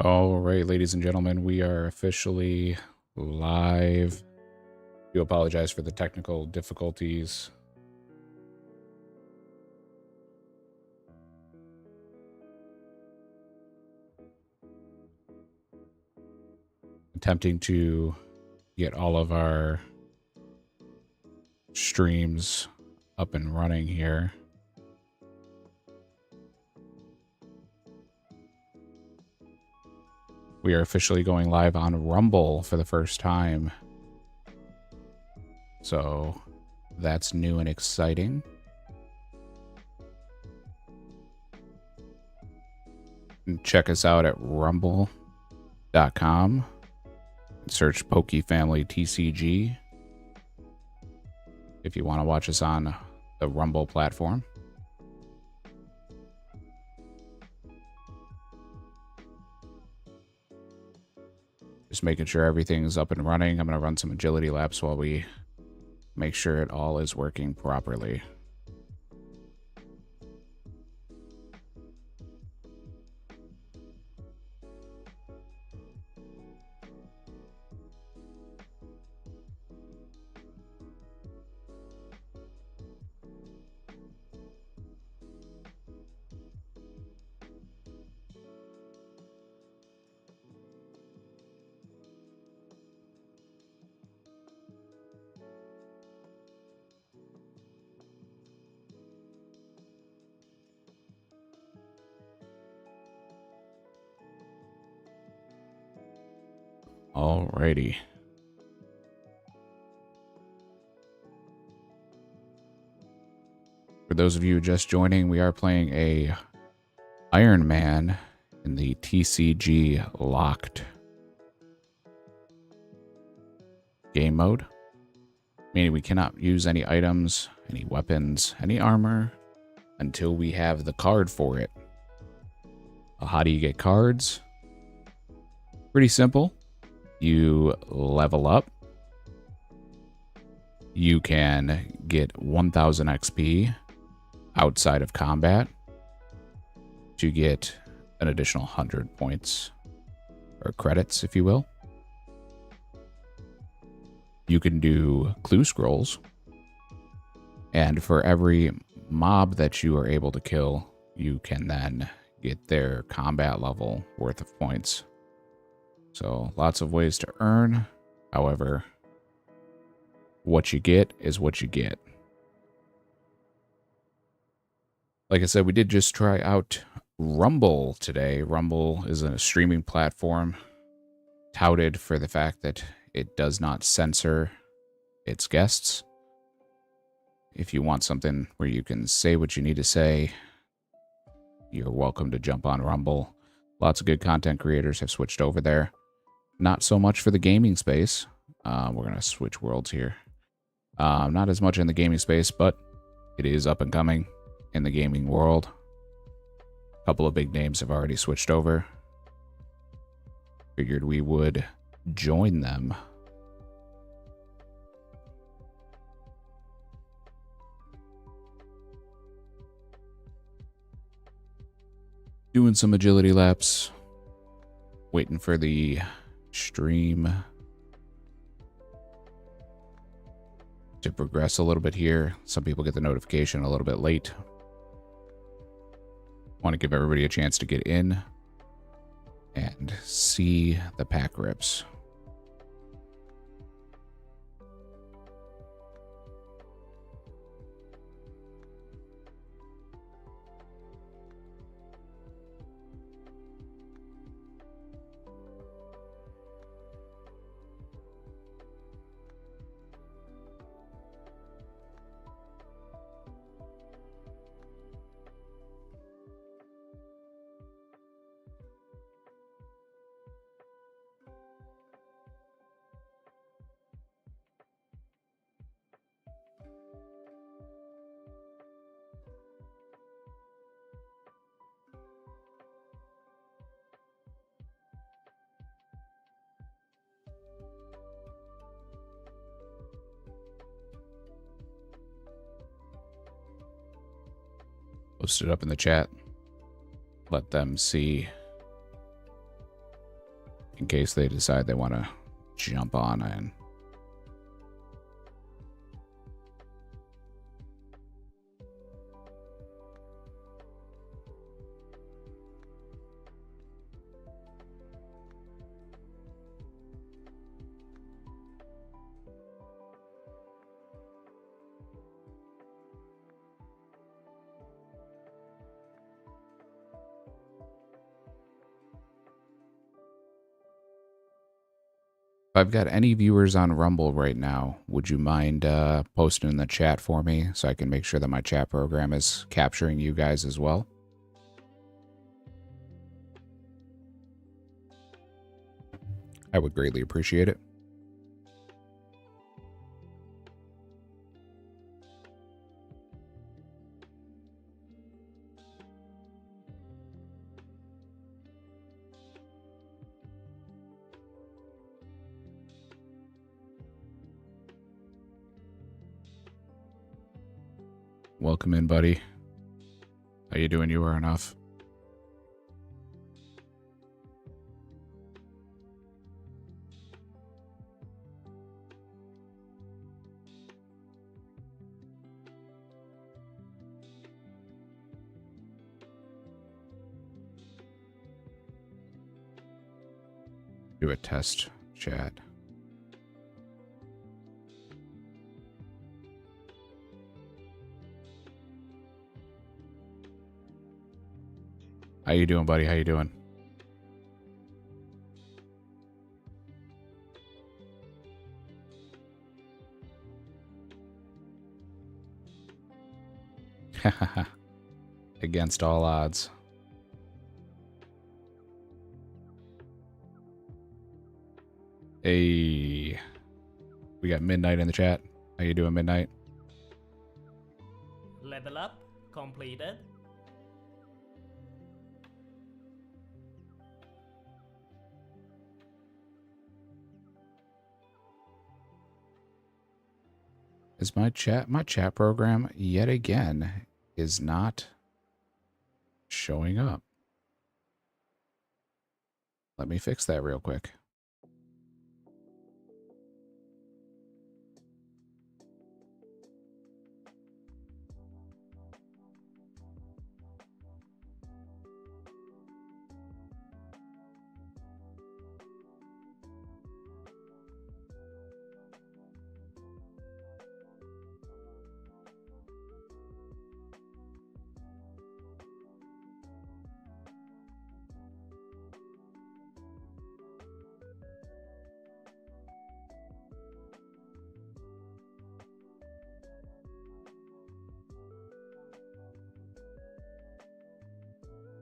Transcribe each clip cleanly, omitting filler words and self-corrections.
All right, ladies and gentlemen, we are officially live. Do apologize for the technical difficulties. Attempting to get all of our streams up and running here. We are officially going live on Rumble for the first time. So that's new and exciting. And check us out at rumble.com. Search Pokey Family TCG if you want to watch us on the Rumble platform. Just making sure everything's up and running. I'm going to run some agility laps while we make sure it all is working properly. Alrighty. For those of you just joining, we are playing a Iron Man in the TCG locked game mode, meaning we cannot use any items, any weapons, any armor until we have the card for it. How do you get cards? Pretty simple. You level up. You can get 1000 XP outside of combat to get an additional 100 points or credits, if you will. You can do clue scrolls, and for every mob that you are able to kill, you can then get their combat level worth of points. So lots of ways to earn. However, what you get is what you get. Like I said, we did just try out Rumble today. Rumble is a streaming platform touted for the fact that it does not censor its guests. If you want something where you can say what you need to say, you're welcome to jump on Rumble. Lots of good content creators have switched over there. Not so much for the gaming space. We're going to switch worlds here. Not as much in the gaming space, but it is up and coming in the gaming world. A couple of big names have already switched over. Figured we would join them. Doing some agility laps. Waiting for the stream to progress a little bit here. Some people get the notification a little bit late. Want to give everybody a chance to get in and see the pack rips. Post it up in the chat. Let them see in case they decide they want to jump on in. If I've got any viewers on Rumble right now, would you mind posting in the chat for me so I can make sure that my chat program is capturing you guys as well? I would greatly appreciate it. Welcome in, buddy. How you doing? You are enough. Do a test chat. How you doing, buddy? How you doing? Against all odds. Hey, we got Midnight in the chat. How you doing, Midnight? Level up completed. Is my chat program yet again is not showing up. Let me fix that real quick.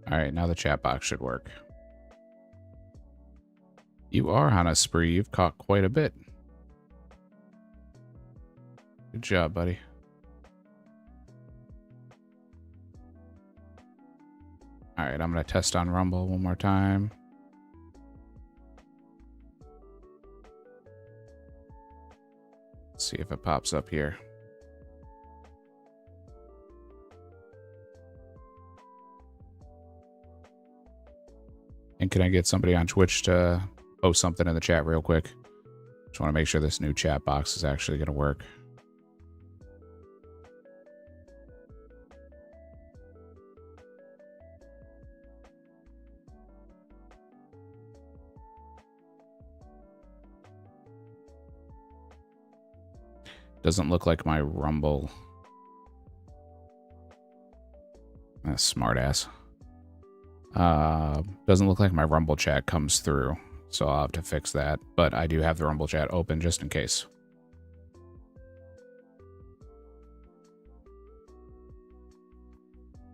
All right, now the chat box should work. You are on a spree. You've caught quite a bit. Good job, buddy. All right, I'm going to test on Rumble one more time. Let's see if it pops up here. And can I get somebody on Twitch to post something in the chat real quick? Just want to make sure this new chat box is actually going to work. Doesn't look like my Rumble. Smartass. Doesn't look like my Rumble chat comes through, so I'll have to fix that. But I do have the Rumble chat open just in case.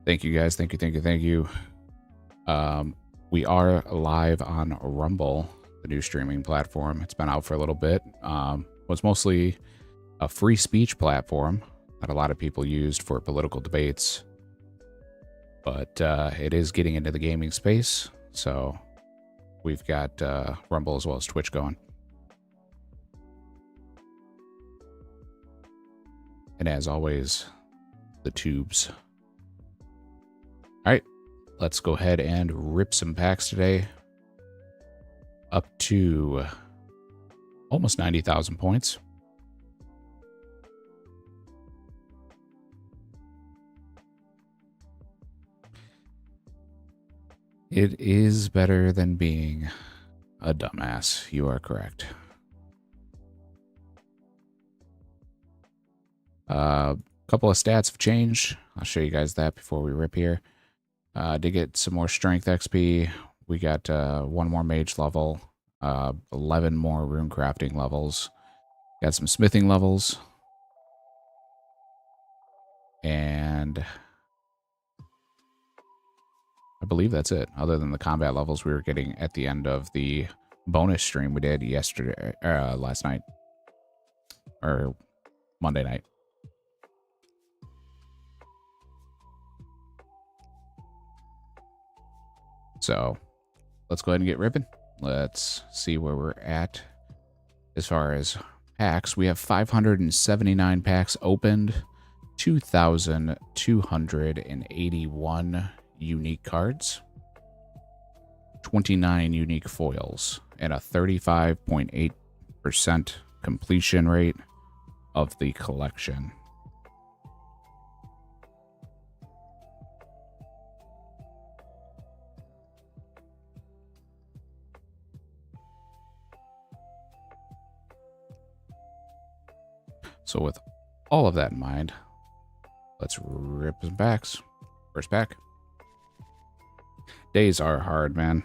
Thank you guys. Thank you. We are live on Rumble, the new streaming platform. It's been out for a little bit. Was mostly a free speech platform that a lot of people used for political debates. But it is getting into the gaming space, so we've got Rumble as well as Twitch going. And as always, the tubes. All right, let's go ahead and rip some packs today. up to almost 90,000 points. It is better than being a dumbass. You are correct. A couple of stats have changed. I'll show you guys that before we rip here. Did get some more strength XP. We got 1 more mage level, 11 more rune crafting levels. Got some smithing levels. And I believe that's it, other than the combat levels we were getting at the end of the bonus stream we did yesterday, last night, or Monday night. So let's go ahead and get ripping. Let's see where we're at as far as packs. We have 579 packs opened, 2,281 unique cards, 29 unique foils, and a 35.8% completion rate of the collection. So with all of that in mind, let's rip some packs. First pack. Days are hard, man.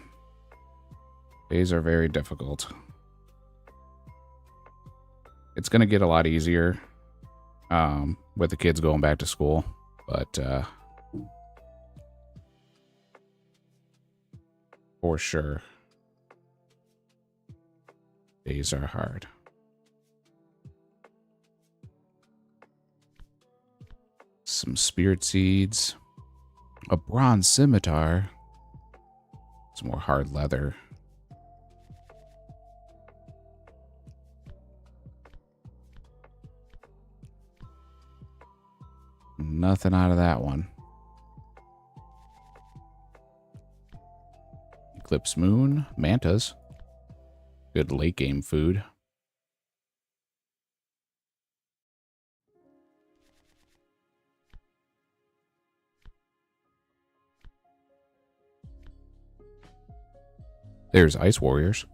Days are very difficult. It's going to get a lot easier with the kids going back to school, but for sure, days are hard. Some spirit seeds, a bronze scimitar, some more hard leather. Nothing out of that one. Eclipse moon, mantas. Good late game food. There's ice warriors.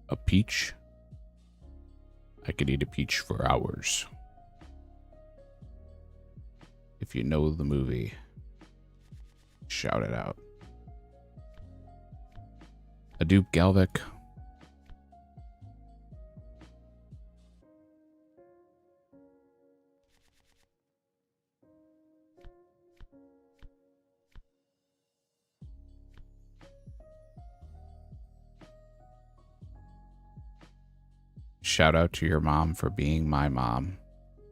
A peach. I could eat a peach for hours. If you know the movie, shout it out. A dupe Galvic. Shout out to your mom for being my mom.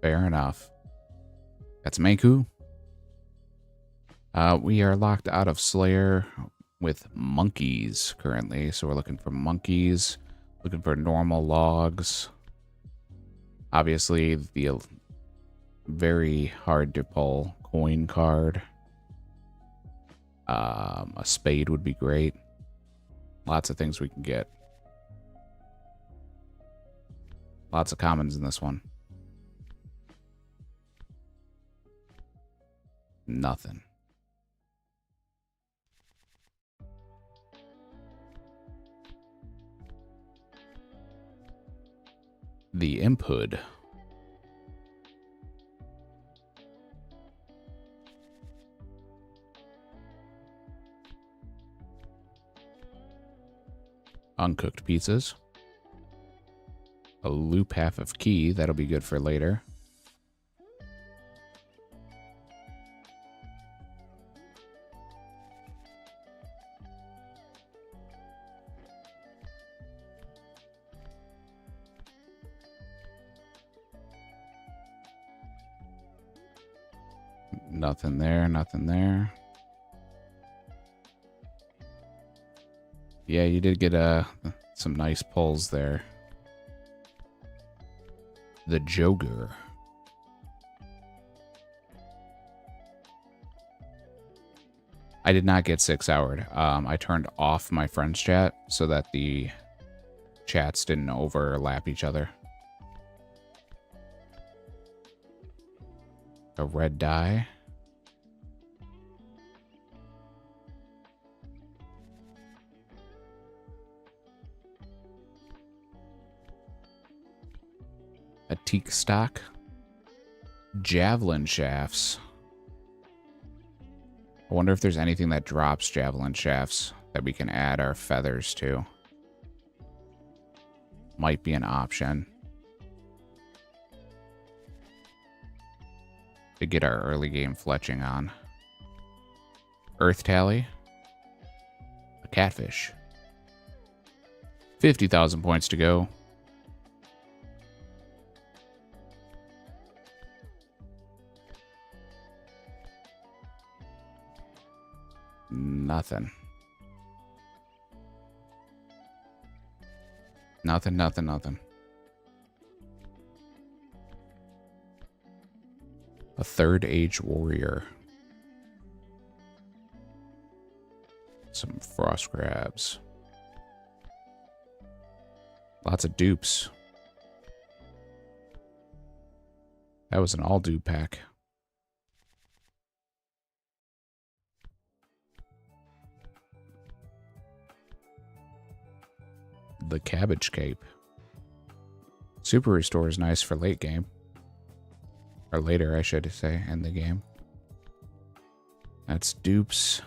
Fair enough. That's Manku. We are locked out of Slayer with monkeys currently. So we're looking for monkeys, looking for normal logs. Obviously, the very hard to pull coin card. A spade would be great. Lots of things we can get. Lots of commons in this one. Nothing. The Imp Hood. Uncooked pizzas. A loop half of key. That'll be good for later. Nothing there, nothing there. Yeah, you did get some nice pulls there. The Joker. I did not get 6-houred. I turned off my friends chat so that the chats didn't overlap each other. A red die. A teak stock. Javelin shafts. I wonder if there's anything that drops javelin shafts that we can add our feathers to. Might be an option to get our early game fletching on. Earth tally. A catfish. 50,000 points to go. Nothing. Nothing. A third age warrior. Some frost crabs. Lots of dupes. That was an all dupe pack. The cabbage cape. Super restore is nice for late game. Or later, I should say, in the game. That's dupes.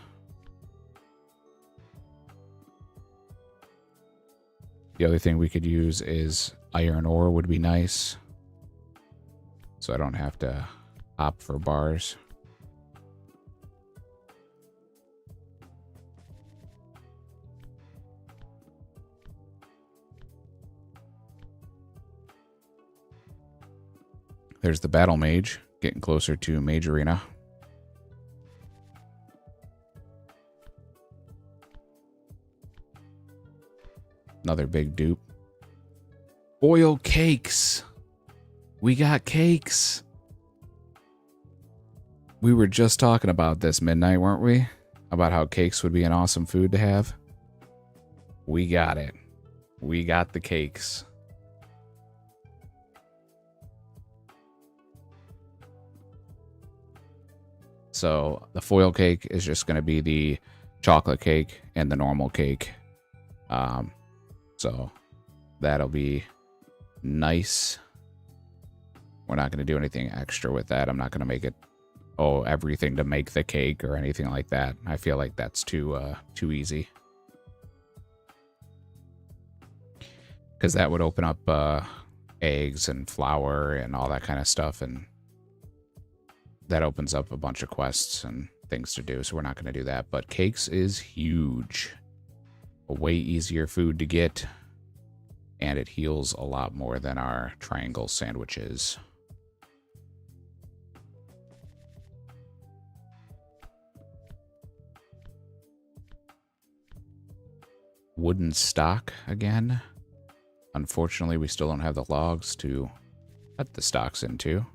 The other thing we could use is iron ore would be nice. So I don't have to opt for bars. There's the battle mage, getting closer to Mage Arena. Another big dupe. Oil cakes. We got cakes. We were just talking about this midnight, weren't we? About how cakes would be an awesome food to have. We got it. We got the cakes. So the foil cake is just going to be the chocolate cake and the normal cake. So that'll be nice. We're not going to do anything extra with that. I'm not going to make it, everything to make the cake or anything like that. I feel like that's too easy. Because that would open up eggs and flour and all that kind of stuff, and that opens up a bunch of quests and things to do, so we're not going to do that. But cakes is huge. A way easier food to get, and it heals a lot more than our triangle sandwiches. Wooden stock again. Unfortunately, we still don't have the logs to cut the stocks into.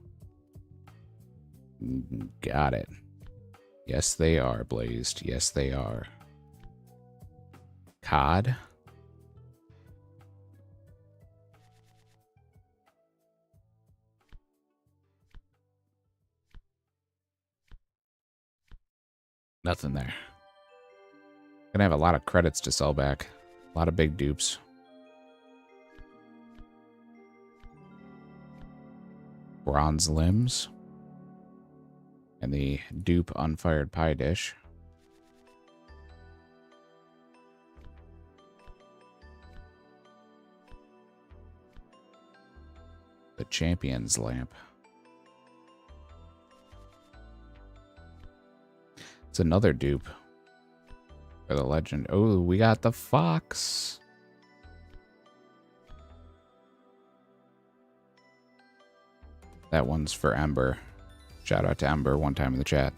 Got it. Yes, they are blazed. Yes, they are. Cod. Nothing there. Gonna have a lot of credits to sell back. A lot of big dupes. Bronze limbs. And the dupe unfired pie dish. The champion's lamp. It's another dupe for the legend. Oh, we got the fox. That one's for Ember. Shout out to Ember one time in the chat.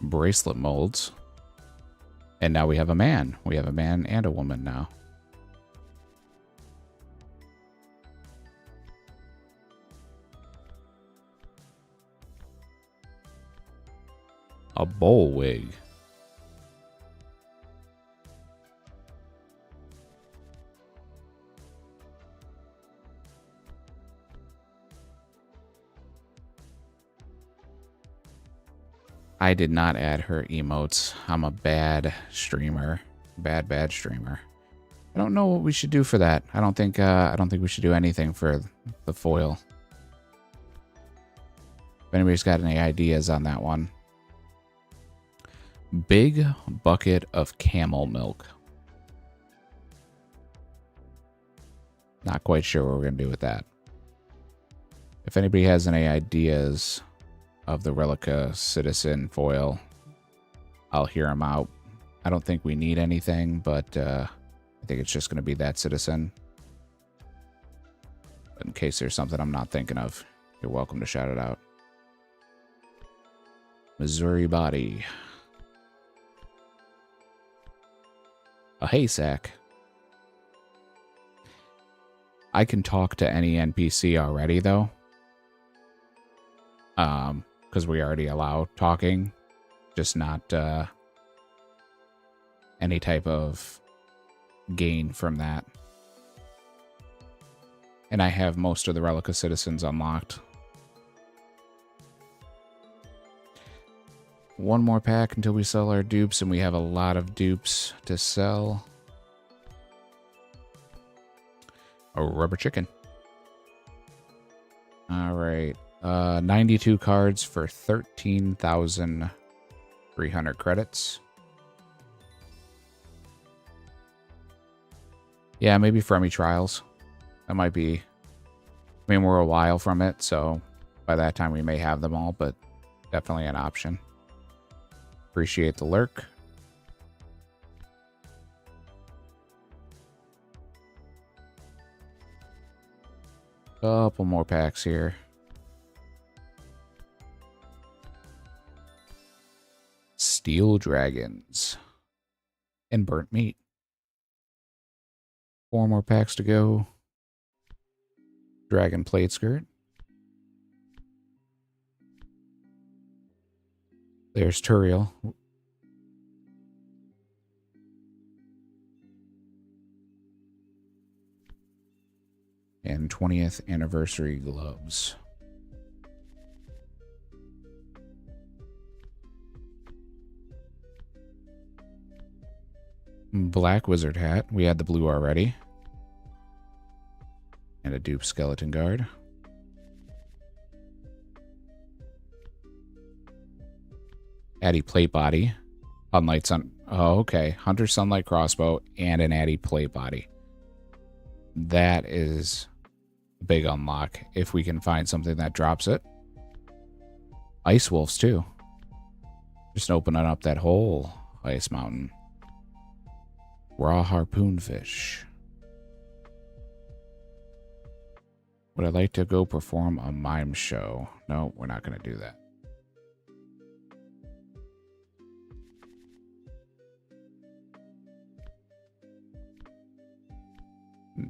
Bracelet molds. And now we have a man. We have a man and a woman now. A bowl wig. I did not add her emotes. I'm a bad streamer. Bad streamer. I don't know what we should do for that. I don't think we should do anything for the foil. If anybody's got any ideas on that one. Big bucket of camel milk. Not quite sure what we're going to do with that. If anybody has any ideas of the Relica Citizen foil, I'll hear them out. I don't think we need anything, but I think it's just going to be that Citizen. But in case there's something I'm not thinking of, you're welcome to shout it out. Missouri body. A haystack. I can talk to any NPC already, though. Because we already allow talking. Just not any type of gain from that. And I have most of the Relica Citizens unlocked. One more pack until we sell our dupes, and we have a lot of dupes to sell. A rubber chicken. All right. 92 cards for 13,300 credits. Yeah, maybe Fremi Trials. That might be... I mean, we're a while from it, so by that time we may have them all, but definitely an option. Appreciate the lurk. Couple more packs here. Steel Dragons. And burnt meat. 4 more packs to go. Dragon Plate Skirt. There's Turiel. And 20th anniversary gloves. Black Wizard hat. We had the blue already. And a dupe skeleton guard. Addy plate body. Sunlight sun. Oh, okay. Hunter Sunlight crossbow and an Addy plate body. That is a big unlock if we can find something that drops it. Ice wolves too. Just opening up that whole ice mountain. Raw harpoon fish. Would I like to go perform a mime show? No, we're not going to do that.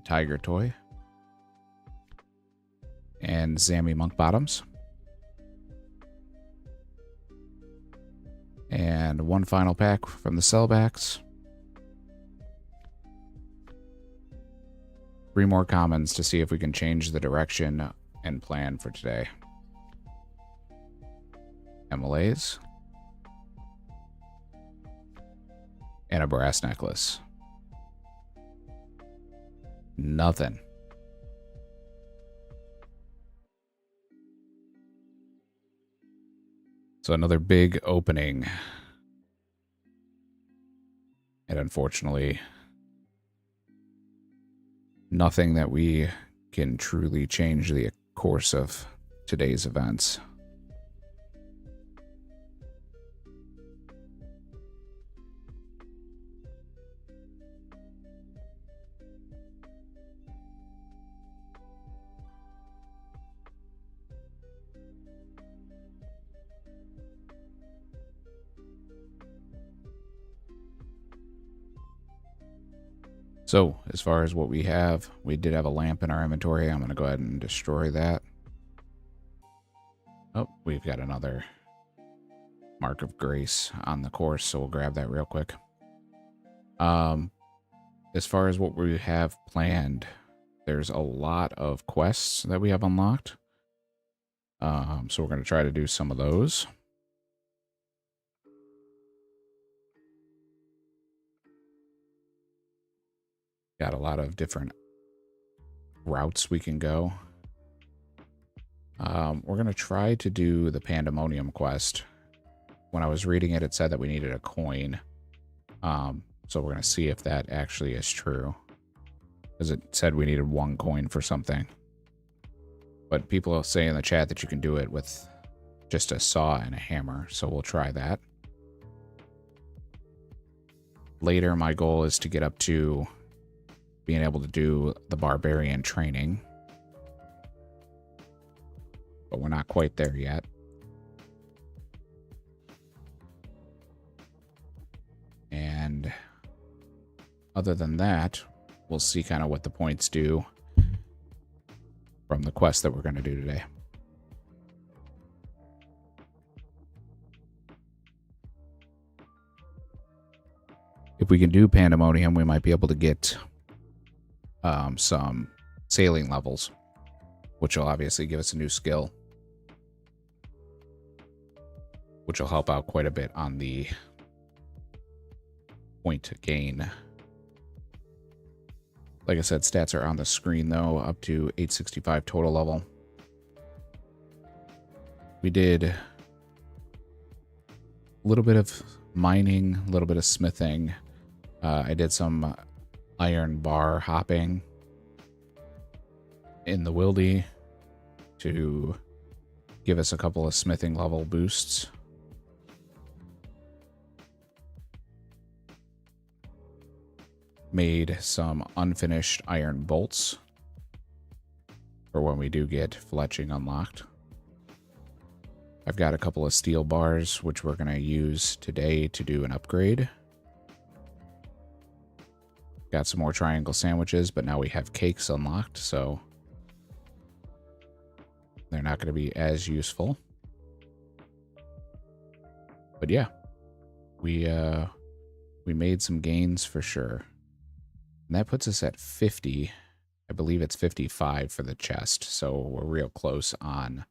Tiger toy. And Zammy monk bottoms. And one final pack from the sellbacks. 3 more commons to see if we can change the direction and plan for today. MLAs. And a brass necklace. Nothing. So another big opening. And unfortunately, nothing that we can truly change the course of today's events. So, as far as what we have, we did have a lamp in our inventory. I'm going to go ahead and destroy that. Oh, we've got another Mark of Grace on the course, so we'll grab that real quick. As far as what we have planned, there's a lot of quests that we have unlocked. So we're going to try to do some of those. Got a lot of different routes we can go. We're going to try to do the Pandemonium quest. When I was reading it, it said that we needed a coin. So we're going to see if that actually is true. Because it said we needed 1 coin for something. But people will say in the chat that you can do it with just a saw and a hammer. So we'll try that. Later, my goal is to get up to being able to do the barbarian training. But we're not quite there yet. And other than that, we'll see kind of what the points do from the quest that we're going to do today. If we can do Pandemonium, we might be able to get some sailing levels, which will obviously give us a new skill, which will help out quite a bit on the point gain. Like I said, stats are on the screen though, up to 865 total level. We did a little bit of mining, a little bit of smithing. I did some iron bar hopping in the wildy to give us a couple of smithing level boosts. Made some unfinished iron bolts for when we do get fletching unlocked. I've got a couple of steel bars, which we're going to use today to do an upgrade. Got some more triangle sandwiches, but now we have cakes unlocked, so they're not going to be as useful. But yeah, we made some gains for sure. And that puts us at 50. I believe it's 55 for the chest, so we're real close on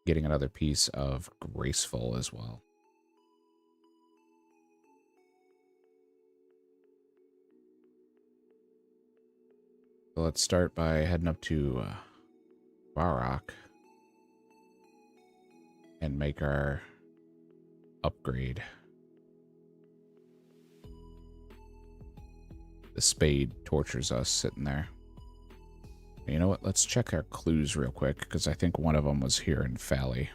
getting another piece of graceful as well. So let's start by heading up to Varrock and make our upgrade. The spade tortures us sitting there. You know what? Let's check our clues real quick, because I think one of them was here in Fally.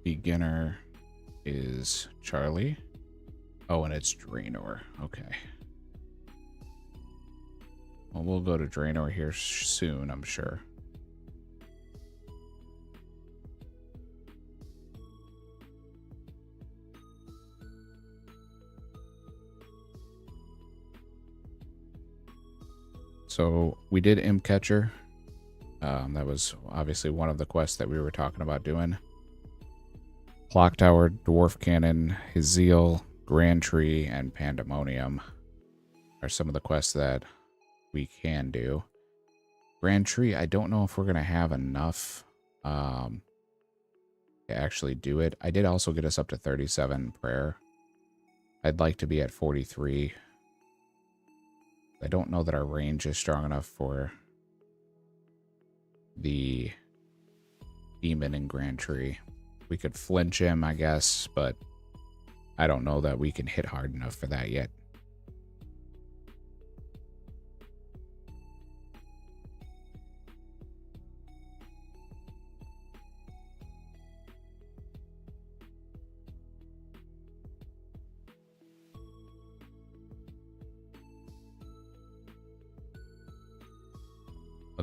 Beginner is Charlie. Oh, and it's Draenor. Okay. Well, we'll go to Draenor here soon, I'm sure. So we did Imp Catcher. That was obviously one of the quests that we were talking about doing. Clock Tower, Dwarf Cannon, Hizil, Grand Tree, and Pandemonium are some of the quests that we can do. Grand Tree, I don't know if we're going to have enough to actually do it. I did also get us up to 37 prayer. I'd like to be at 43. I don't know that our range is strong enough for the demon in Grand Tree. We could flinch him, I guess, but I don't know that we can hit hard enough for that yet.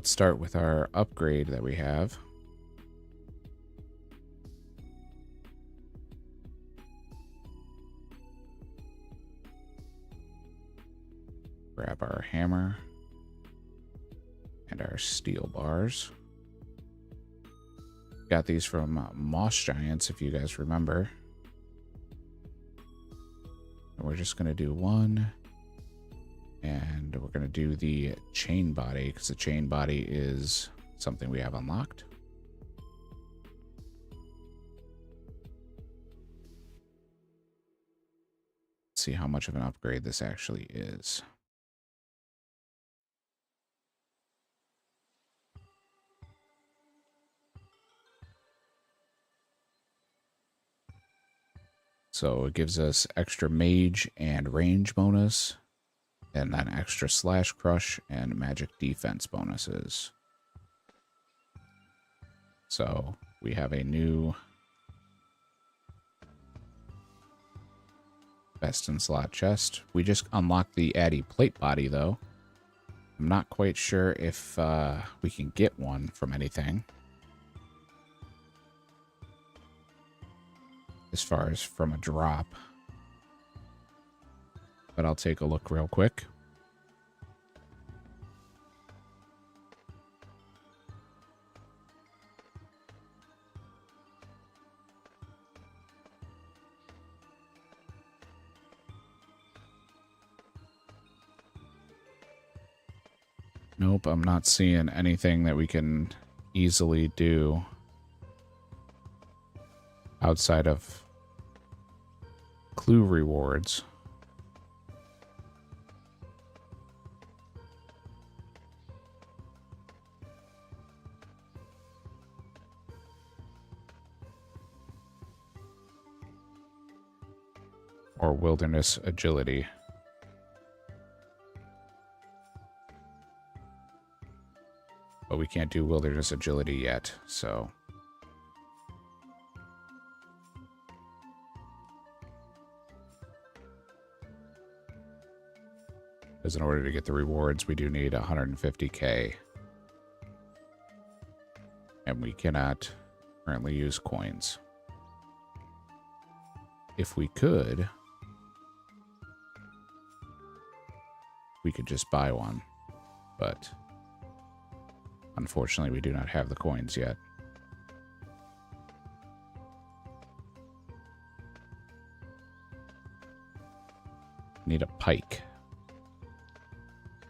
Let's start with our upgrade that we have. Grab our hammer and our steel bars. Got these from Moss Giants, if you guys remember. And we're just going to do one. And we're going to do the chain body, because the chain body is something we have unlocked. Let's see how much of an upgrade this actually is. So it gives us extra mage and range bonus, and then extra slash crush and magic defense bonuses. So we have a new best in slot chest. We just unlocked the Addy plate body though. I'm not quite sure if we can get one from anything. As far as from a drop. But I'll take a look real quick. Nope, I'm not seeing anything that we can easily do outside of clue rewards. Or wilderness agility. But we can't do wilderness agility yet, so. Because in order to get the rewards, we do need 150k. And we cannot currently use coins. If we could, we could just buy one. But unfortunately, we do not have the coins yet. Need a pike.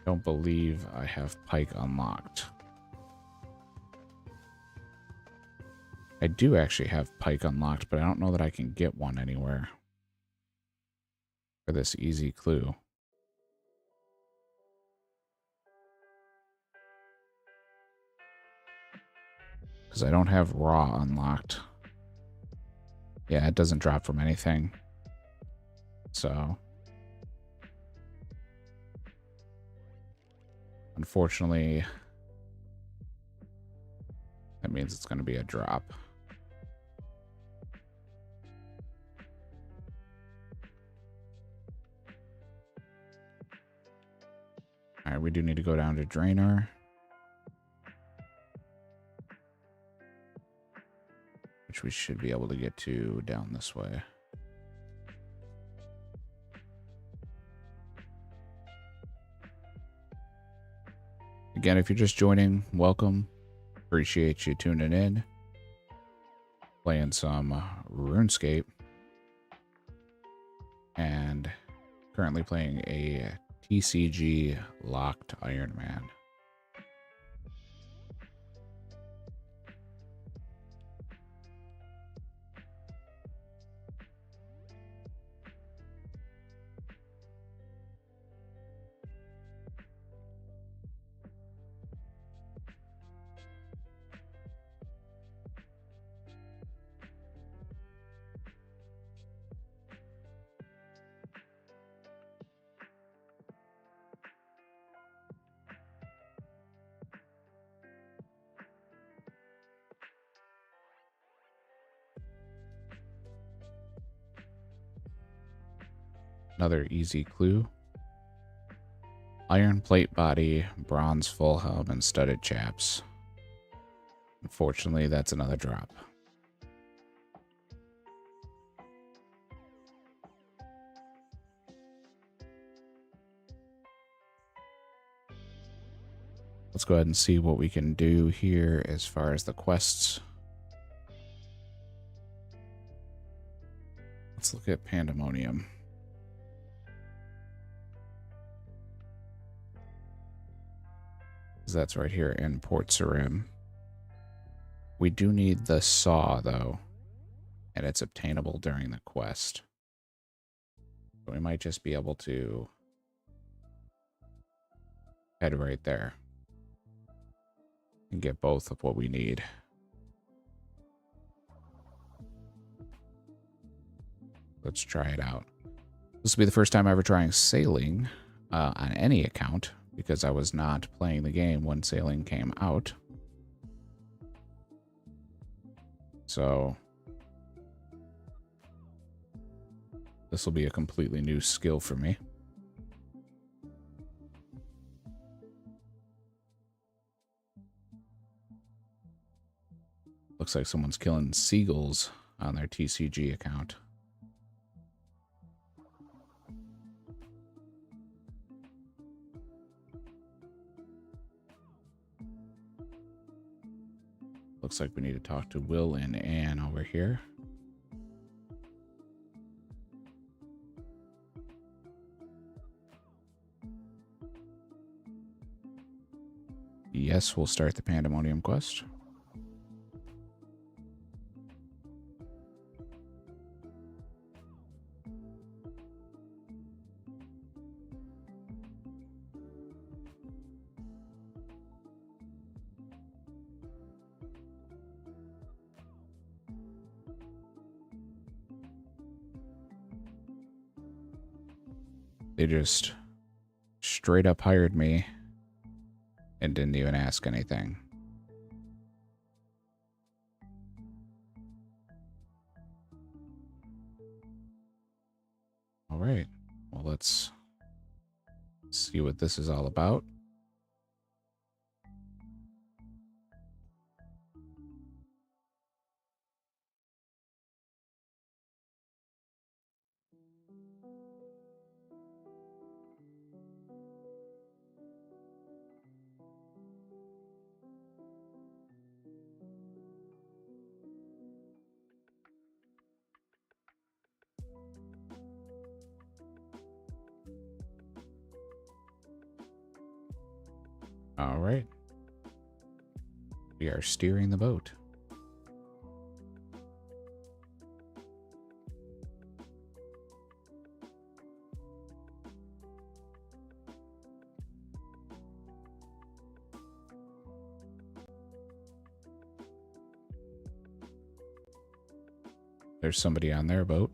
Don't believe I have pike unlocked. I do actually have pike unlocked, but I don't know that I can get one anywhere for this easy clue. Because I don't have raw unlocked. Yeah, it doesn't drop from anything. So unfortunately, that means it's going to be a drop. All right, we do need to go down to Draenor. Which we should be able to get to down this way. Again, if you're just joining, welcome. Appreciate you tuning in. Playing some RuneScape. And currently playing a TCG locked Iron Man. Another easy clue. Iron plate body, bronze full helm, and studded chaps. Unfortunately, that's another drop. Let's go ahead and see what we can do here as far as the quests. Let's look at Pandemonium. That's right here in Port Sarim. We do need the saw, though, and it's obtainable during the quest. So we might just be able to head right there and get both of what we need. Let's try it out. This will be the first time ever trying sailing on any account, because I was not playing the game when sailing came out. So this will be a completely new skill for me. Looks like someone's killing seagulls on their TCG account. Looks like we need to talk to Will and Anne over here. Yes, we'll start the Pandemonium quest. They just straight up hired me and didn't even ask anything. All right. Well, let's see what this is all about. All right. We are steering the boat. There's somebody on their boat.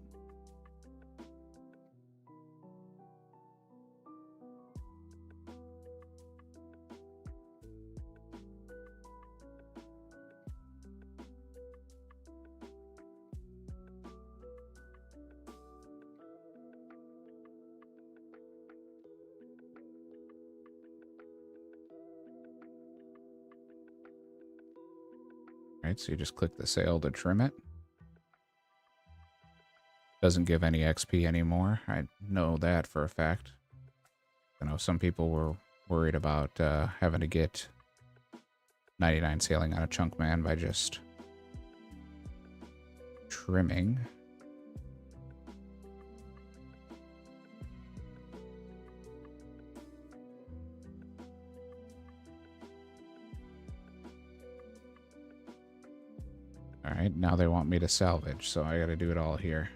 All right, so you just click the sail to trim it. Doesn't give any XP anymore. I know that for a fact. I know some people were worried about having to get 99 sailing on a chunk man by just trimming. All right, now they want me to salvage, so I got to do it all here.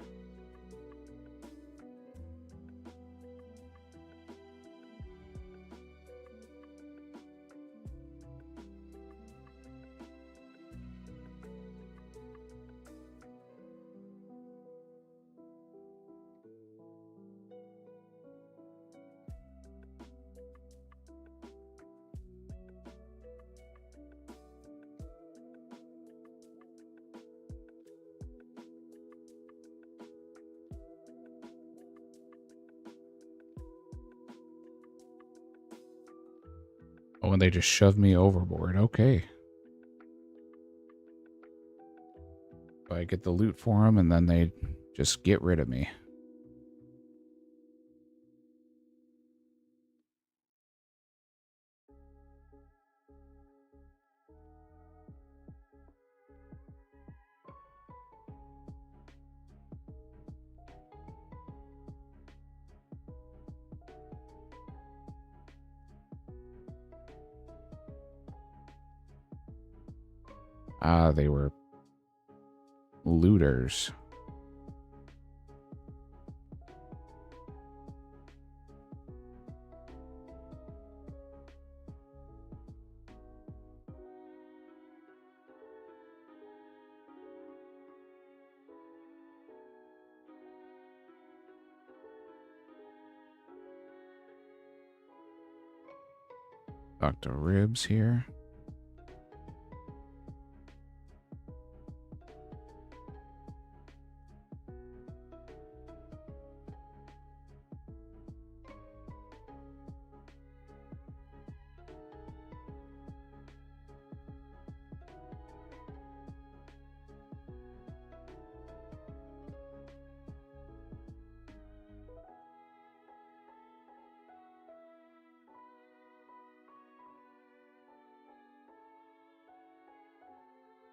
when they just shove me overboard. Okay. So I get the loot for them, and then they just get rid of me. Ah, they were looters. Dr. Ribs here.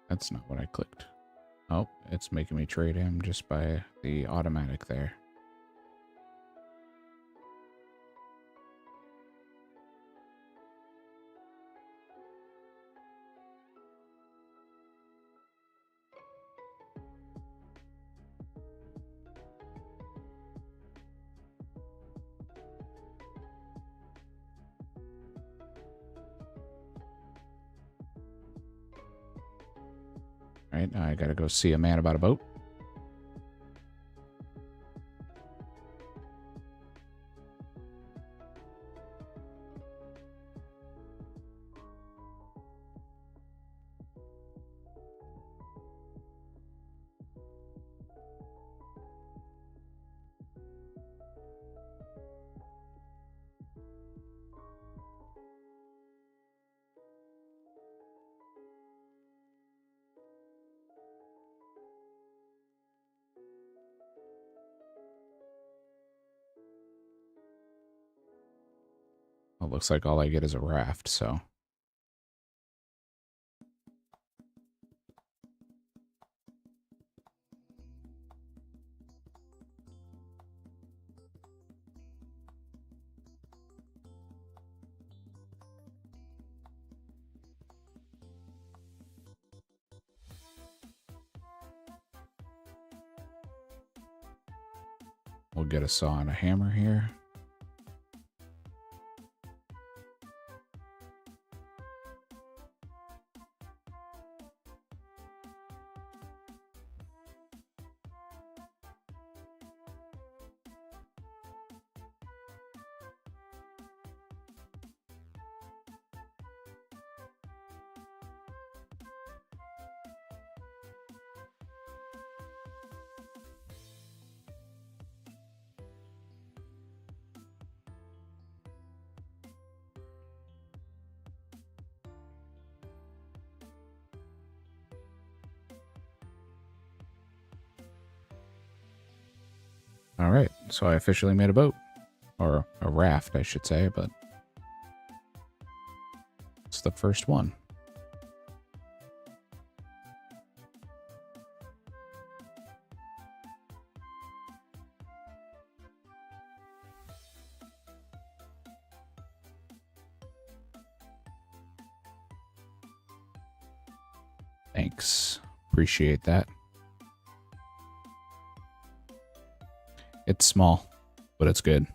That's not what I clicked. Oh, it's making me trade him just by the automatic there. All right, now I gotta go see a man about a boat. Well, it looks like all I get is a raft, so. We'll get a saw and a hammer here. All right, so I officially made a boat. Or a raft, I should say, but it's the first one. Thanks. Appreciate that. It's small, but it's good.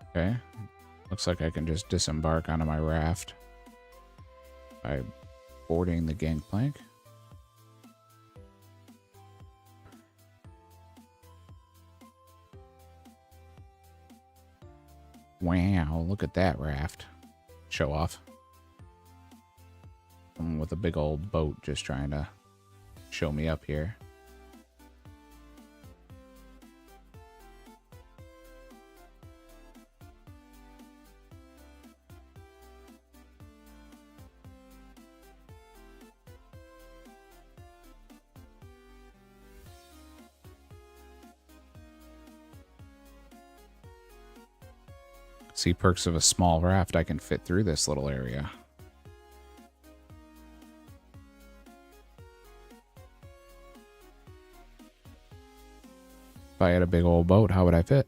Okay. Looks like I can just disembark onto my raft by boarding the gangplank. Wow, look at that raft. Show off. Someone with a big old boat just trying to show me up here. See, perks of a small raft, I can fit through this little area. If I had a big old boat, how would I fit?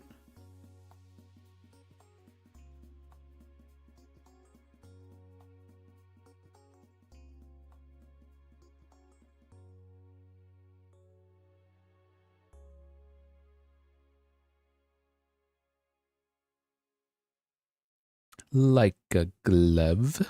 Like a glove.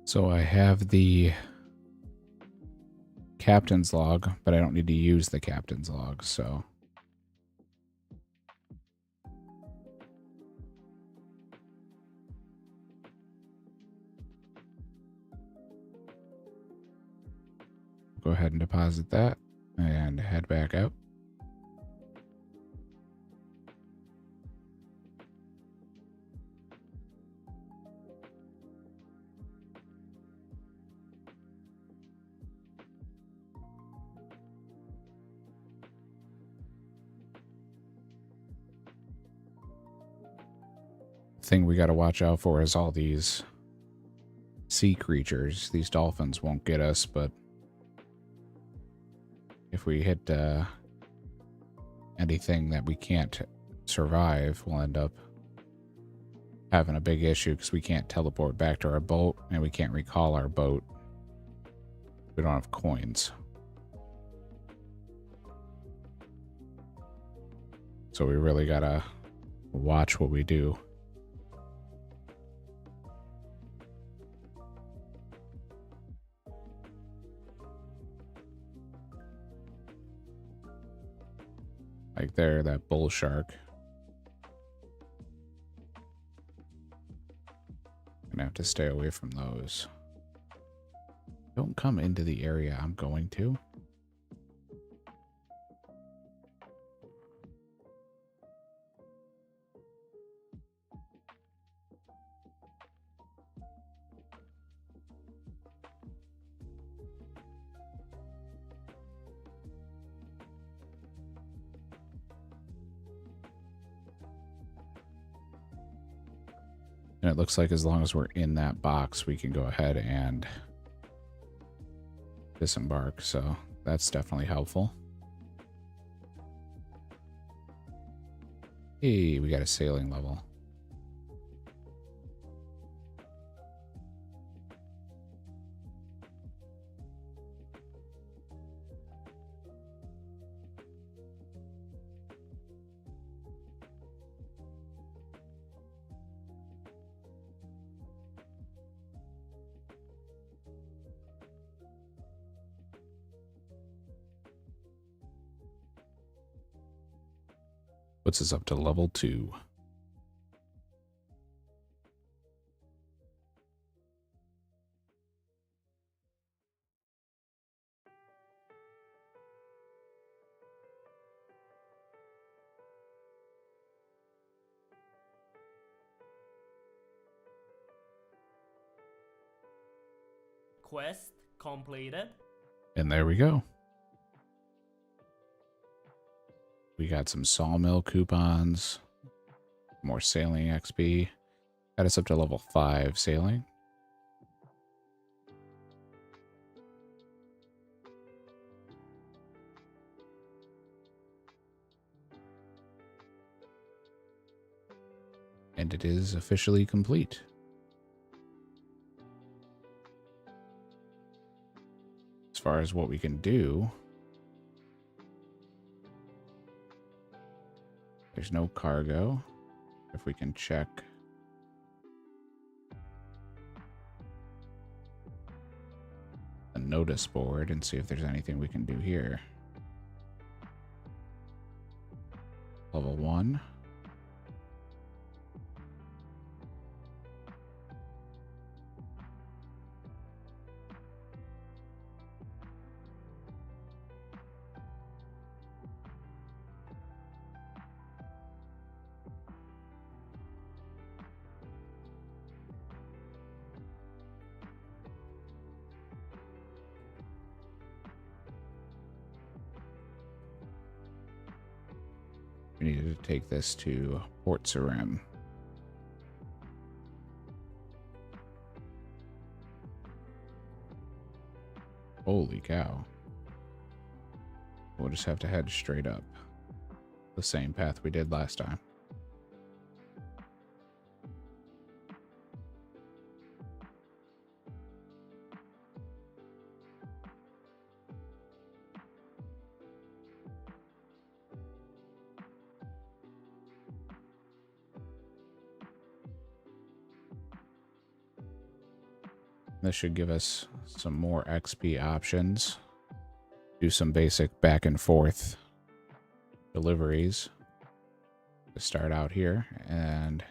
So I have the captain's log, but I don't need to use the captain's log, so... Go ahead and deposit that and head back out. Thing we got to watch out for is all these sea creatures. These dolphins won't get us, but if we hit anything that we can't survive, we'll end up having a big issue because we can't teleport back to our boat and we can't recall our boat. We don't have coins. So we really gotta watch what we do. Like there, that bull shark. Gonna have to stay away from those. Don't come into the area I'm going to. And it looks like as long as we're in that box, we can go ahead and disembark. So that's definitely helpful. Hey, we got a sailing level. Puts us up to level 2. Quest completed. And there we go. We got some sawmill coupons, more sailing XP. Got us up to level 5 sailing. And it is officially complete. As far as what we can do, there's no cargo. If we can check the notice board and see if there's anything we can do here. Level 1. We needed to take this to Port Sarim. Holy cow. We'll just have to head straight up. The same path we did last time. This should give us some more XP options. Do some basic back and forth deliveries to start out here, and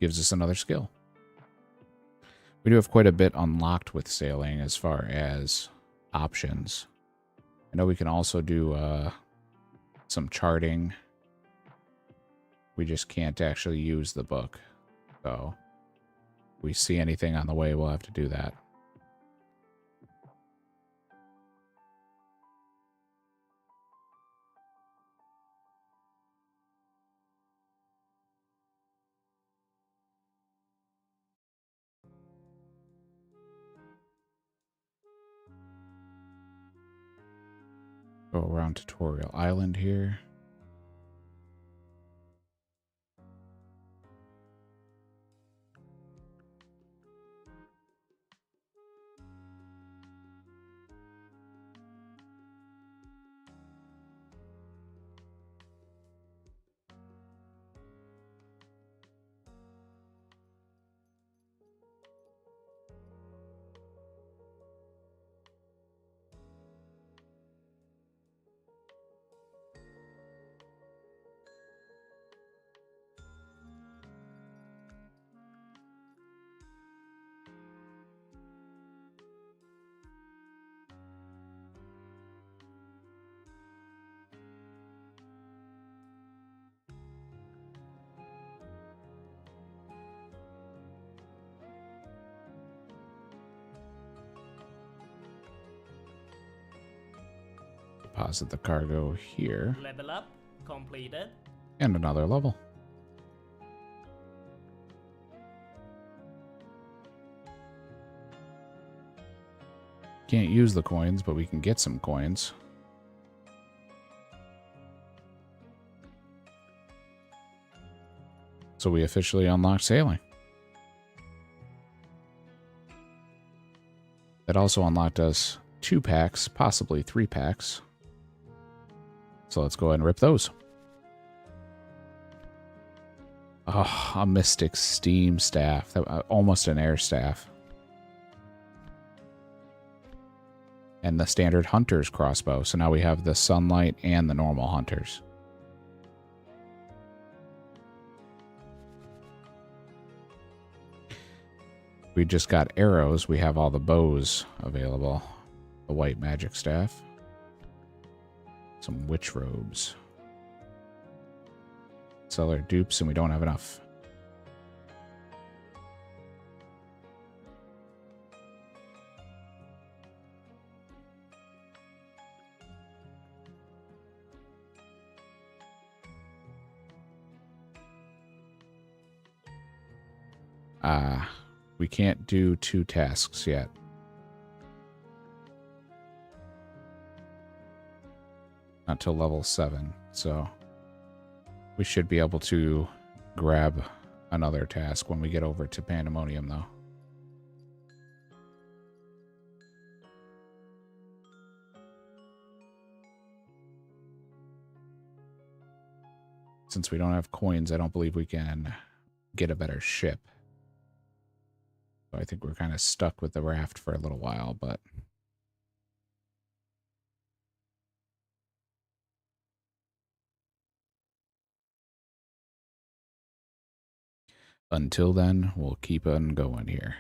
gives us another skill. We do have quite a bit unlocked with sailing as far as options. I know we can also do some charting. We just can't actually use the book. So if we see anything on the way, we'll have to do that. Go around Tutorial Island here. Deposit the cargo here. Level up completed. And another level. Can't use the coins, but we can get some coins. So we officially unlocked sailing. That also unlocked us 2 packs, possibly 3 packs. So let's go ahead and rip those. Oh, a Mystic Steam Staff. Almost an Air Staff. And the standard Hunter's Crossbow. So now we have the Sunlight and the normal Hunters. We just got arrows. We have all the bows available. The White Magic Staff. Some Witch Robes. Sell our dupes, and we don't have enough. We can't do 2 tasks yet. Not till level 7, so we should be able to grab another task when we get over to Pandemonium, though. Since we don't have coins, I don't believe we can get a better ship. So I think we're kind of stuck with the raft for a little while, but... Until then, we'll keep on going here.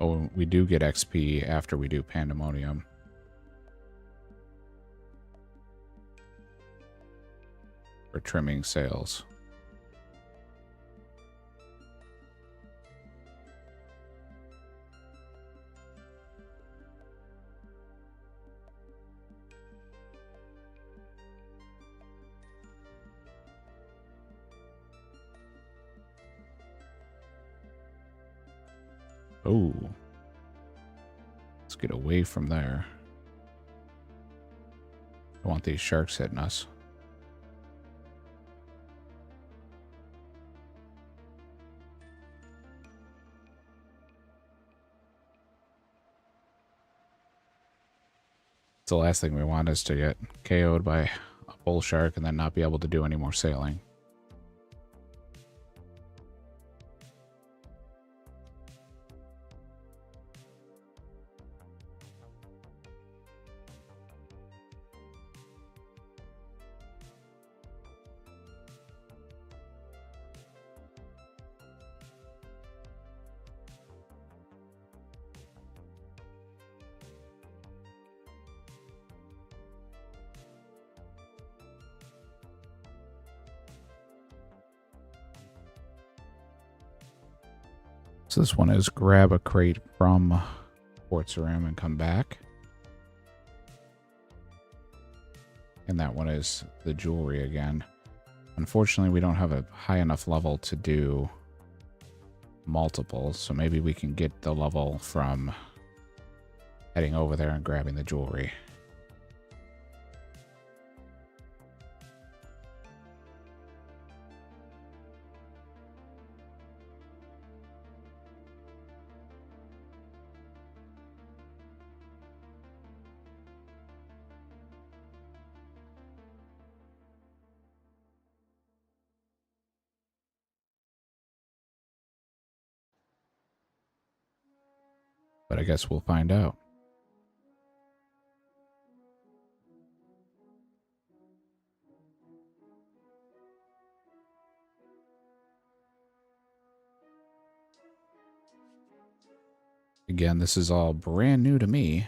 Oh, we do get XP after we do Pandemonium. For trimming sails. Oh. Let's get away from there. I want these sharks hitting us. The last thing we want is to get KO'd by a bull shark and then not be able to do any more sailing. So this one is grab a crate from Quartz Rim and come back. And that one is the jewelry again. Unfortunately, we don't have a high enough level to do multiple, so maybe we can get the level from heading over there and grabbing the jewelry. But I guess we'll find out. Again, this is all brand new to me.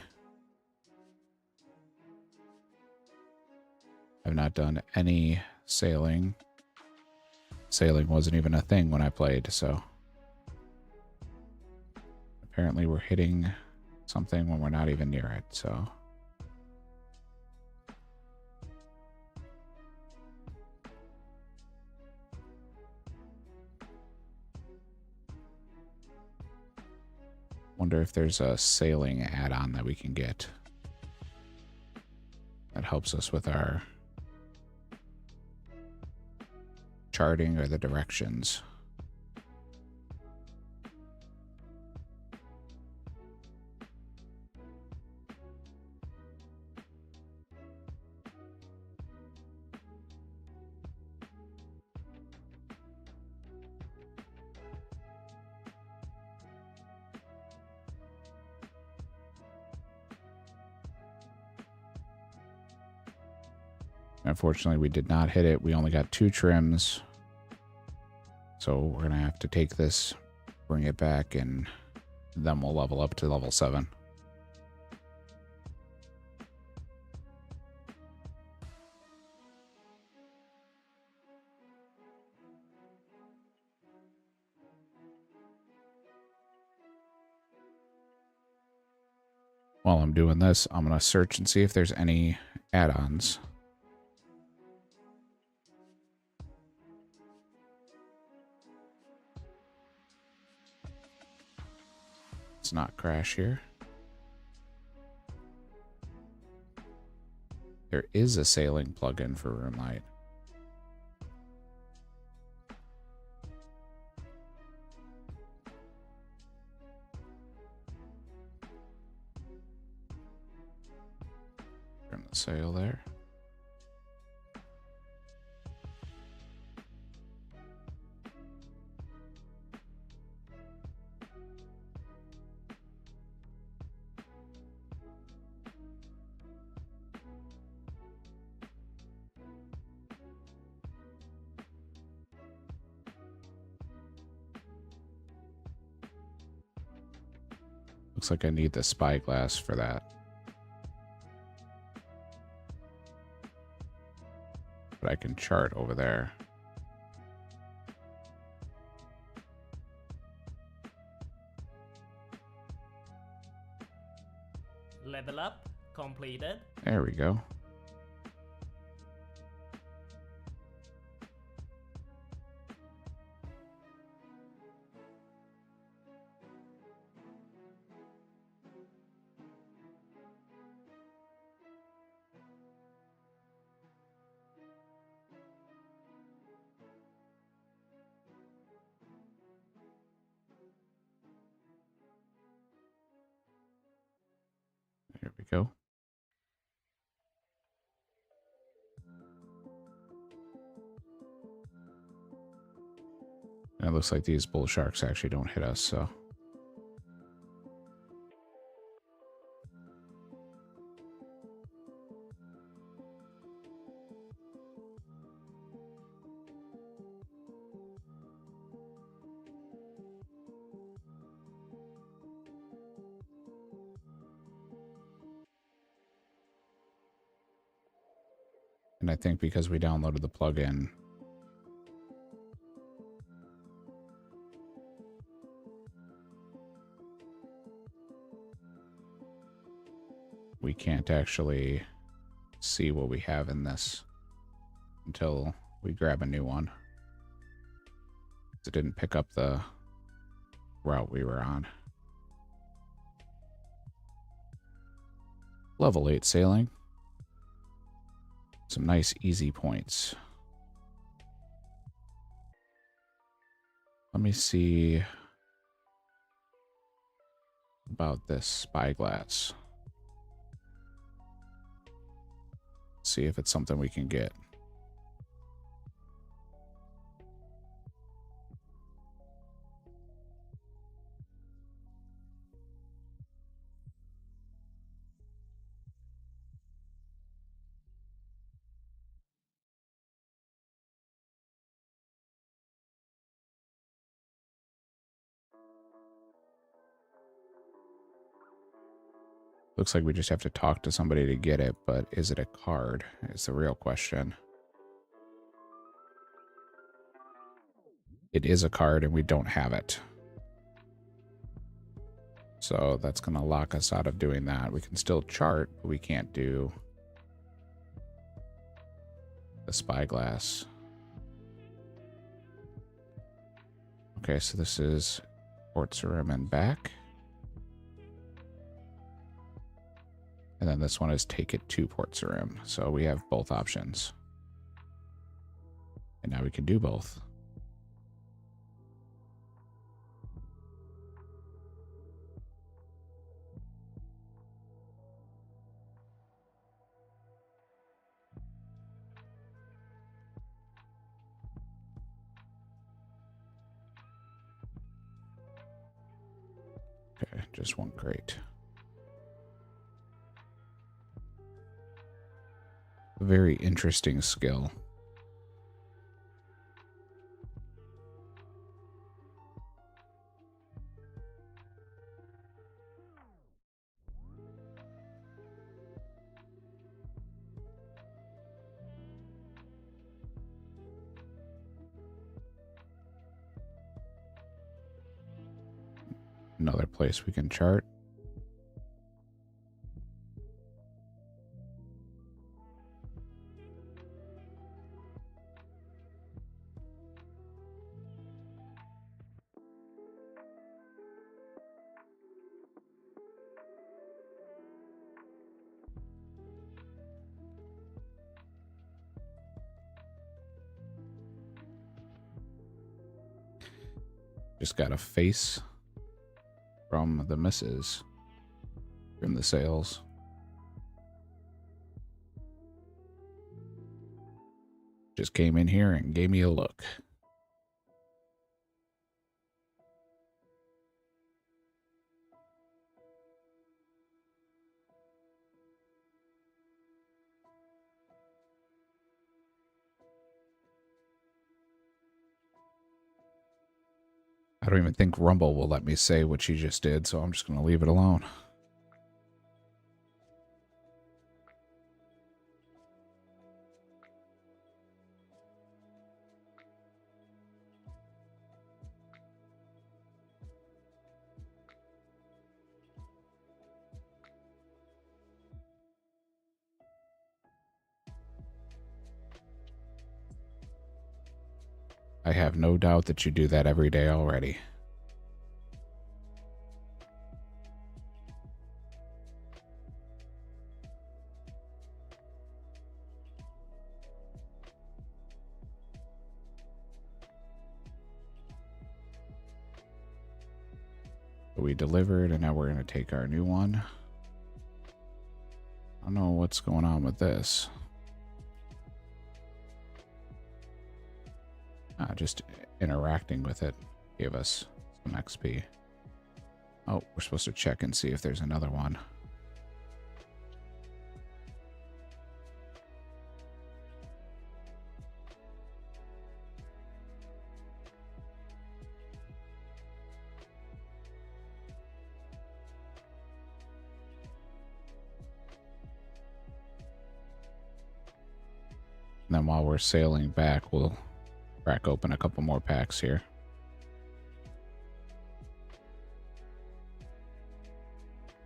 I've not done any sailing. Sailing wasn't even a thing when I played, so... Apparently we're hitting something when we're not even near it, so... Wonder if there's a sailing add-on that we can get that helps us with our charting or the directions. Unfortunately, we did not hit it. We only got 2 trims. So we're going to have to take this, bring it back, and then we'll level up to level 7. While I'm doing this, I'm going to search and see if there's any add-ons. Let's not crash here. There is a sailing plugin for room light. Turn the sail there. Looks like I need the spyglass for that. But I can chart over there. Level up completed. There we go. Here we go. And it looks like these bull sharks actually don't hit us, so. And I think because we downloaded the plugin, we can't actually see what we have in this until we grab a new one. It didn't pick up the route we were on. Level 8 sailing. Some nice easy points. Let me see about this spyglass. See if it's something we can get. Looks like we just have to talk to somebody to get it, but is it a card? It's the real question. It is a card and we don't have it. So that's going to lock us out of doing that. We can still chart, but we can't do the spyglass. Okay, so this is Port Sarim and back. And then this one is take it to Port Sarim. So we have both options. And now we can do both. Okay, just one crate. A very interesting skill. Another place we can chart. Just got a face from the missus from the sales. Just came in here and gave me a look. I don't even think Rumble will let me say what she just did, so I'm just going to leave it alone. I have no doubt that you do that every day already. We delivered, and now we're going to take our new one. I don't know what's going on with this. Just interacting with it gave us some XP. Oh, we're supposed to check and see if there's another one. And then while we're sailing back, we'll crack open a couple more packs here.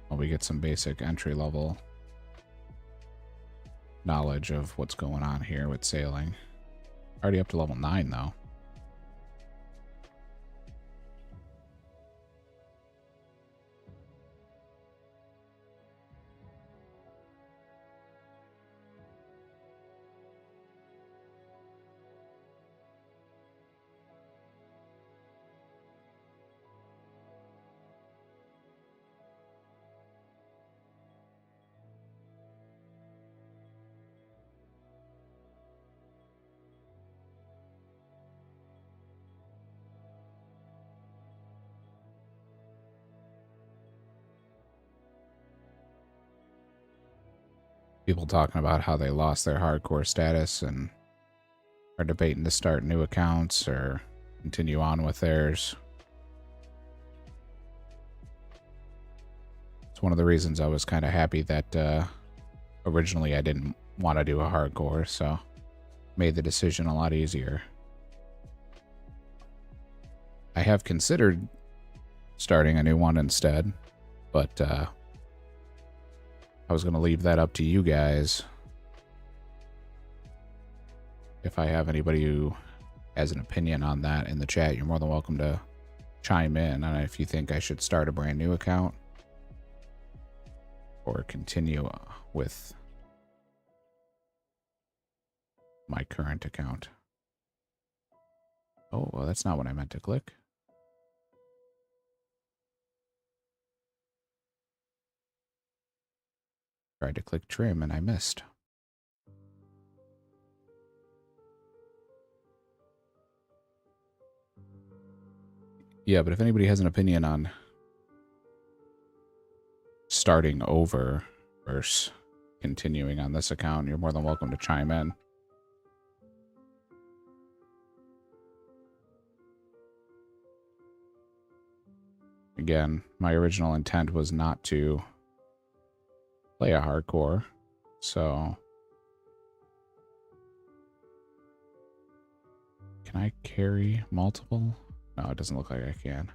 While we get some basic entry-level knowledge of what's going on here with sailing. Already up to level 9, though. People talking about how they lost their hardcore status and are debating to start new accounts or continue on with theirs. It's one of the reasons I was kind of happy that originally I didn't want to do a hardcore, so made the decision a lot easier. I have considered starting a new one instead, but I was going to leave that up to you guys. If I have anybody who has an opinion on that in the chat, you're more than welcome to chime in on if you think I should start a brand new account or continue with my current account. Oh, well, that's not what I meant to click. Tried to click trim and I missed. Yeah, but if anybody has an opinion on starting over versus continuing on this account, you're more than welcome to chime in. Again, my original intent was not to play a hardcore, so can I carry multiple? No, it doesn't look like I can.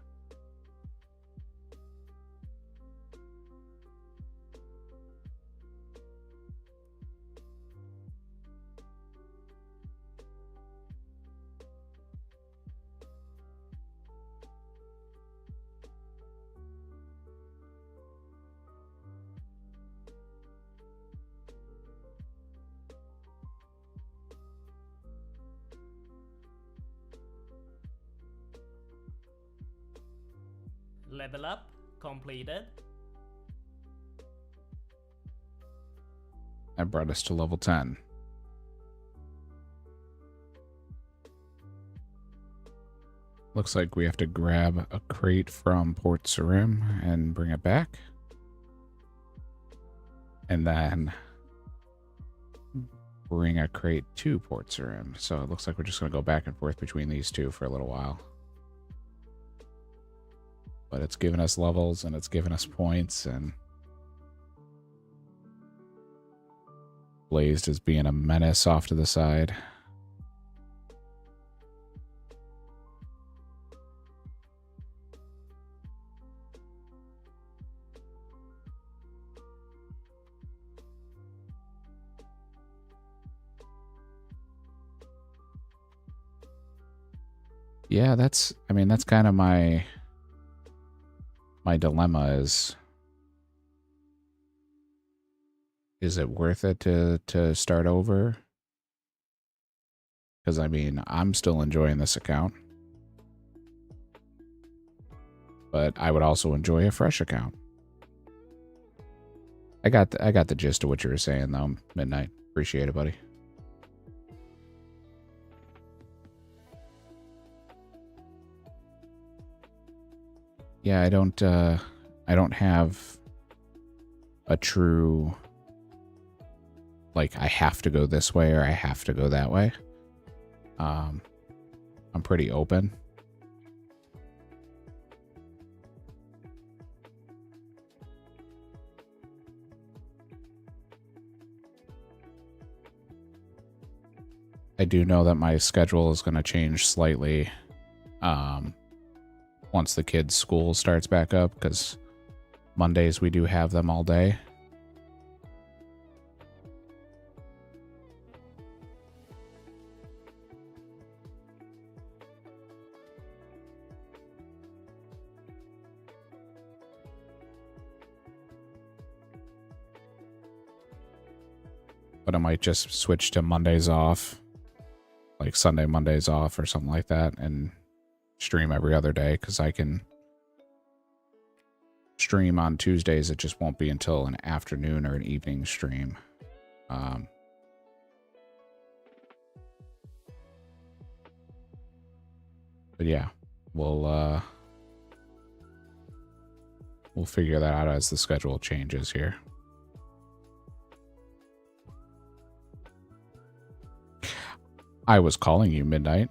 Level up completed. That brought us to level 10. Looks like we have to grab a crate from Port Sarim and bring it back. And then bring a crate to Port Sarim. So it looks like we're just going to go back and forth between these two for a little while. But it's given us levels and it's given us points, and Blazed as being a menace off to the side. Yeah, that's kind of my dilemma is it worth it to start over? Because I'm still enjoying this account, but I would also enjoy a fresh account. I got the gist of what you were saying though, Midnight. Appreciate it, buddy. Yeah, I don't have a true, like, I have to go this way or I have to go that way. I'm pretty open. I do know that my schedule is going to change slightly once the kids' school starts back up, because Mondays we do have them all day. But I might just switch to Mondays off, like Sunday, Mondays off or something like that, and stream every other day, because I can stream on Tuesdays. It just won't be until an afternoon or an evening stream. But yeah, we'll figure that out as the schedule changes here. I was calling you, Midnight.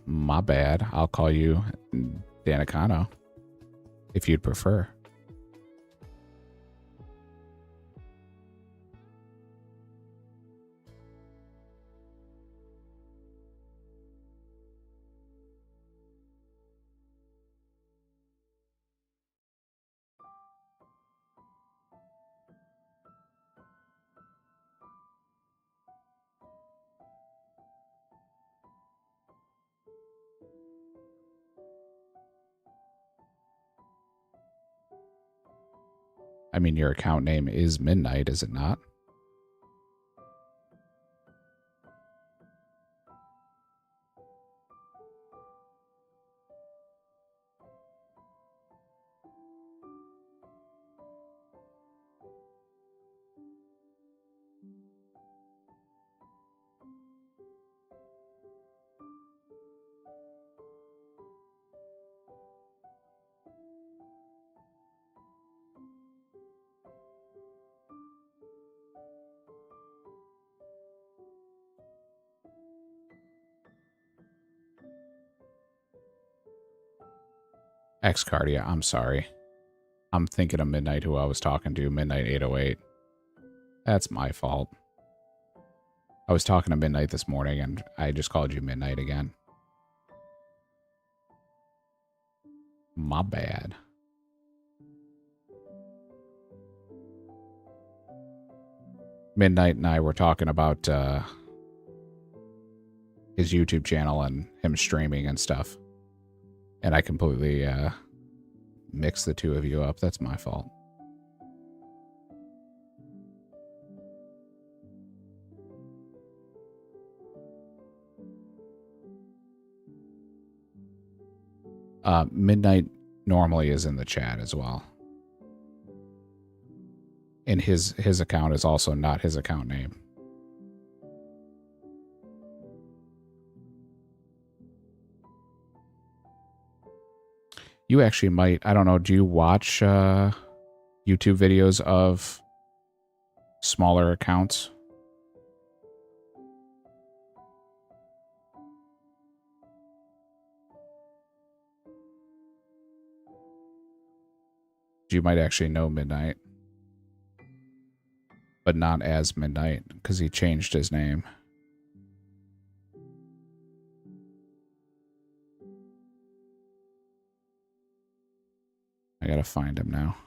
My bad. I'll call you Danicano, if you'd prefer. I mean, your account name is Midnight, is it not? Xcardia, I'm sorry. I'm thinking of Midnight, who I was talking to, Midnight 808. That's my fault. I was talking to Midnight this morning, and I just called you Midnight again. My bad. Midnight and I were talking about his YouTube channel and him streaming and stuff. And I completely mixed the two of you up. That's my fault. Midnight normally is in the chat as well. And his account is also not his account name. You actually might, I don't know, do you watch YouTube videos of smaller accounts? You might actually know Midnight. But not as Midnight, because he changed his name. I gotta find him now.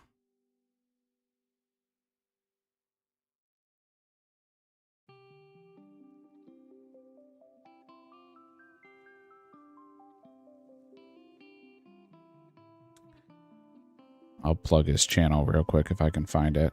I'll plug his channel real quick if I can find it.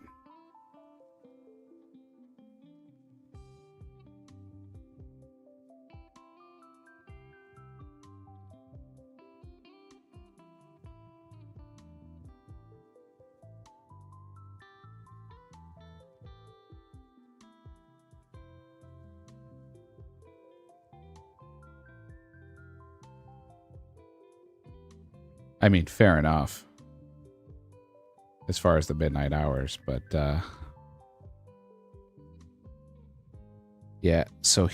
I mean, fair enough. As far as the midnight hours, but yeah, so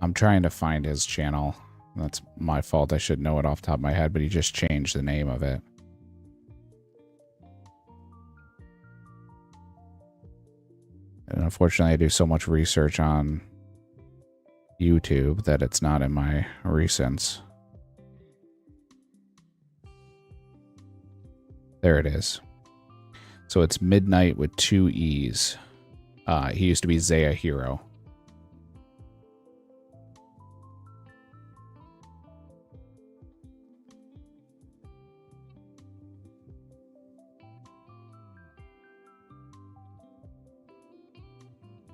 I'm trying to find his channel. That's my fault. I should know it off the top of my head, but he just changed the name of it. And unfortunately, I do so much research on YouTube that it's not in my recents. There it is. So it's Midnight with 2 E's. He used to be Zaya Hero.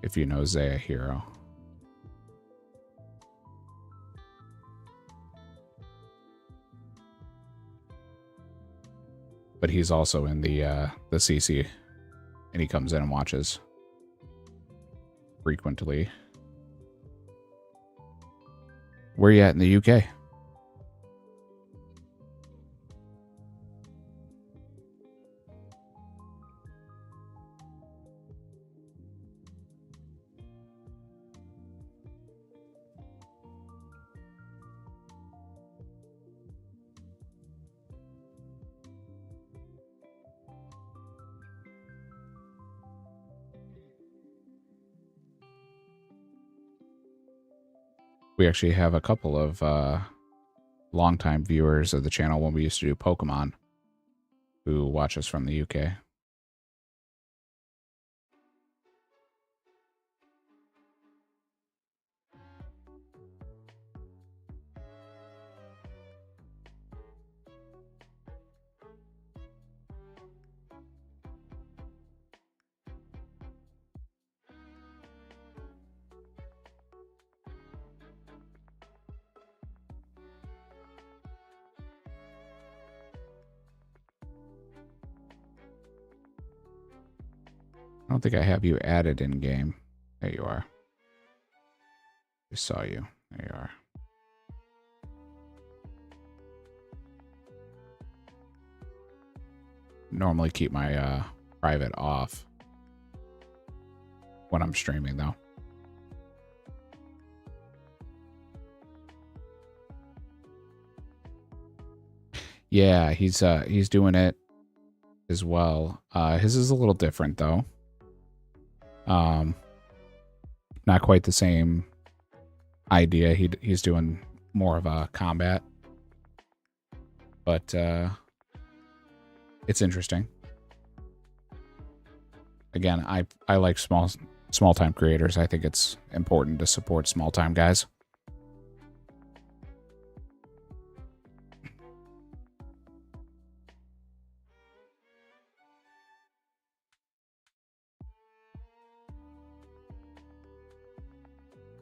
If you know Zaya Hero. But he's also in the CC, and he comes in and watches frequently. Where you at in the UK? We actually have a couple of longtime viewers of the channel when we used to do Pokemon who watch us from the UK. I don't think I have you added in game. There you are. I saw you. There you are. Normally keep my private off when I'm streaming though. Yeah, he's doing it as well. His is a little different though. Not quite the same idea. He's doing more of a combat, but it's interesting. Again, I like small time creators. I think it's important to support small time guys.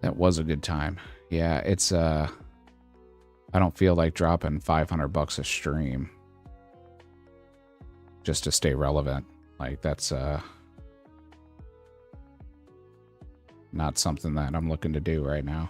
That was a good time. Yeah, it's I don't feel like dropping $500 a stream just to stay relevant. Like, that's not something that I'm looking to do right now.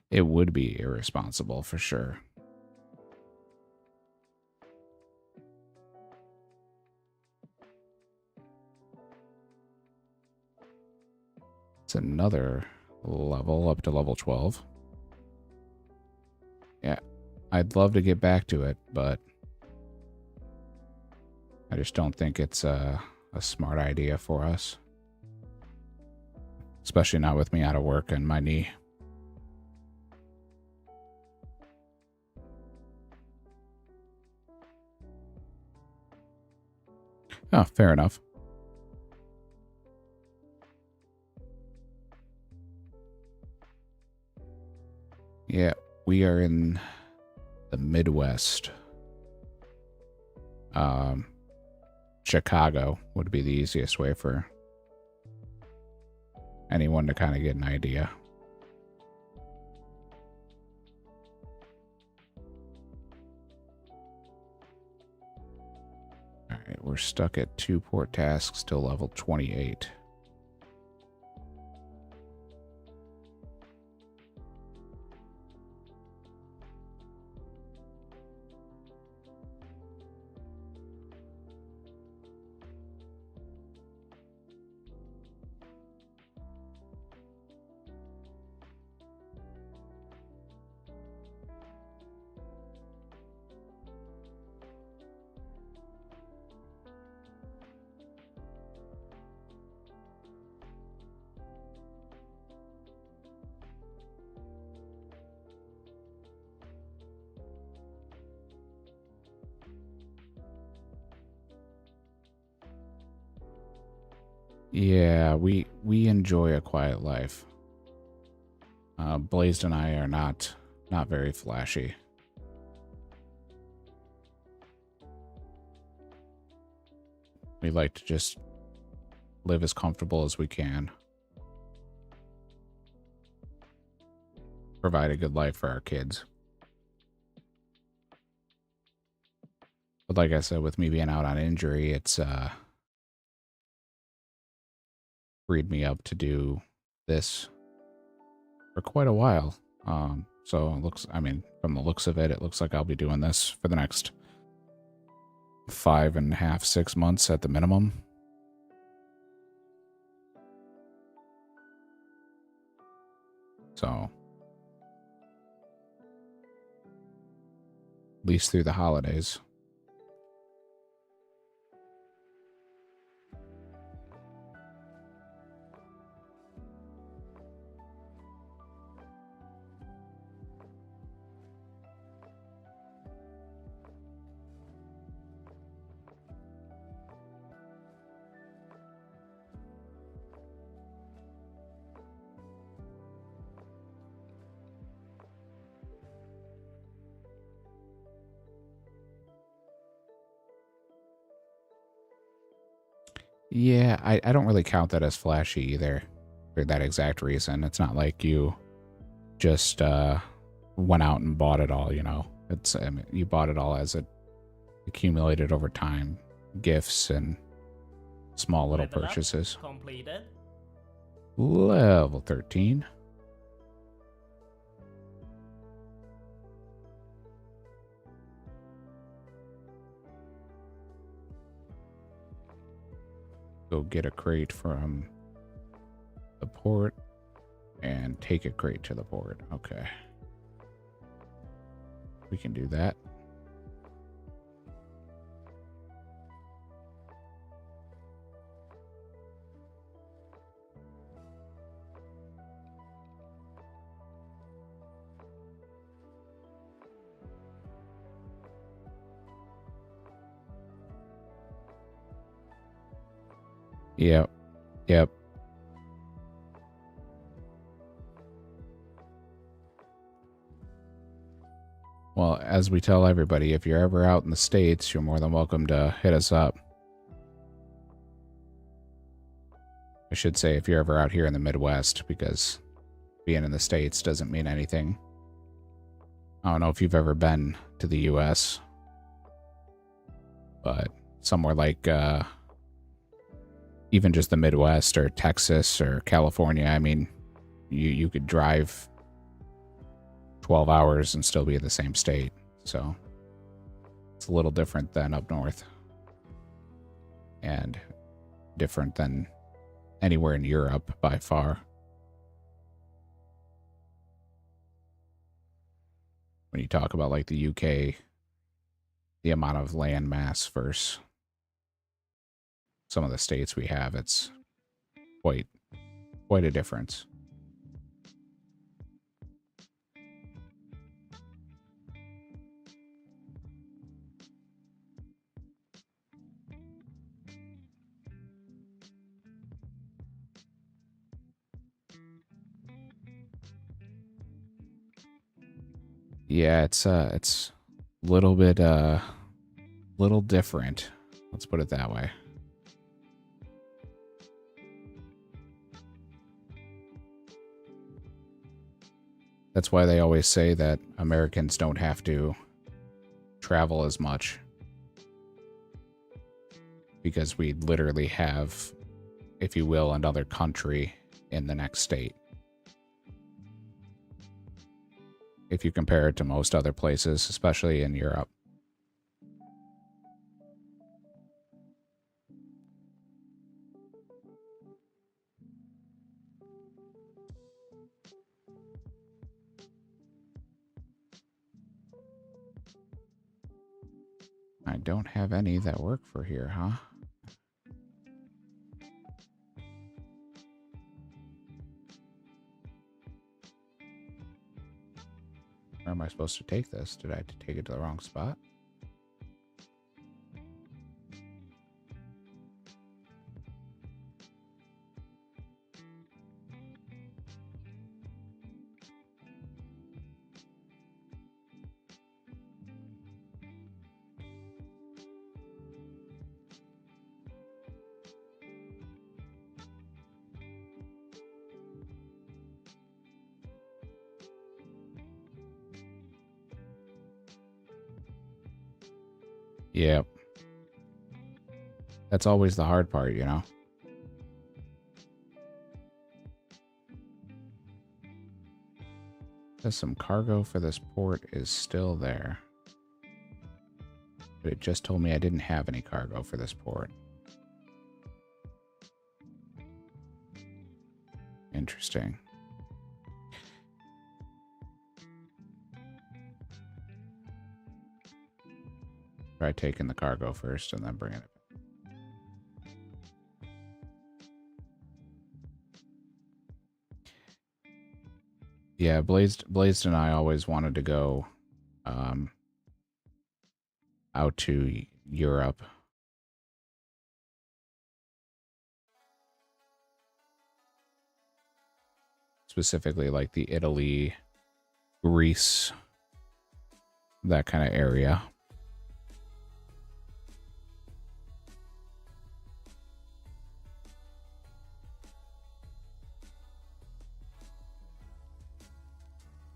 It would be irresponsible for sure. It's another level up to level 12. Yeah, I'd love to get back to it, but I just don't think it's a smart idea for us. Especially not with me out of work and my knee. Oh, fair enough. Yeah, we are in the Midwest. Chicago would be the easiest way for anyone to kind of get an idea. All right, we're stuck at 2 port tasks till level 28. Yeah, we enjoy a quiet life. Blazed and I are not very flashy. We like to just live as comfortable as we can. Provide a good life for our kids. But like I said, with me being out on injury, it's freed me up to do this for quite a while. So it looks, I mean, from the looks of it, it looks like I'll be doing this for the next 5.5, 6 months at the minimum. So at least through the holidays. Yeah, I don't really count that as flashy either for that exact reason. It's not like you just went out and bought it all, you know. It's I mean, you bought it all as it accumulated over time, gifts and small little Level up purchases. completed. Level 13. Go get a crate from the port and take a crate to the port. Okay. We can do that. Yep. Yep. Well, as we tell everybody, if you're ever out in the States, you're more than welcome to hit us up. I should say if you're ever out here in the Midwest, because being in the States doesn't mean anything. I don't know if you've ever been to the U.S., but somewhere like even just the Midwest or Texas or California, I mean, you could drive 12 hours and still be in the same state. So it's a little different than up north and different than anywhere in Europe by far. When you talk about like the UK, the amount of land mass versus some of the states we have, it's quite a difference. Yeah, it's a little bit little different. Let's put it that way. That's why they always say that Americans don't have to travel as much, because we literally have, if you will, another country in the next state. If you compare it to most other places, especially in Europe. I don't have any that work for here, huh? Where am I supposed to take this? Did I take it to the wrong spot? Yep. That's always the hard part, you know? There's some cargo for this port is still there. But it just told me I didn't have any cargo for this port. Interesting. Try taking the cargo first and then bringing it. Yeah, Blazed and I always wanted to go out to Europe. Specifically like the Italy, Greece, that kind of area.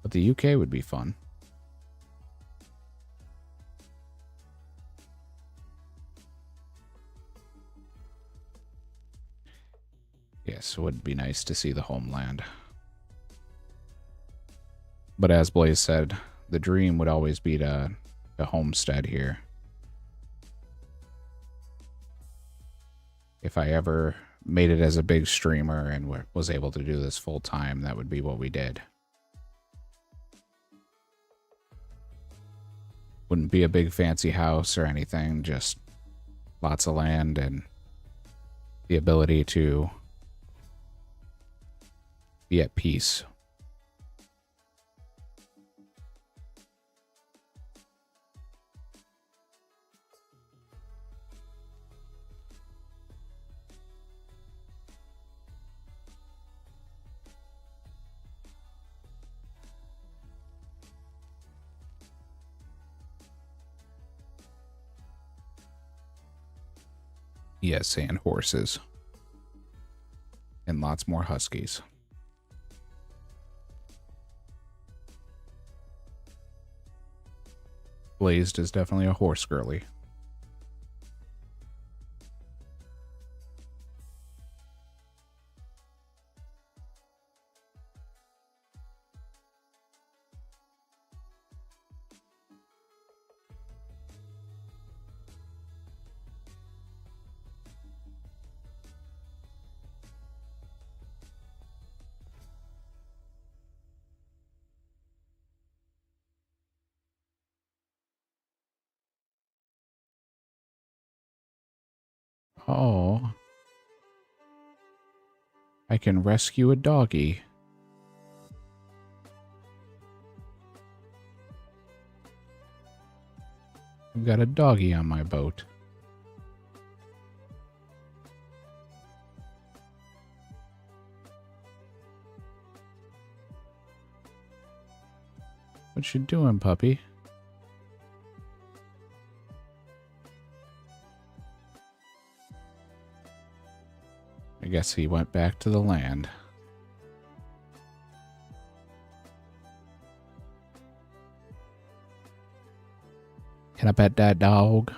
But the UK would be fun. Yes, it would be nice to see the homeland. But as Blaze said, the dream would always be to homestead here. If I ever made it as a big streamer and was able to do this full time, that would be what we did. Wouldn't be a big fancy house or anything, just lots of land and the ability to be at peace. Yes, and horses. And lots more huskies. Blazed is definitely a horse girly. Oh, I can rescue a doggy. I've got a doggy on my boat. What you doing, puppy? I guess he went back to the land. Can I pet that dog?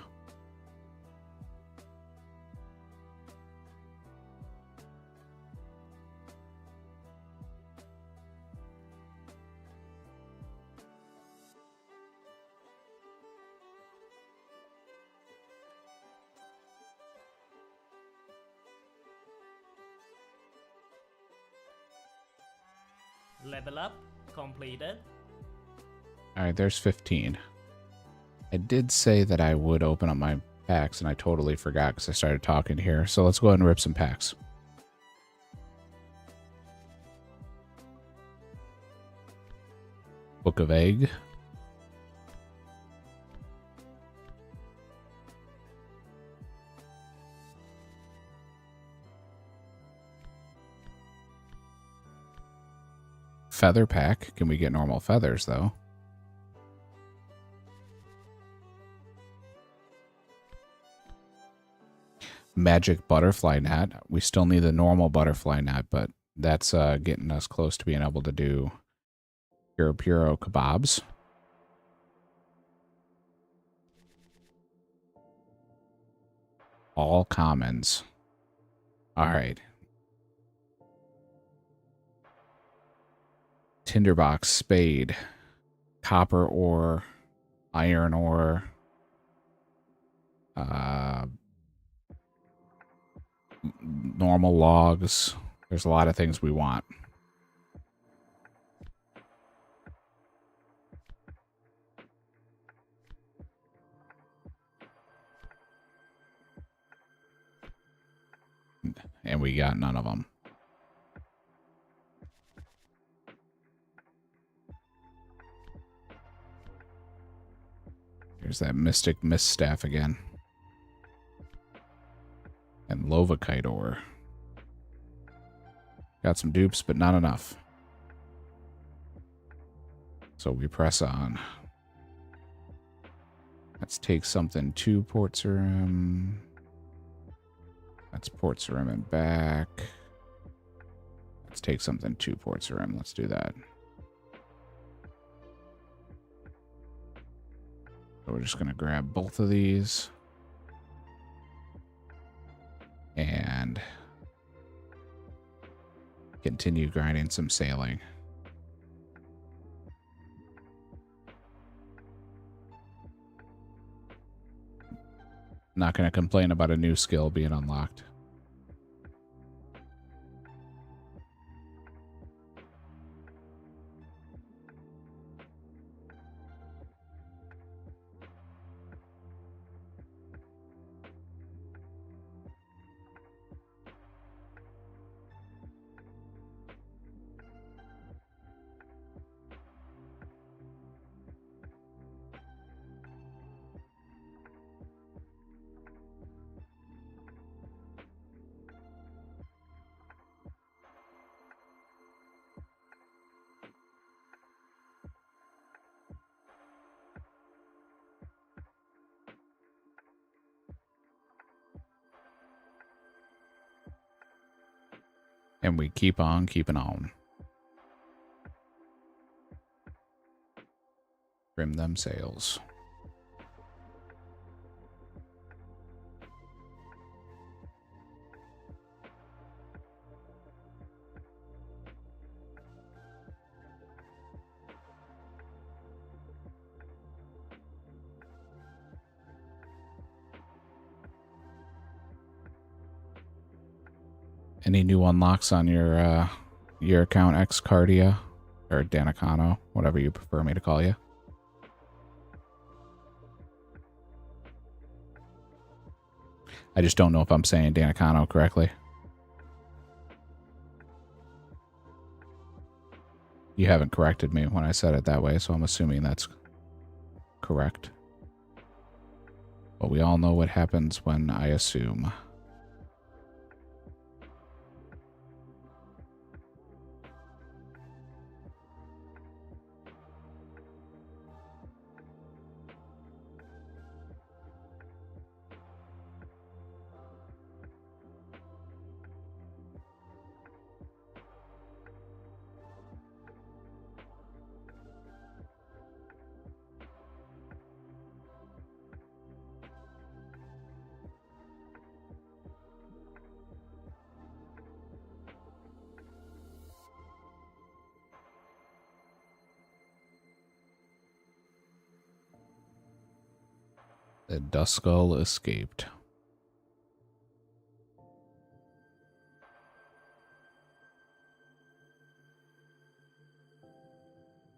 Level up completed. Alright, there's 15. I did say that I would open up my packs, and I totally forgot because I started talking here. So let's go ahead and rip some packs. Book of Egg. Feather pack. Can we get normal feathers, though? Magic butterfly net. We still need the normal butterfly net, but that's getting us close to being able to do Puro kebabs. All commons. All right. Tinderbox, spade, copper ore, iron ore, normal logs. There's a lot of things we want. And we got none of them. Here's that Mystic Mist Staff again. And Lovakite ore. Got some dupes, but not enough. So we press on. Let's take something to Port Sarim. That's Port Sarim and back. Let's take something to Port Sarim. Let's do that. So we're just going to grab both of these. And continue grinding some sailing. Not going to complain about a new skill being unlocked. And we keep on keeping on. Trim them sails. Any new unlocks on your account, Xcardia or Danicano, whatever you prefer me to call you? I just don't know if I'm saying Danicano correctly. You haven't corrected me when I said it that way, so I'm assuming that's correct. But we all know what happens when I assume. The Duskull escaped.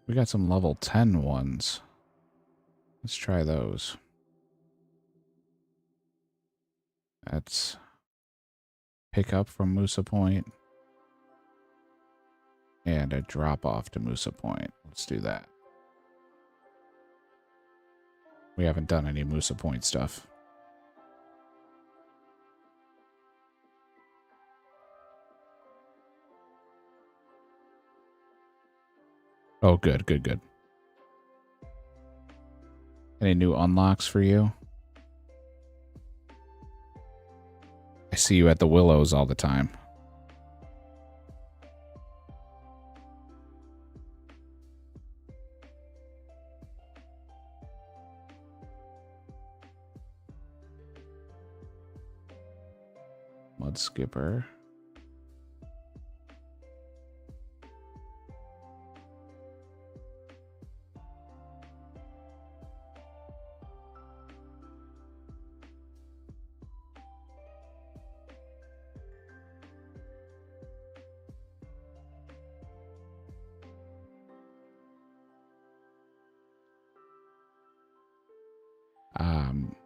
We got some level 10 ones. Let's try those. That's pick up from Musa Point and a drop off to Musa Point. Let's do that. We haven't done any Musa Point stuff. Oh, good, good, good. Any new unlocks for you? I see you at the Willows all the time. Mud Skipper.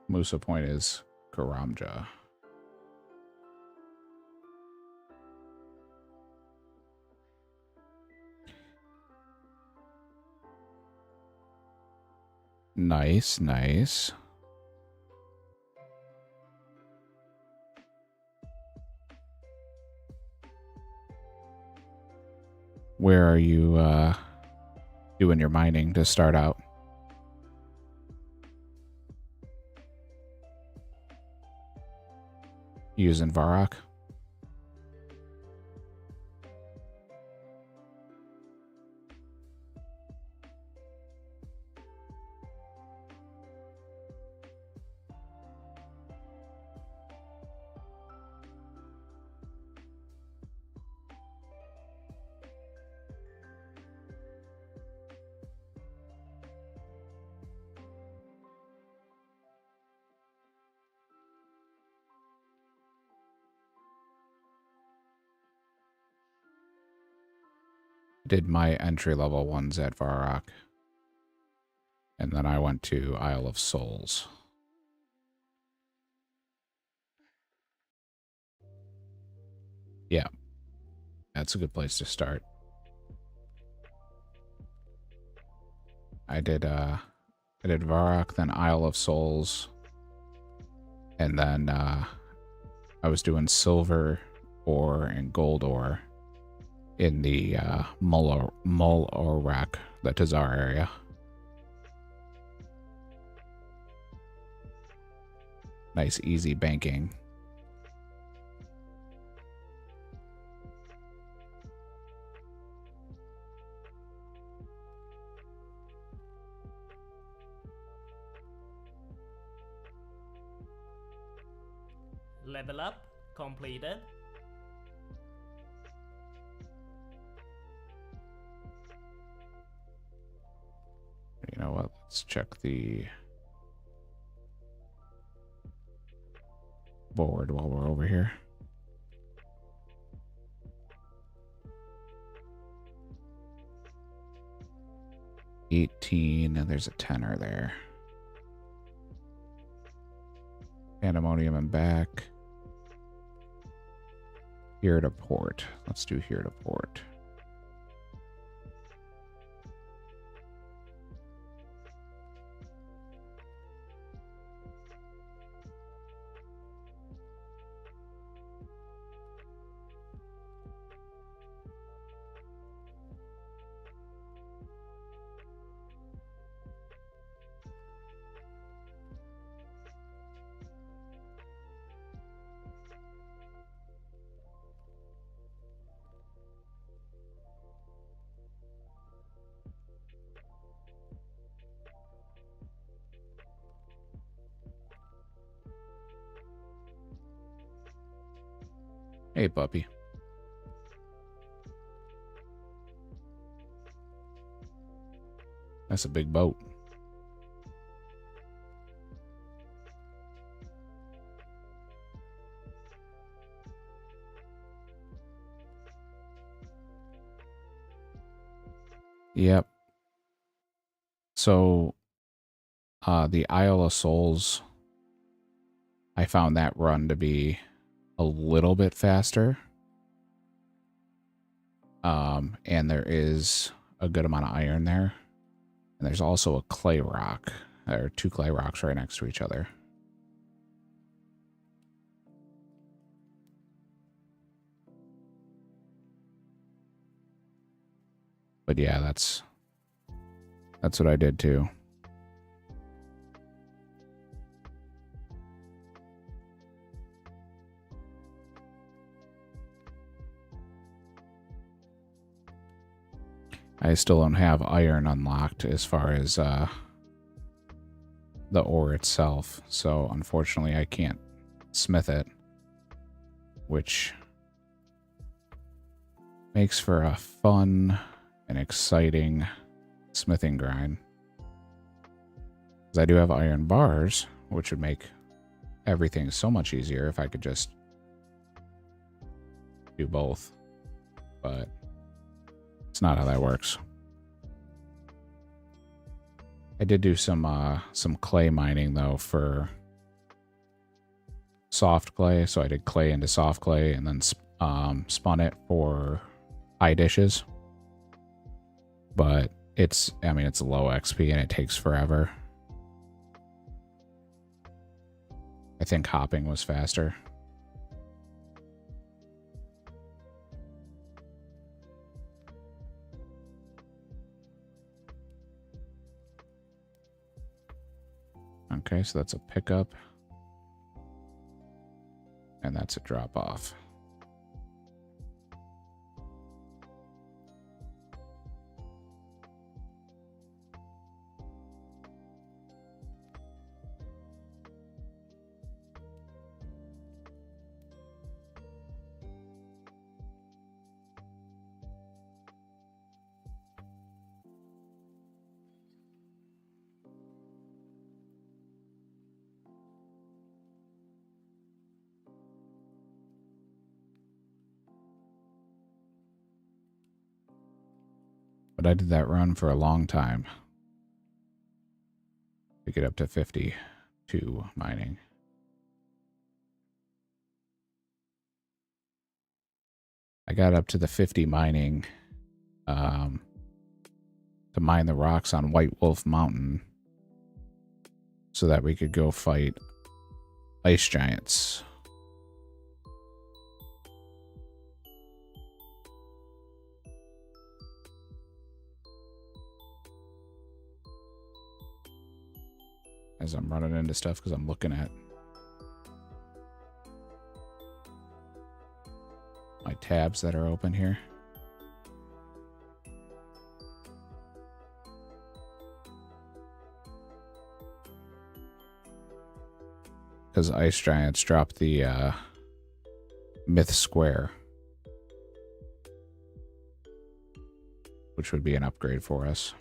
Musa Point is Karamja. Nice, nice. Where are you doing your mining to start out? Using Varrock? Did my entry-level ones at Varrock. And then I went to Isle of Souls. Yeah. That's a good place to start. I did Varrock, then Isle of Souls. And then I was doing silver ore and gold ore in the Mull-Orak, the Tazar area. Nice, easy banking. Level up completed. You know what? Let's check the board while we're over here. $18, and there's a tenner there. Pandemonium and back. Here to port. Let's do here to port. Hey, puppy. That's a big boat. Yep. So, the Isle of Souls, I found that run to be a little bit faster. And there is a good amount of iron there. And there's also a clay rock. There are 2 clay rocks right next to each other. But yeah, that's what I did too. I still don't have iron unlocked as far as the ore itself, so unfortunately I can't smith it, which makes for a fun and exciting smithing grind. Because I do have iron bars, which would make everything so much easier if I could just do both, but it's not how that works. I did do some clay mining though for soft clay, so I did clay into soft clay and then spun it for high dishes. But it's low XP and it takes forever. I think hopping was faster. Okay, so that's a pickup. And that's a drop off. But I did that run for a long time to get up to 52 mining. I got up to the 50 mining to mine the rocks on White Wolf Mountain so that we could go fight ice giants. As I'm running into stuff because I'm looking at my tabs that are open here. because Ice Giants dropped the Myth Square, which would be an upgrade for us.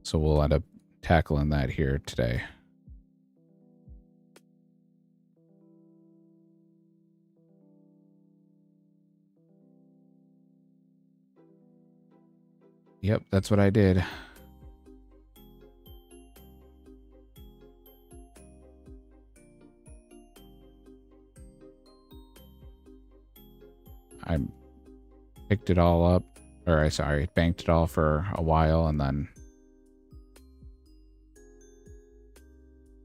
So we'll end up tackling that here today. Yep, that's what I did. I picked it all up, or I banked it all for a while and then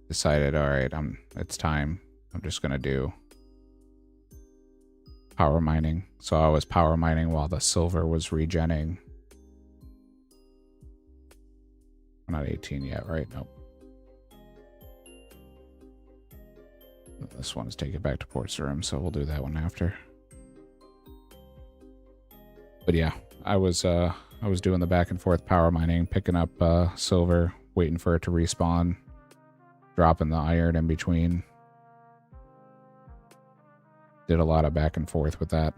decided, all right, it's time. I'm just going to do power mining. So I was power mining while the silver was regenning. We're not 18 yet, right? Nope. This one is taken back to Port Sarim, so we'll do that one after. But yeah, I was doing the back and forth power mining, picking up silver, waiting for it to respawn, dropping the iron in between. Did a lot of back and forth with that.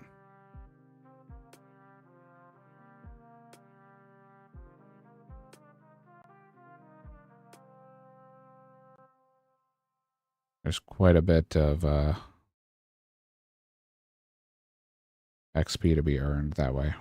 There's quite a bit of XP to be earned that way.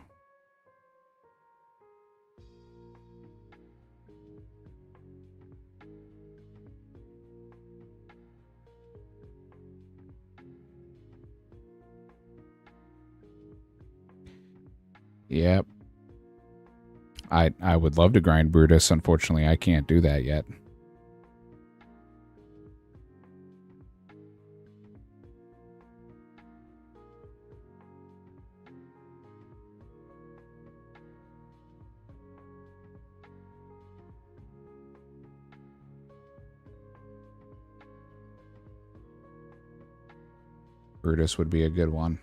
Yep. I would love to grind Brutus. Unfortunately, I can't do that yet. Brutus would be a good one.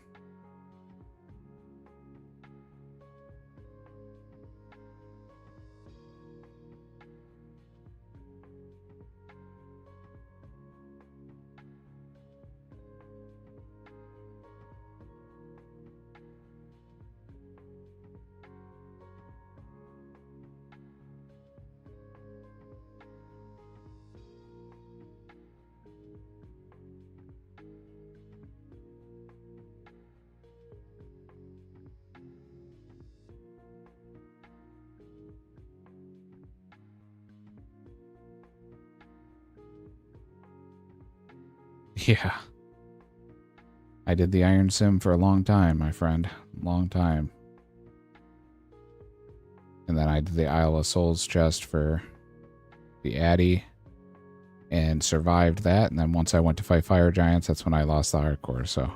Yeah. I did the Iron Sim for a long time, my friend. Long time. And then I did the Isle of Souls chest for the Addy and survived that. And then once I went to fight Fire Giants, that's when I lost the hardcore, so.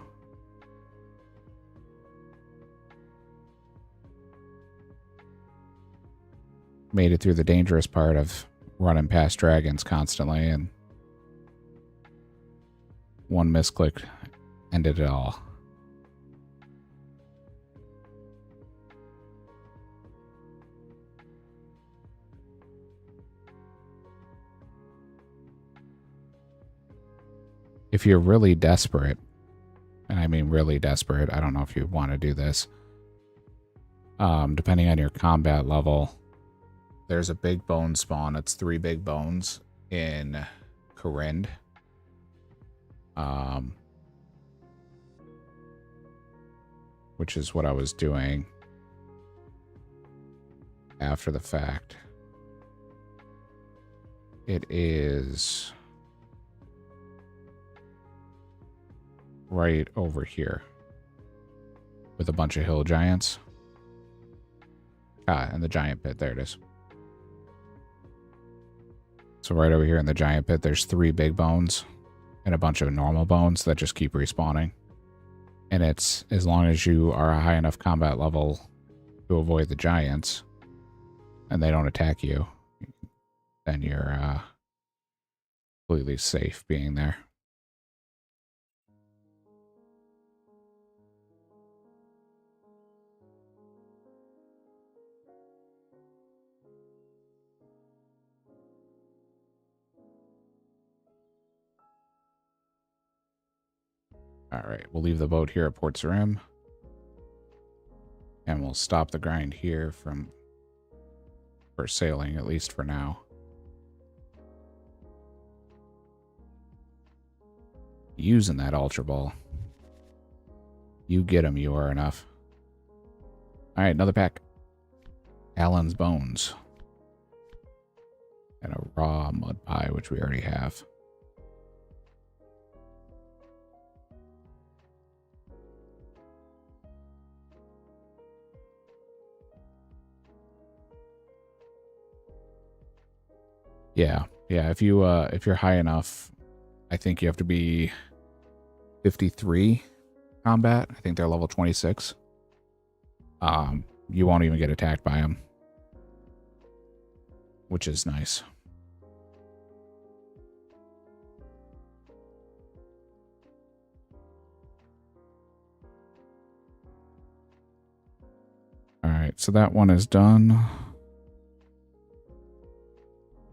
Made it through the dangerous part of running past dragons constantly, and one misclick ended it all. If you're really desperate, and I mean really desperate, I don't know if you want to do this, depending on your combat level, there's a big bone spawn. It's 3 big bones in Karind. Which is what I was doing after the fact. It is right over here with a bunch of hill giants. Ah, and the giant pit. There it is. So right over here in the giant pit, there's 3 big bones and a bunch of normal bones that just keep respawning. And it's as long as you are a high enough combat level to avoid the giants and they don't attack you, then you're completely safe being there. All right, we'll leave the boat here at Port Sarim. And we'll stop the grind here for sailing, at least for now. Using that Ultra Ball. You get them, you are enough. All right, another pack. Alan's Bones. And a raw mud pie, which we already have. Yeah, if you're high enough, I think you have to be 53 combat. I think they're level 26. You won't even get attacked by them, which is nice. All right, so that one is done.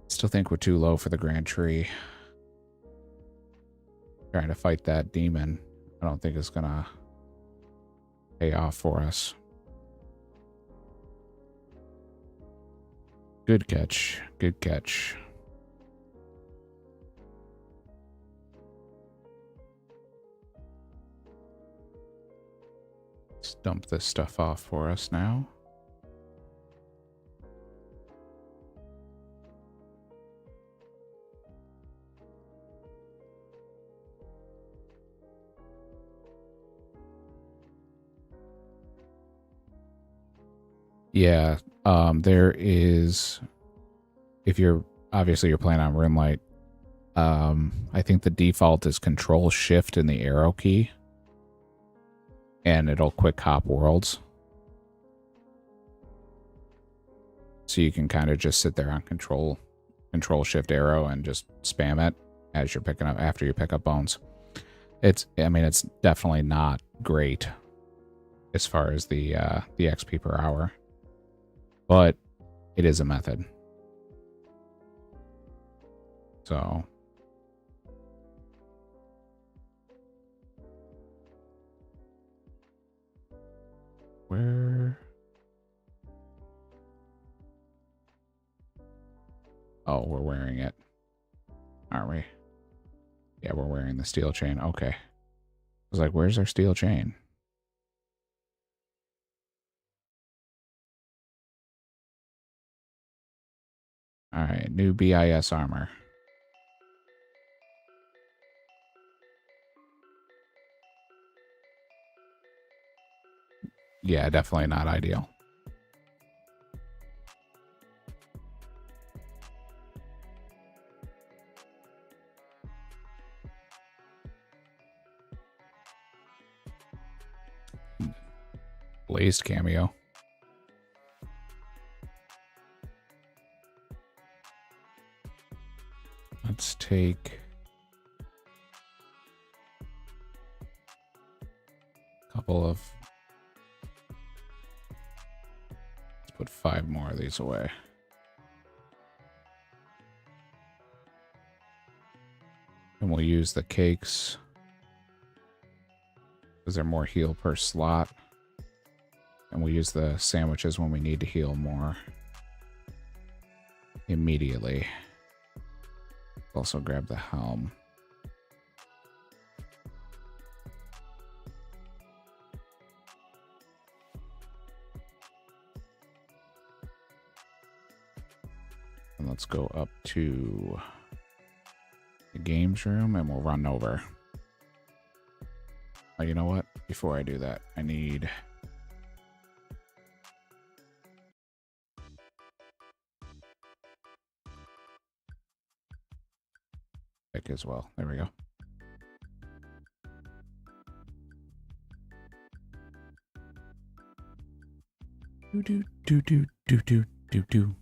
Still think we're too low for the Grand Tree. Trying to fight that demon, I don't think it's gonna pay off for us. Good catch. Good catch. Let's dump this stuff off for us now. Yeah, there is, if you're playing on Rimlight, I think the default is Control Shift in the arrow key, and it'll quick hop worlds. So you can kind of just sit there on Control Shift arrow and just spam it as you're picking up, after you pick up bones. It's definitely not great as far as the XP per hour, but it is a method. So where? Oh, we're wearing it, aren't we? Yeah, we're wearing the steel chain. Okay. I was like, where's our steel chain? All right, new BIS armor. Yeah, definitely not ideal. Blazed cameo. Let's take a couple of... Let's put 5 more of these away. And we'll use the cakes, because they're more heal per slot. And we'll use the sandwiches when we need to heal more immediately. Also grab the helm. And let's go up to the games room and we'll run over. Oh, you know what? Before I do that, I need... pick as well. There we go. Do do do do do do do do.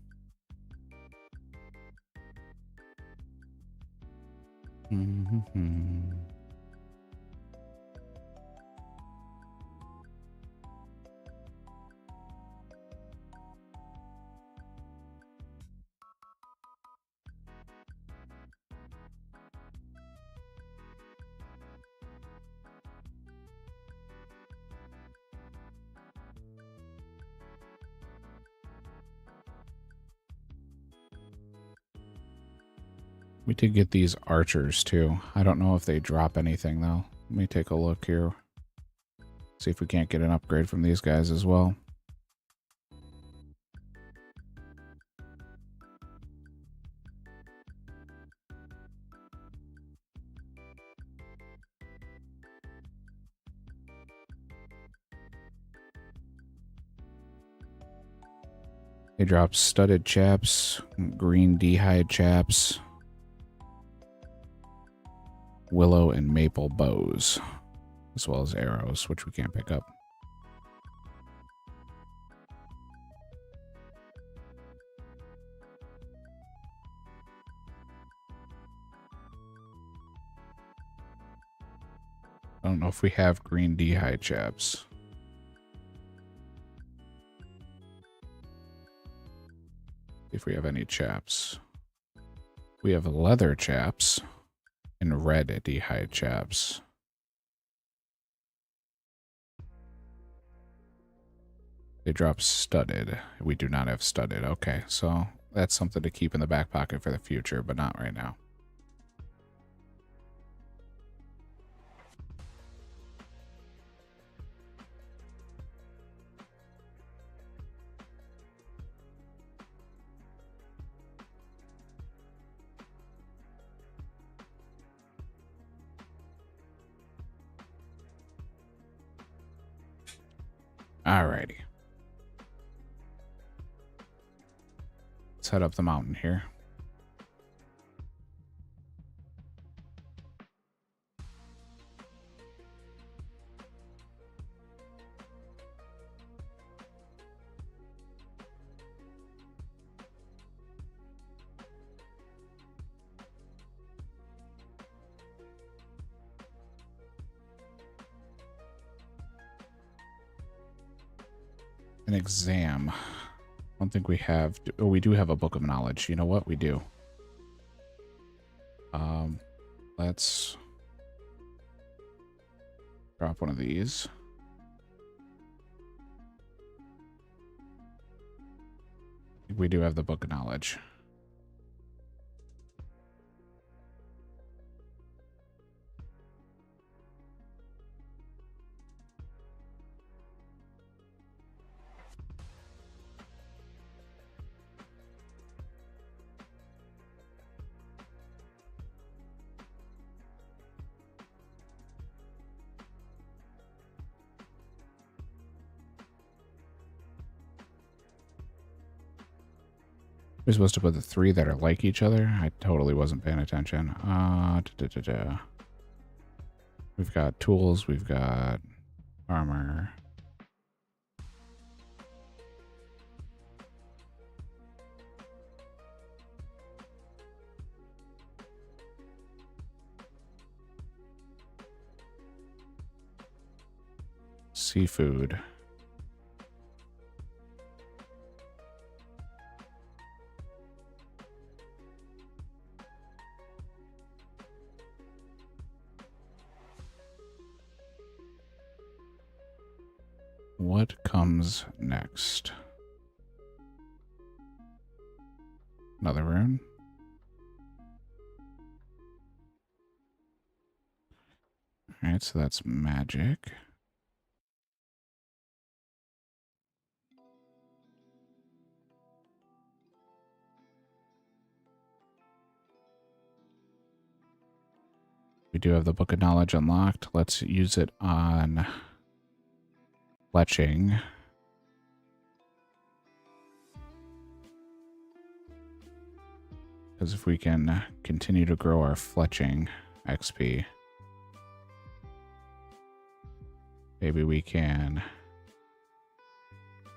Mm-hmm. We did get these archers too. I don't know if they drop anything though. Let me take a look here. See if we can't get an upgrade from these guys as well. They drop studded chaps, green d'hide chaps, willow and maple bows, as well as arrows, which we can't pick up. I don't know if we have green d'hide chaps. If we have any chaps. We have leather chaps and red d'hide chaps. They drop studded. We do not have studded. Okay, so that's something to keep in the back pocket for the future, but not right now. Alrighty. Let's head up the mountain here. An exam. I don't think we have. Oh, we do have a book of knowledge. You know what? We do. Let's drop one of these. We do have the book of knowledge. We're supposed to put the three that are like each other. I totally wasn't paying attention. We've got tools. We've got armor. Seafood. What comes next? Another rune. Alright, so that's magic. We do have the Book of Knowledge unlocked. Let's use it on fletching. Because if we can continue to grow our fletching XP, maybe we can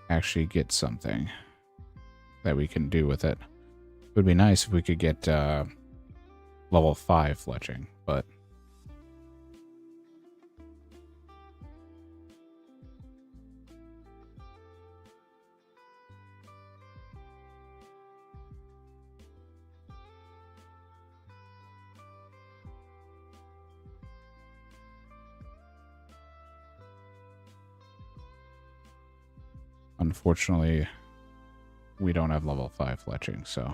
actually get something that we can do with it. It would be nice if we could get level 5 fletching, but unfortunately, we don't have level 5 fletching, so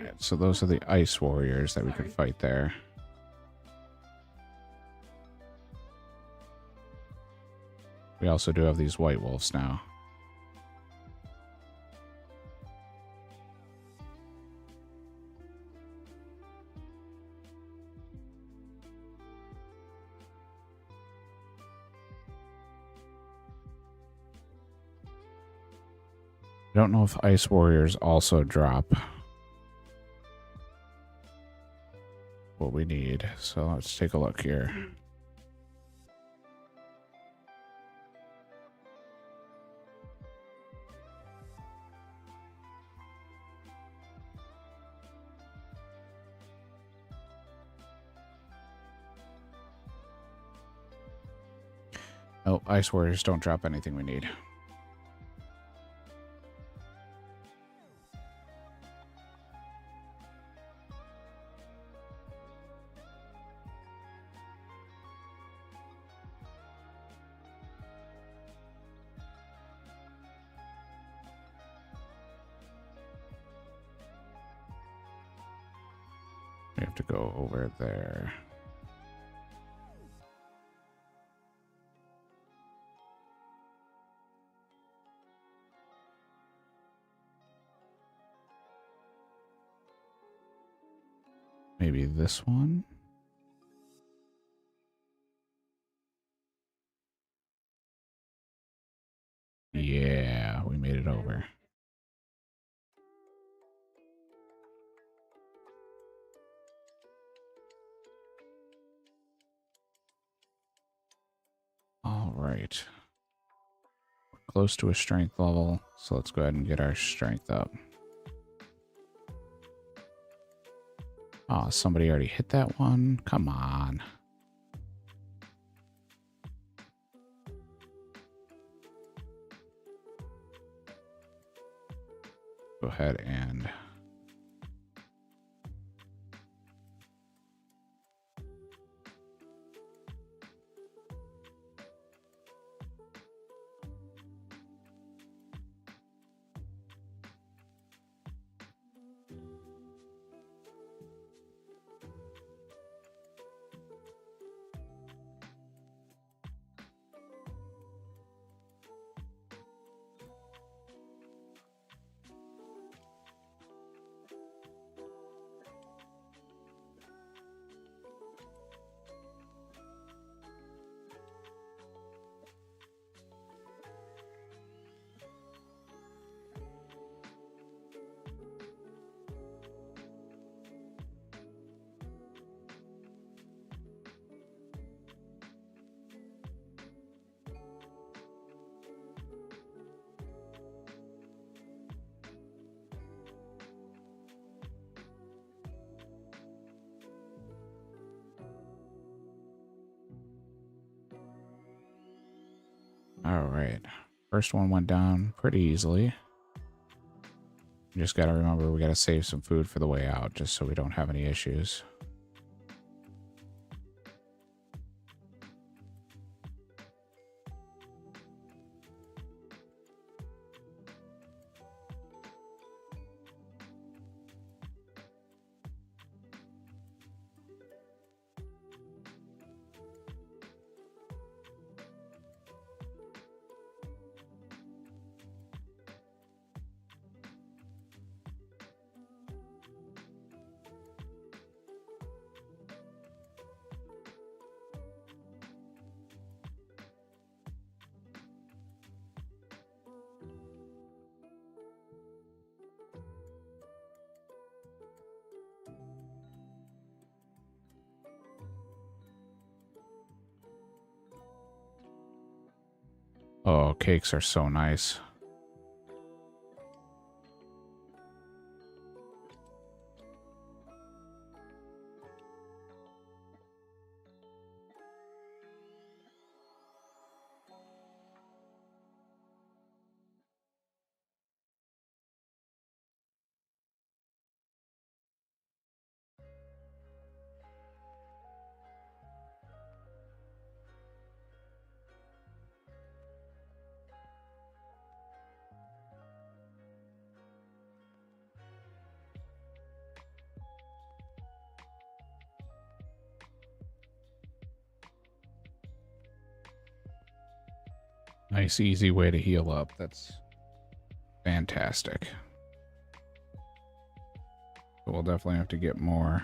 Alright, so those are the ice warriors that we can fight there. We also do have these white wolves now. I don't know if ice warriors also drop what we need. So let's take a look here. Oh, ice warriors don't drop anything we need. We have to go over there. Maybe this one? Yeah, we made it over. All right. We're close to a strength level, so let's go ahead and get our strength up. Oh, somebody already hit that one? Come on. Go ahead and... All right. First one went down pretty easily. We just got to remember we got to save some food for the way out just so we don't have any issues. Oh, cakes are so nice. Nice, easy way to heal up. That's fantastic. But we'll definitely have to get more.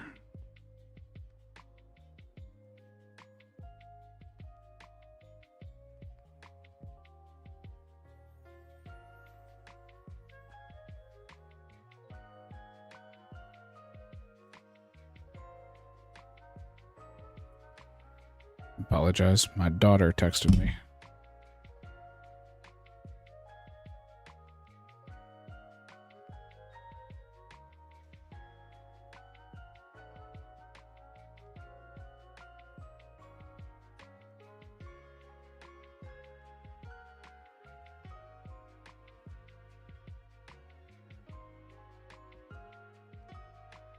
Apologize. My daughter texted me.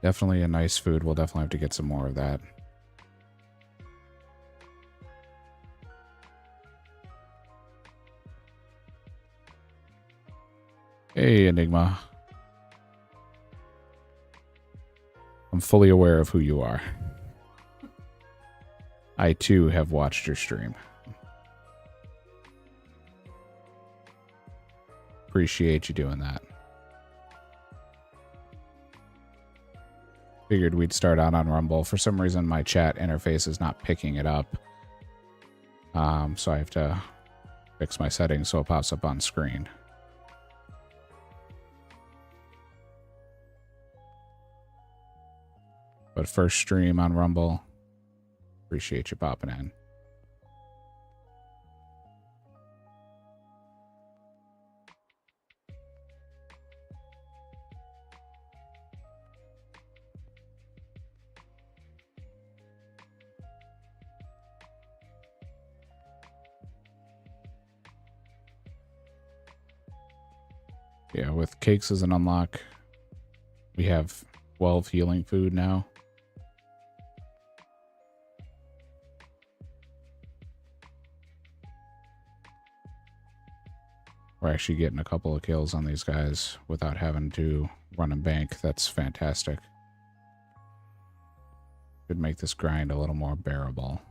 Definitely a nice food. We'll definitely have to get some more of that. Hey, Enigma. I'm fully aware of who you are. I, too, have watched your stream. Appreciate you doing that. Figured we'd start out on Rumble. For some reason, my chat interface is not picking it up. So I have to fix my settings so it pops up on screen. But first stream on Rumble. Appreciate you popping in. Yeah, with cakes as an unlock, we have 12 healing food now. We're actually getting a couple of kills on these guys without having to run and bank. That's fantastic. Could make this grind a little more bearable.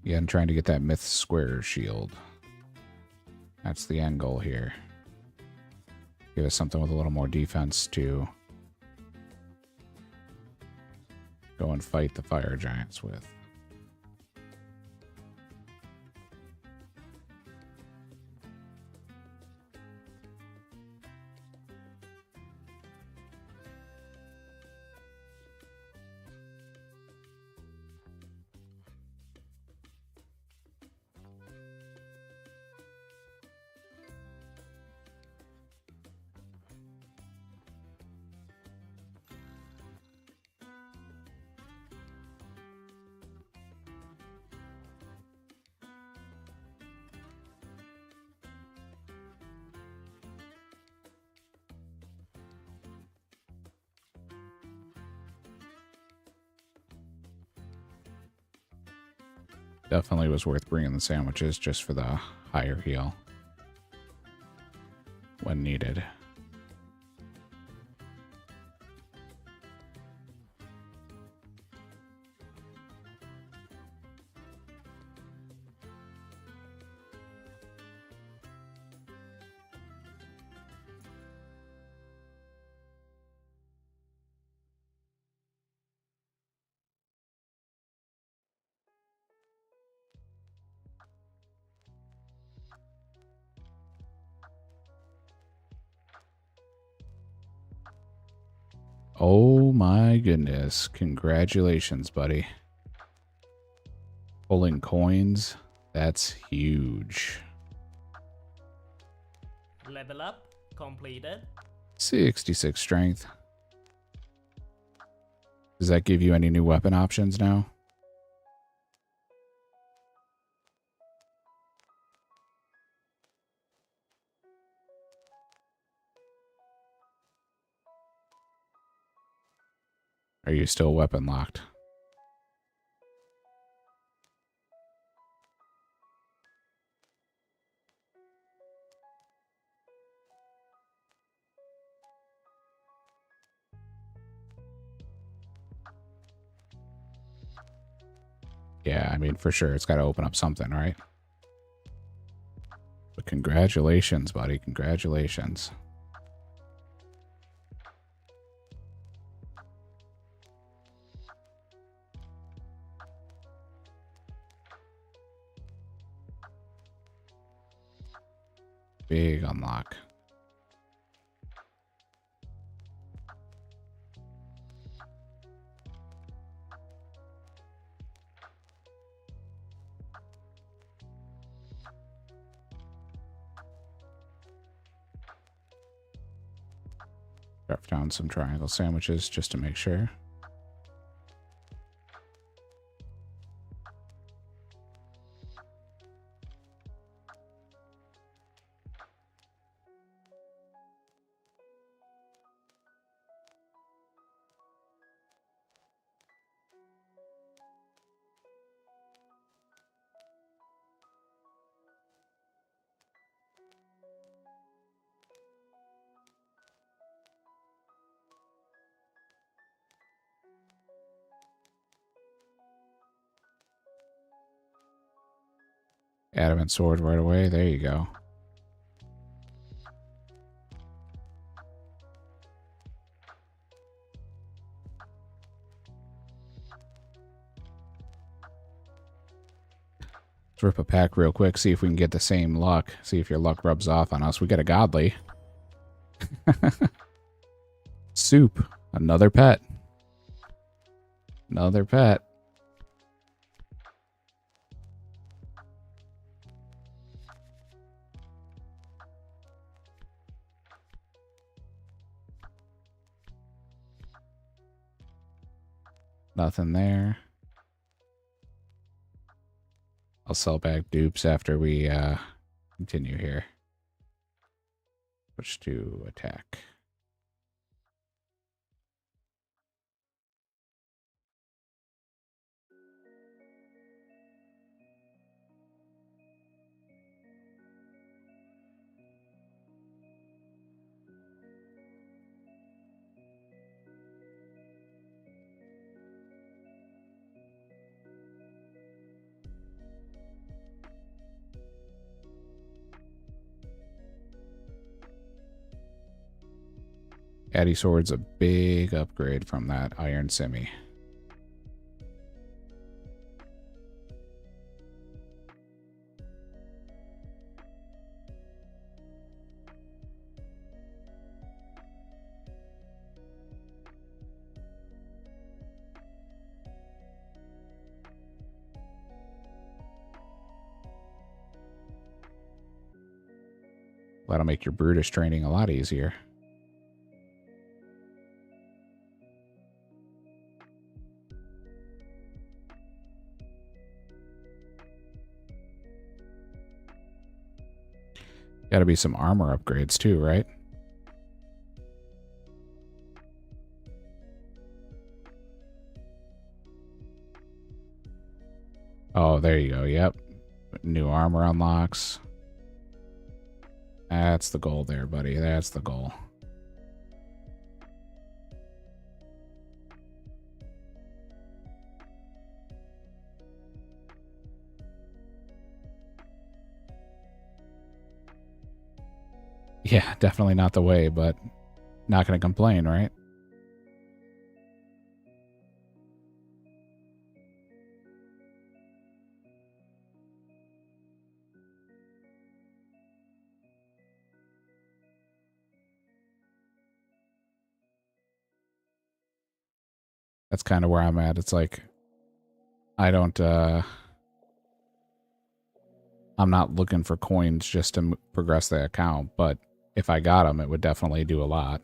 Yeah, I'm trying to get that myth square shield. That's the end goal here. Give us something with a little more defense to go and fight the fire giants with. Definitely was worth bringing the sandwiches just for the higher heal when needed. Oh my goodness. Congratulations, buddy. Pulling coins, that's huge. Level up completed. 66 strength. Does that give you any new weapon options now? Are you still weapon locked? Yeah, I mean, for sure, it's got to open up something, right? But congratulations, buddy. Congratulations. Big unlock. Drop down some triangle sandwiches just to make sure. Adamant sword right away. There you go. Let's rip a pack real quick, see if we can get the same luck. See if your luck rubs off on us. We got a godly. Soup. Another pet. Another pet. Nothing there. I'll sell back dupes after we continue here. Switch to attack. Addy Sword's a big upgrade from that Iron Simi. That'll make your brutish training a lot easier. Gotta be some armor upgrades too, right? Oh, there you go. Yep. New armor unlocks. That's the goal there, buddy. That's the goal. Yeah, definitely not the way, but not going to complain, right? That's kind of where I'm at. It's like, I don't, I'm not looking for coins just to progress the account, but if I got them, it would definitely do a lot.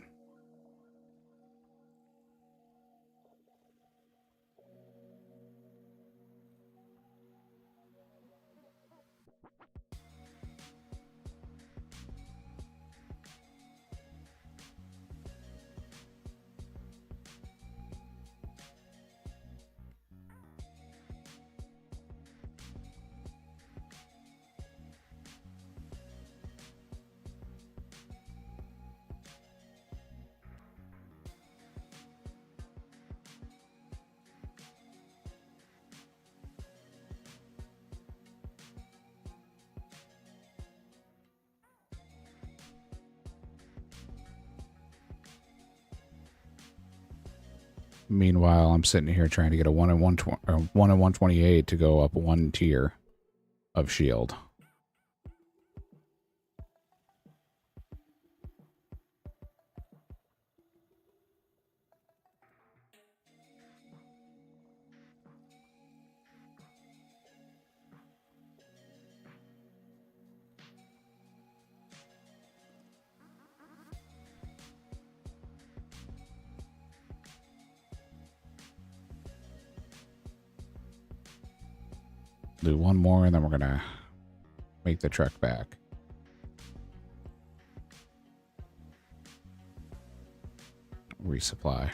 Meanwhile, I'm sitting here trying to get a 1 in 128 to go up 1 tier of shield. Do one more and then we're gonna make the trek back. Resupply.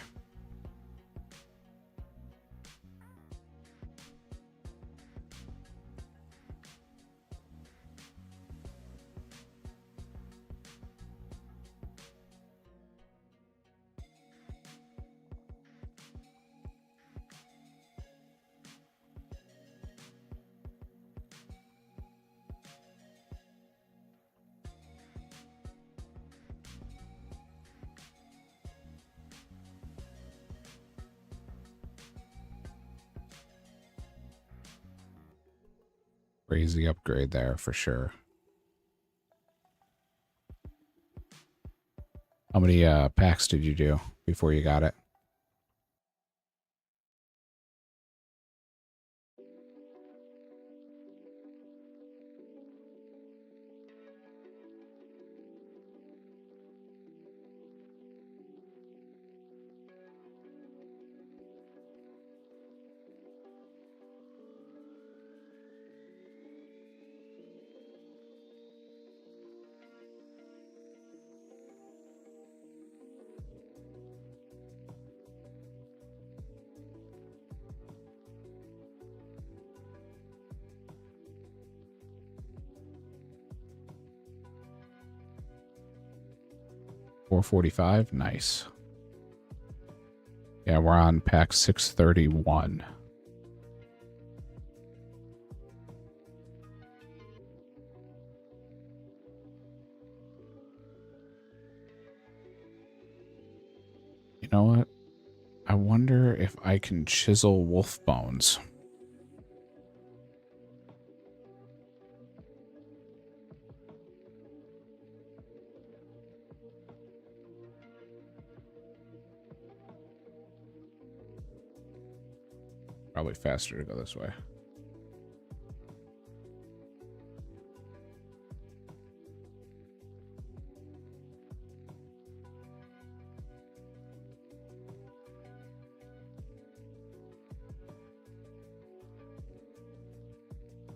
Crazy upgrade there for sure. How many packs did you do before you got it? $445, nice. Yeah, we're on pack 631. You know what? I wonder if I can chisel wolf bones. Probably faster to go this way.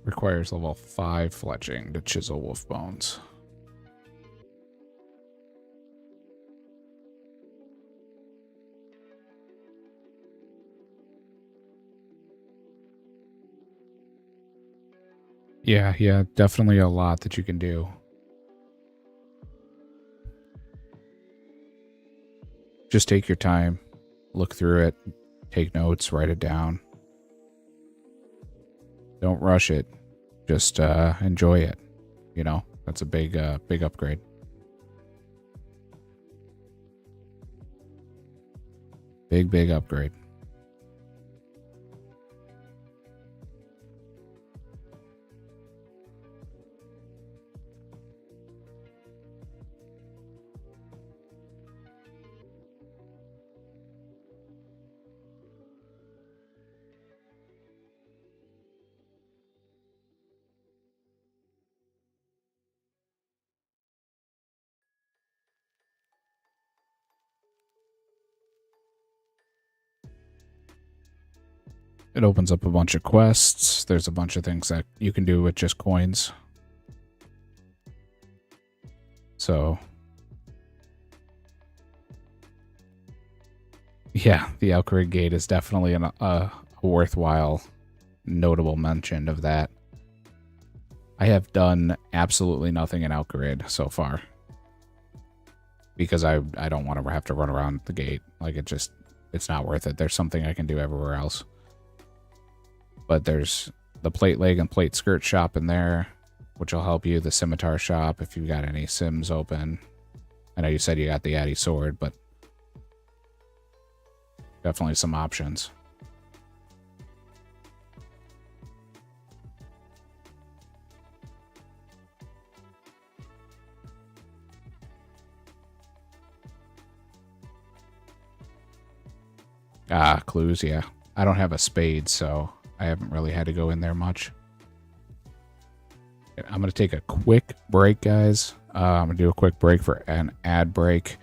Requires level 5 fletching to chisel wolf bones. Yeah, definitely a lot that you can do. Just take your time, look through it, take notes, write it down. Don't rush it. Just enjoy it. You know, that's a big upgrade. Big upgrade. It opens up a bunch of quests. There's a bunch of things that you can do with just coins. So, yeah, the Alcarid Gate is definitely a worthwhile, notable mention of that. I have done absolutely nothing in Alcarid so far. Because I don't want to have to run around the gate. Like, it's not worth it. There's something I can do everywhere else. But there's the plate leg and plate skirt shop in there, which will help you. The scimitar shop if you've got any sims open. I know you said you got the Addy sword, but Definitely some options. Ah, clues, yeah. I don't have a spade, so I haven't really had to go in there much. I'm going to take a quick break, guys. I'm going to do a quick break for an ad break,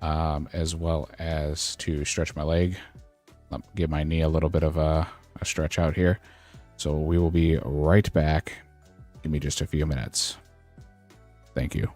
as well as to stretch my leg. Give my knee a little bit of a stretch out here. So we will be right back. Give me just a few minutes. Thank you.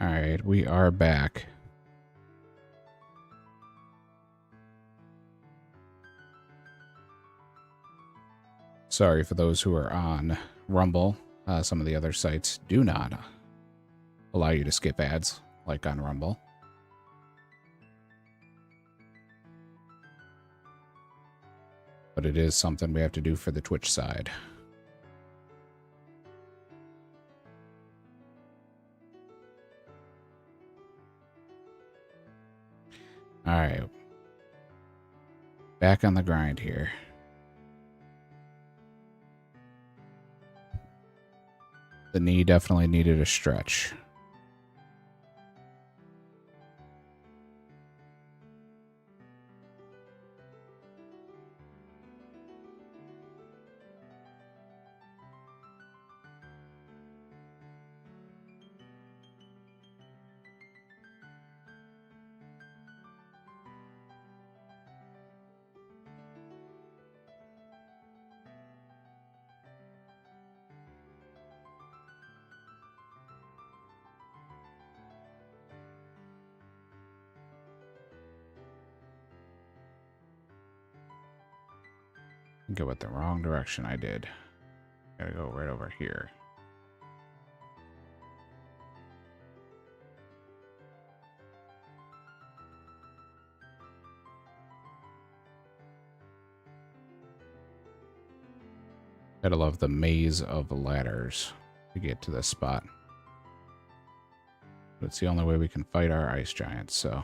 All right, we are back. Sorry for those who are on Rumble. Some of the other sites do not allow you to skip ads, like on Rumble. But it is something we have to do for the Twitch side. All right. Back on the grind here. The knee definitely needed a stretch. Go with the wrong direction I did. Gotta go right over here. Gotta love the maze of ladders to get to this spot. But it's the only way we can fight our ice giants, so...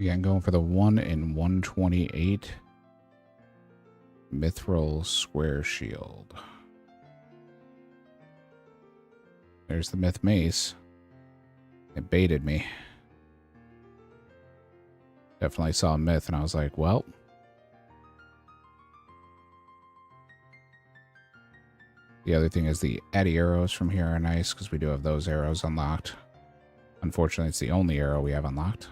Again, going for the 1 in 128 Mithril Square Shield. There's the Myth Mace. It baited me. Definitely saw a myth and I was like, well. The other thing is the Addy arrows from here are nice because we do have those arrows unlocked. Unfortunately, it's the only arrow we have unlocked.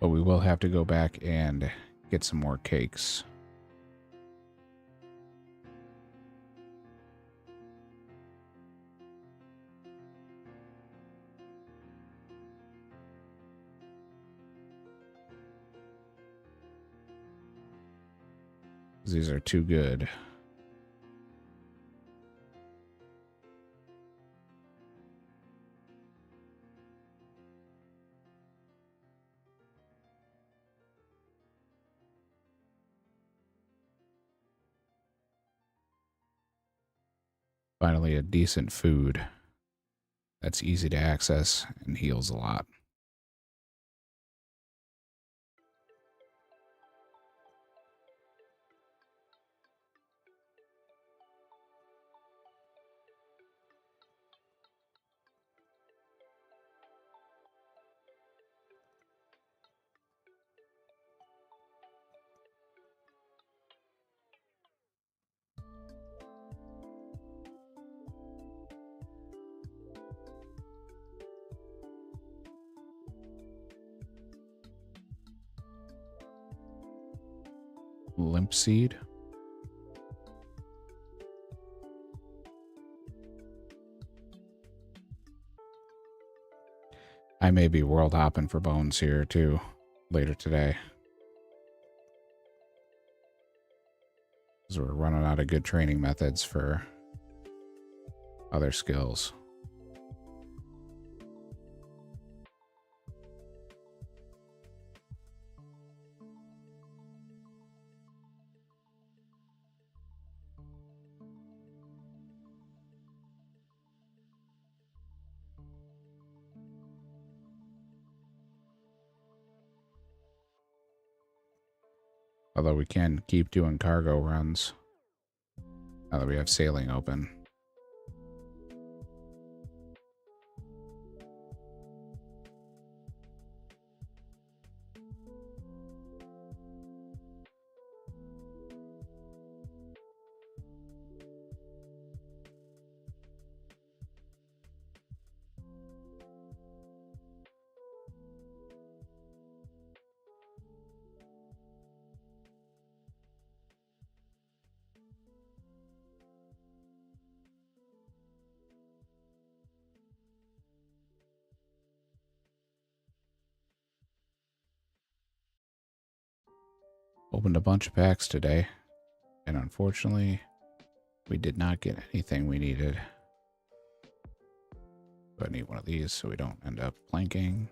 But we will have to go back and get some more cakes. These are too good. Finally, a decent food that's easy to access and heals a lot. Limp seed. I may be world hopping for bones here too later today. Because we're running out of good training methods for other skills. Although we can keep doing cargo runs now that we have sailing open. Opened a bunch of packs today, and unfortunately, we did not get anything we needed. But I need one of these so we don't end up planking.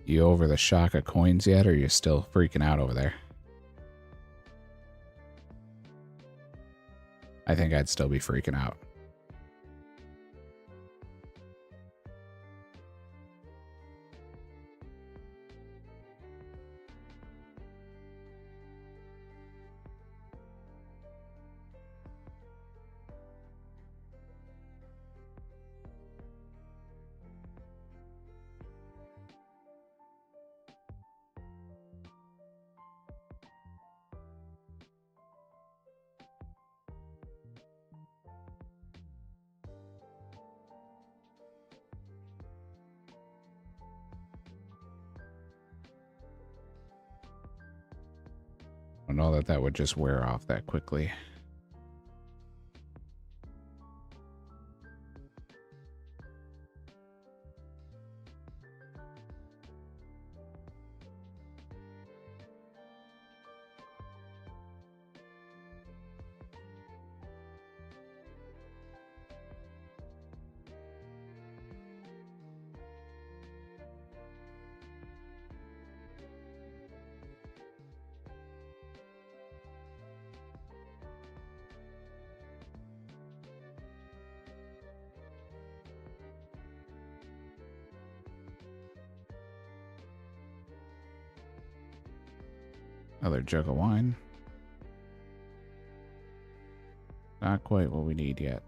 You over the shock of coins yet, or are you still freaking out over there? I think I'd still be freaking out. I know that that would just wear off that quickly. Another jug of wine. Not quite what we need yet.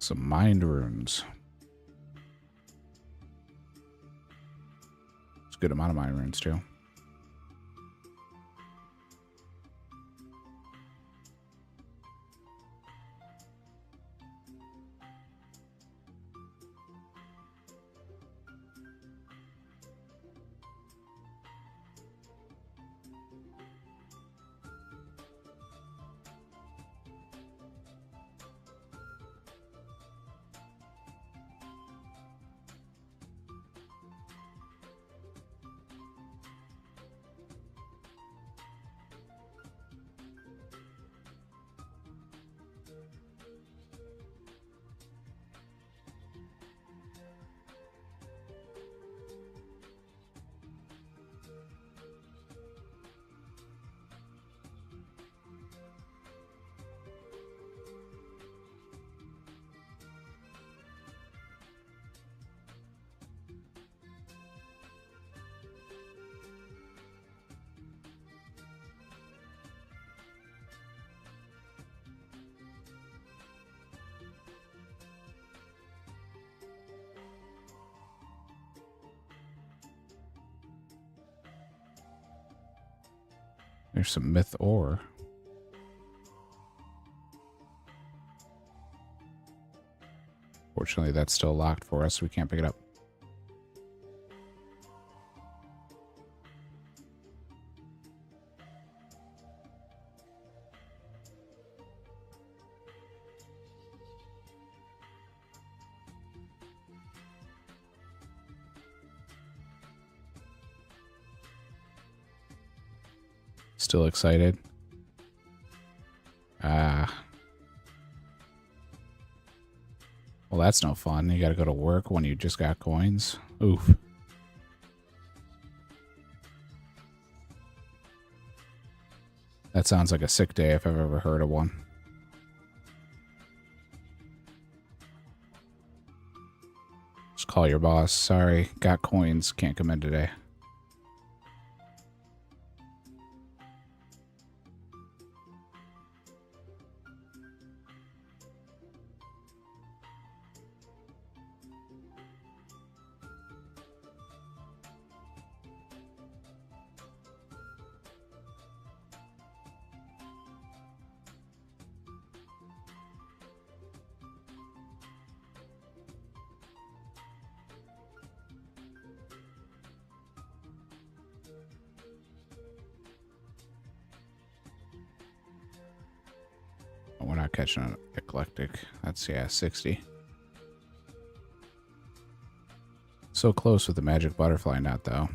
Some mind runes. It's a good amount of mind runes, too. There's some myth ore. Fortunately, that's still locked for us. So we can't pick it up. Still excited? Well, that's no fun. You gotta go to work when you just got coins. Oof. That sounds like a sick day if I've ever heard of one. Just call your boss. Sorry, got coins. Can't come in today. We're not catching an eclectic. That's, yeah, 60. So close with the magic butterfly nut, though.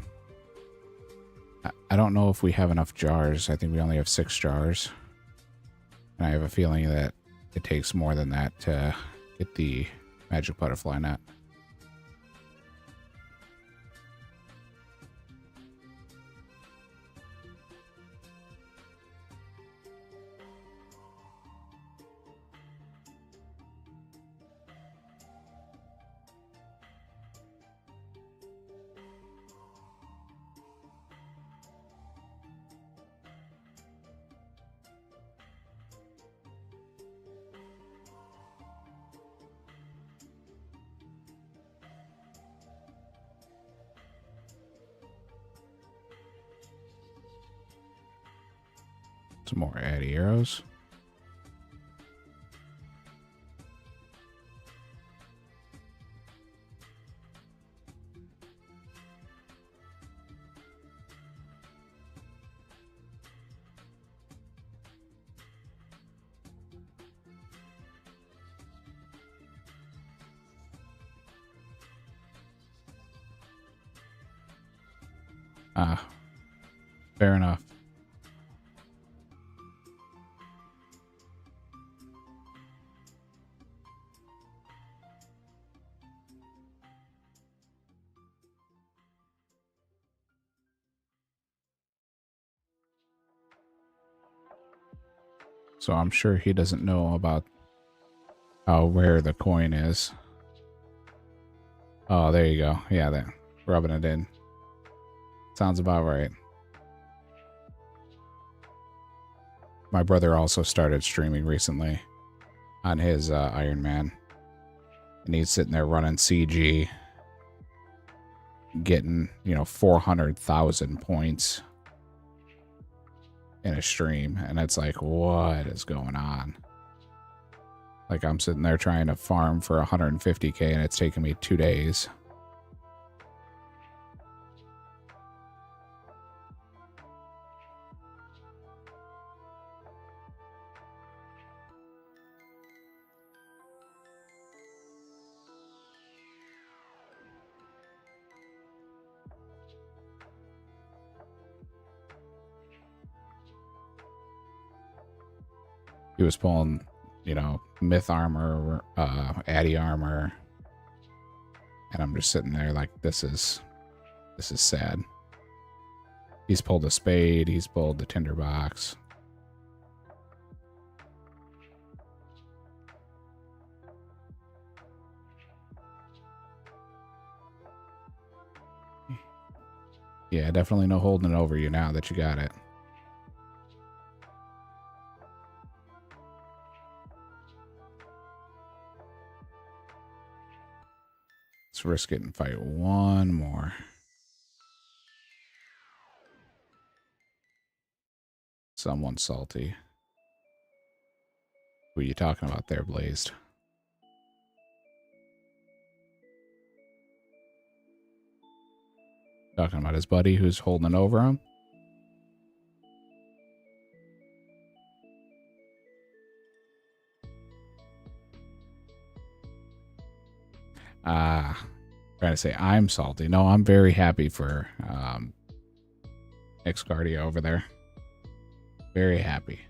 I don't know if we have enough jars. I think we only have 6 jars. And I have a feeling that it takes more than that to get the magic butterfly nut. Some more Addy arrows. Ah, fair enough. So I'm sure he doesn't know about how rare the coin is. Oh, there you go. Yeah, that rubbing it in. Sounds about right. My brother also started streaming recently on his Iron Man. And he's sitting there running CG, getting, 400,000 points in a stream. And it's like, what is going on? Like, I'm sitting there trying to farm for 150k and it's taking me 2 days. He was pulling, myth armor, Addy armor. And I'm just sitting there like, this is sad. He's pulled a spade. He's pulled the tinderbox. Yeah, definitely no holding it over you now that you got it. Let's risk it and fight one more. Someone's salty. Who are you talking about there, Blazed? Talking about his buddy who's holding it over him? Trying to say I'm salty. No, I'm very happy for Excardia over there. Very happy.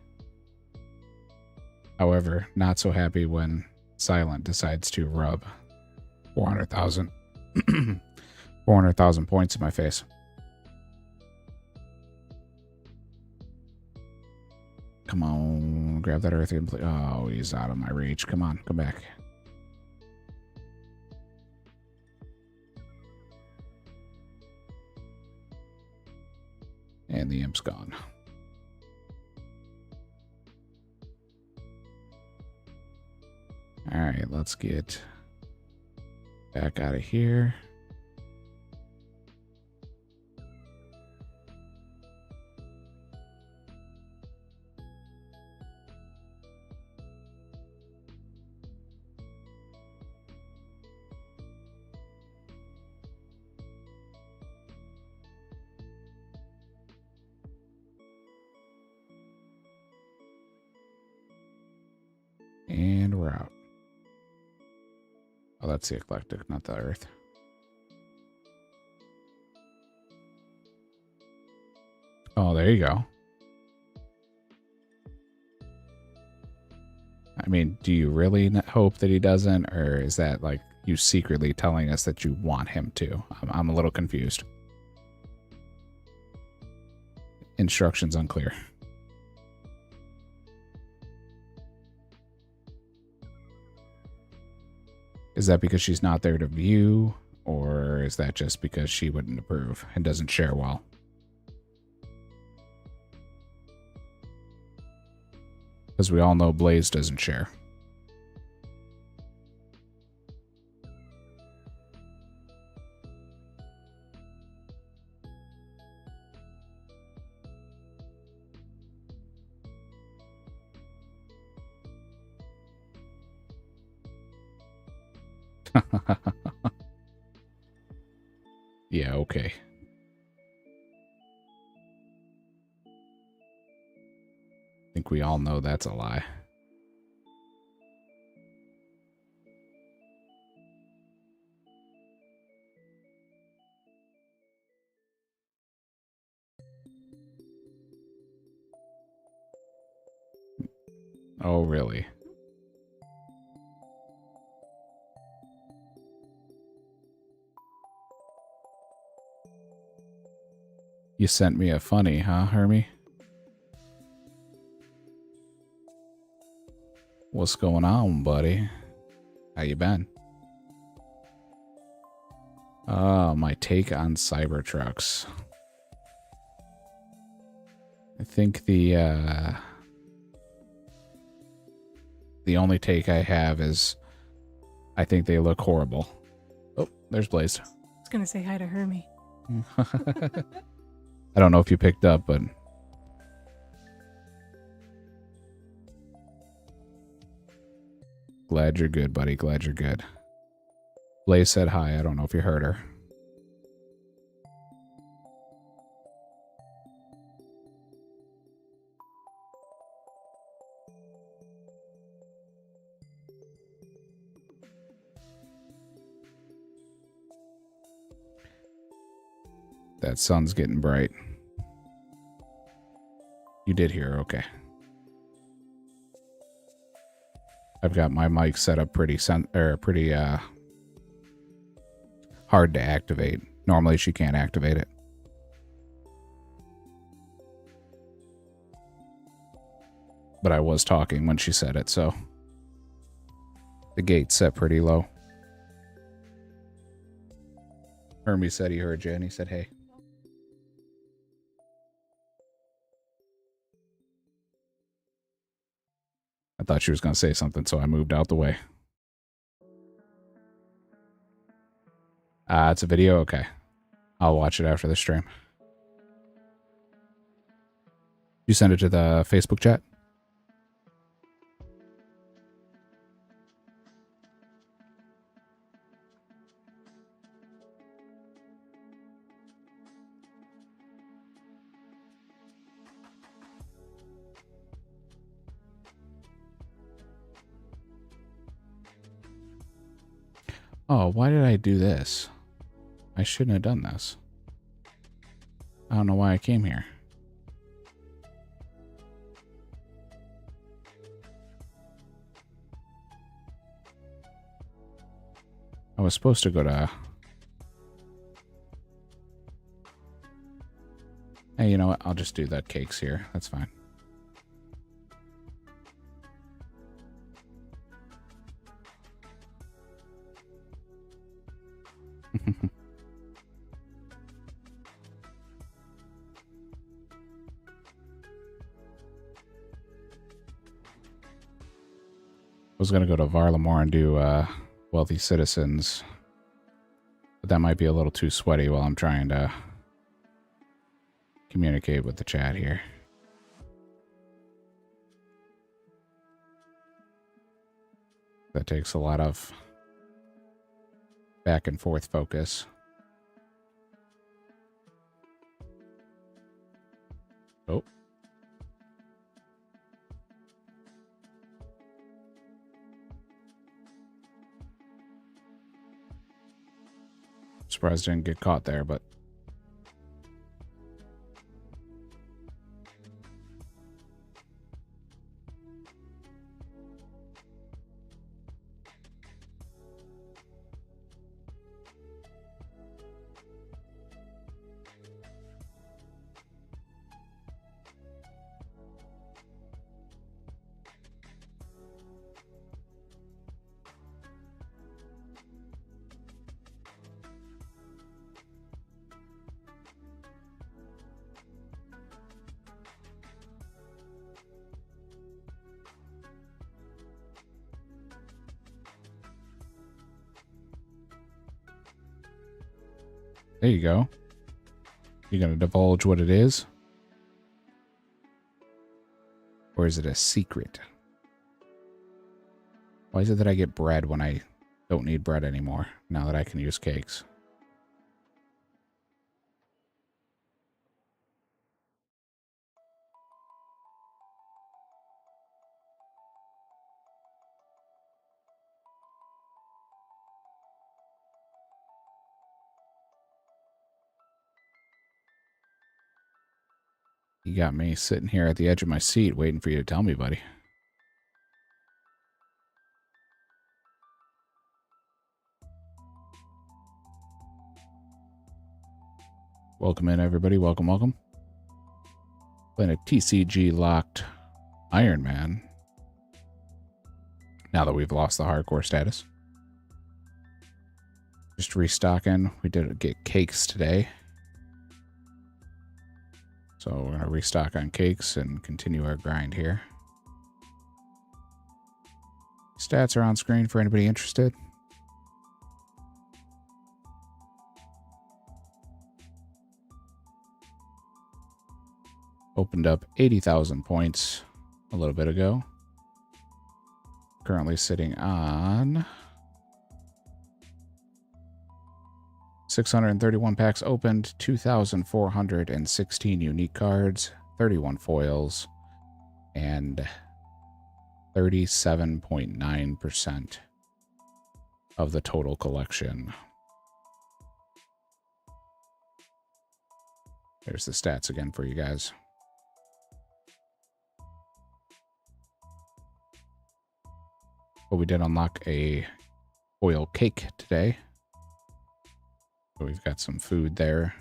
However, not so happy when Silent decides to rub 400,000 400,000 points in my face. Come on, grab that earth. Oh, he's out of my reach. Come on, come back. And the imp's gone. All right, let's get back out of here. And we're out. Oh, that's the eclectic, not the earth. Oh, there you go. I mean, do you really hope that he doesn't, or is that like you secretly telling us that you want him to? I'm a little confused. Instructions unclear. Is that because she's not there to view, or is that just because she wouldn't approve and doesn't share well? Because we all know Blaze doesn't share. Yeah, okay. I think we all know that's a lie. Oh, really? You sent me a funny, huh, Hermie? What's going on, buddy? How you been? Oh, my take on Cybertrucks. I think the only take I have is I think they look horrible. Oh, there's Blaze. I was gonna say hi to Hermie. I don't know if you picked up, but glad you're good, buddy. Glad you're good. Blaze said hi. I don't know if you heard her. That sun's getting bright. You did hear, okay. I've got my mic set up pretty hard to activate. Normally she can't activate it. But I was talking when she said it, so the gate's set pretty low. Hermie said he heard you and he said, hey. I thought she was going to say something, so I moved out the way. It's a video? Okay. I'll watch it after the stream. You send it to the Facebook chat? Oh, why did I do this? I shouldn't have done this. I don't know why I came here. I was supposed to go to... Hey, you know what? I'll just do the cakes here. That's fine. I was going to go to Varlamore and do Wealthy Citizens, but that might be a little too sweaty while I'm trying to communicate with the chat here. That takes a lot of back and forth focus. Oh. Surprised I didn't get caught there, but there you go. You gonna divulge what it is? Or is it a secret? Why is it that I get bread when I don't need bread anymore, now that I can use cakes? You got me sitting here at the edge of my seat waiting for you to tell me, buddy. Welcome in, everybody. Welcome, welcome. Playing a TCG locked Iron Man. Now that we've lost the hardcore status. Just restocking. We did get cakes today. So we're going to restock on cakes and continue our grind here. Stats are on screen for anybody interested. Opened up 80,000 points a little bit ago. Currently sitting on 631 packs opened, 2,416 unique cards, 31 foils, and 37.9% of the total collection. There's the stats again for you guys. But we did unlock a foil cake today. So we've got some food there.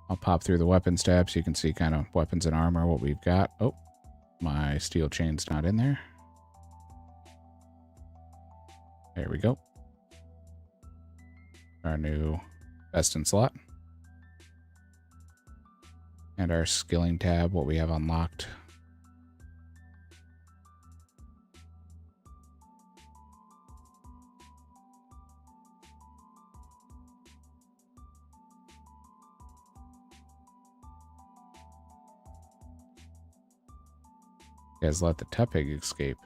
I'll pop through the weapons tab so you can see kind of weapons and armor, what we've got. Oh, my steel chain's not in there. There we go. Our new best in slot. And our skilling tab, what we have unlocked. You guys let the Tepig escape.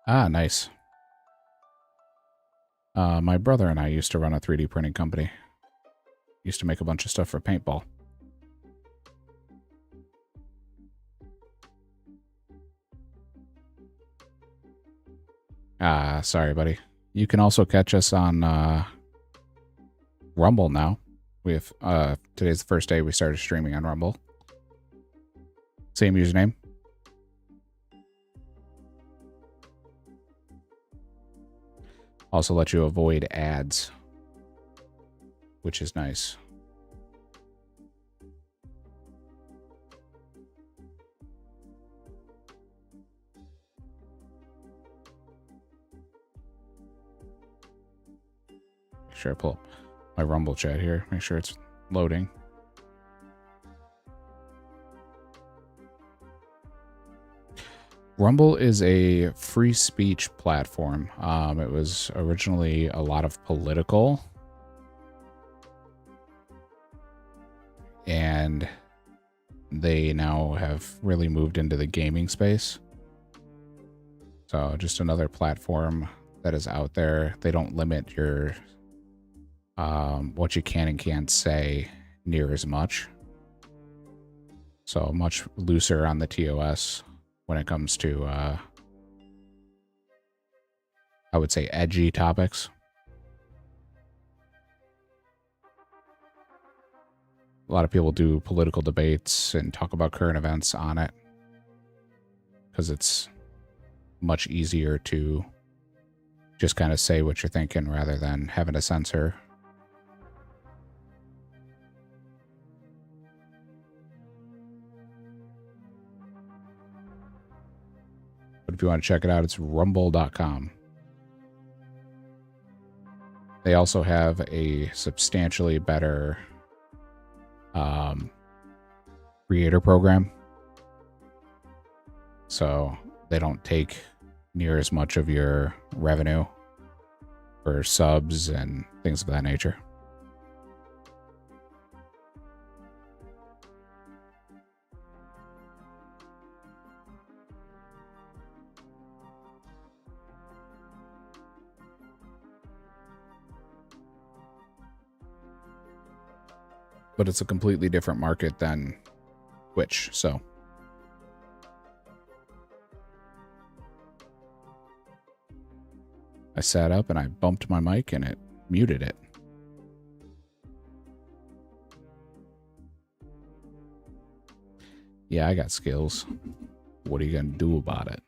Ah, nice. My brother and I used to run a 3D printing company. Used to make a bunch of stuff for paintball. Sorry, buddy. You can also catch us on Rumble now. We have today's the first day we started streaming on Rumble. Same username. Also let you avoid ads, which is nice. Make sure I pull up my Rumble chat here. Make sure it's loading. Rumble is a free speech platform. It was originally a lot of political, and they now have really moved into the gaming space. So just another platform that is out there. They don't limit your what you can and can't say near as much. So much looser on the TOS when it comes to, I would say, edgy topics. A lot of people do political debates and talk about current events on it because it's much easier to just kind of say what you're thinking rather than having to censor. But if you want to check it out, it's rumble.com. They also have a substantially better creator program. So they don't take near as much of your revenue for subs and things of that nature. But it's a completely different market than Twitch, so. I sat up and I bumped my mic and it muted it. Yeah, I got skills. What are you gonna do about it?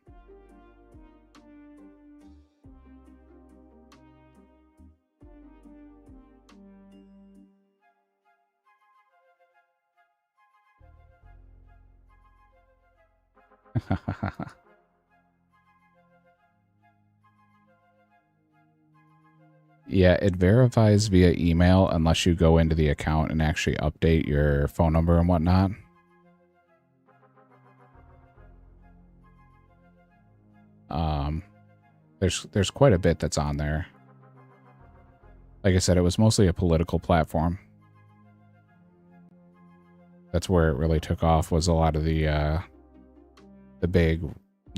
Yeah, it verifies via email unless you go into the account and actually update your phone number and whatnot. There's quite a bit that's on there. Like I said, it was mostly a political platform. That's where it really took off, was a lot of the big,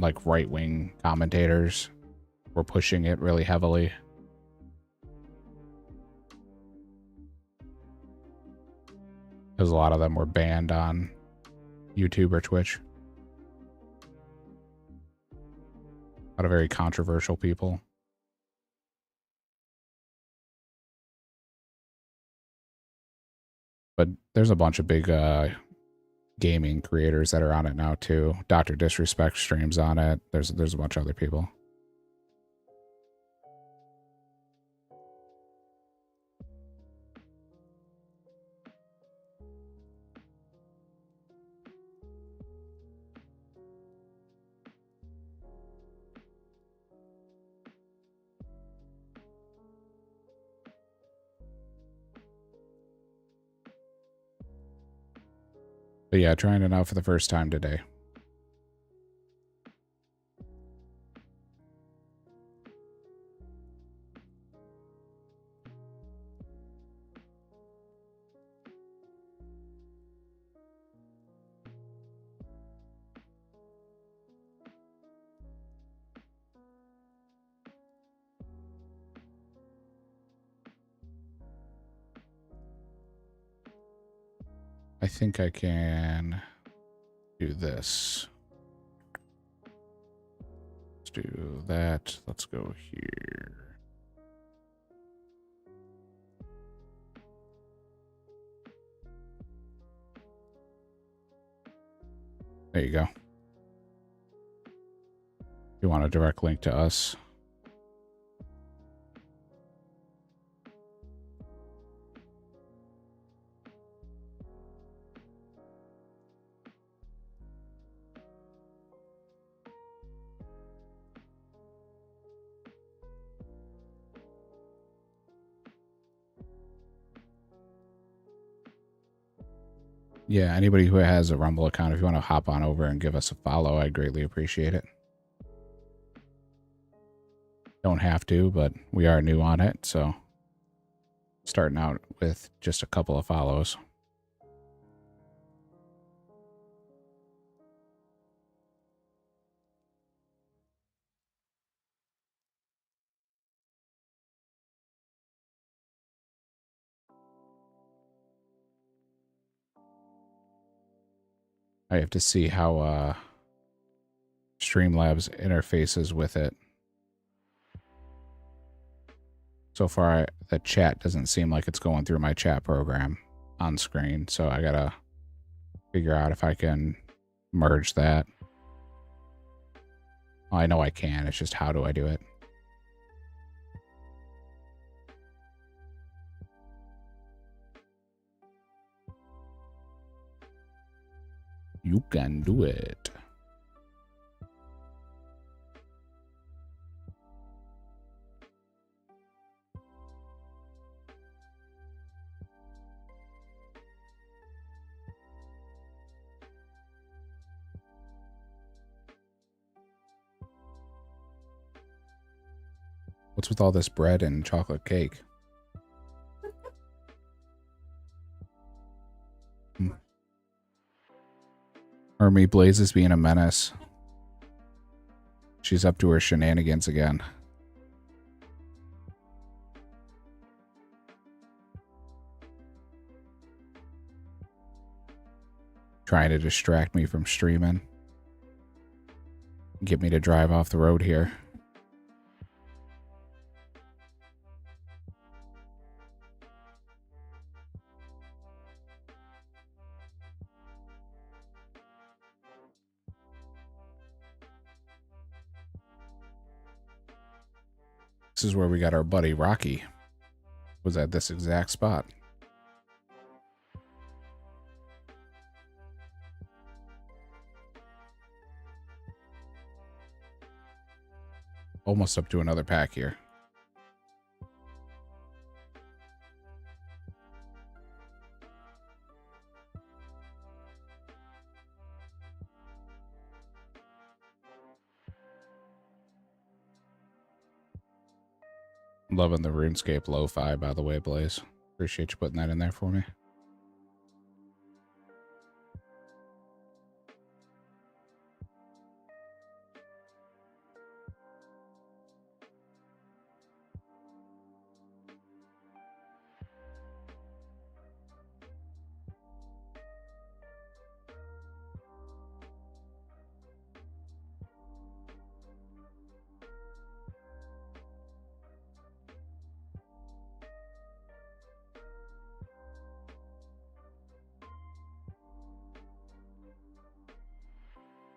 like, right-wing commentators were pushing it really heavily. Because a lot of them were banned on YouTube or Twitch. A lot of very controversial people. But there's a bunch of big gaming creators that are on it now too. Dr. Disrespect streams on it. There's a bunch of other people. But yeah, trying it out for the first time today. I think I can do this. Let's do that. Let's go here. There you go. You want a direct link to us? Yeah, anybody who has a Rumble account, if you want to hop on over and give us a follow, I'd greatly appreciate it. Don't have to, but we are new on it, so starting out with just a couple of follows. I have to see how Streamlabs interfaces with it. So far, the chat doesn't seem like it's going through my chat program on screen, so I gotta figure out if I can merge that. Well, I know I can, it's just how do I do it? You can do it. What's with all this bread and chocolate cake? Hermie Blaze is being a menace. She's up to her shenanigans again. Trying to distract me from streaming. Get me to drive off the road here. This is where we got our buddy Rocky. Was at this exact spot. Almost up to another pack here. Loving the RuneScape lo-fi, by the way, Blaze. Appreciate you putting that in there for me.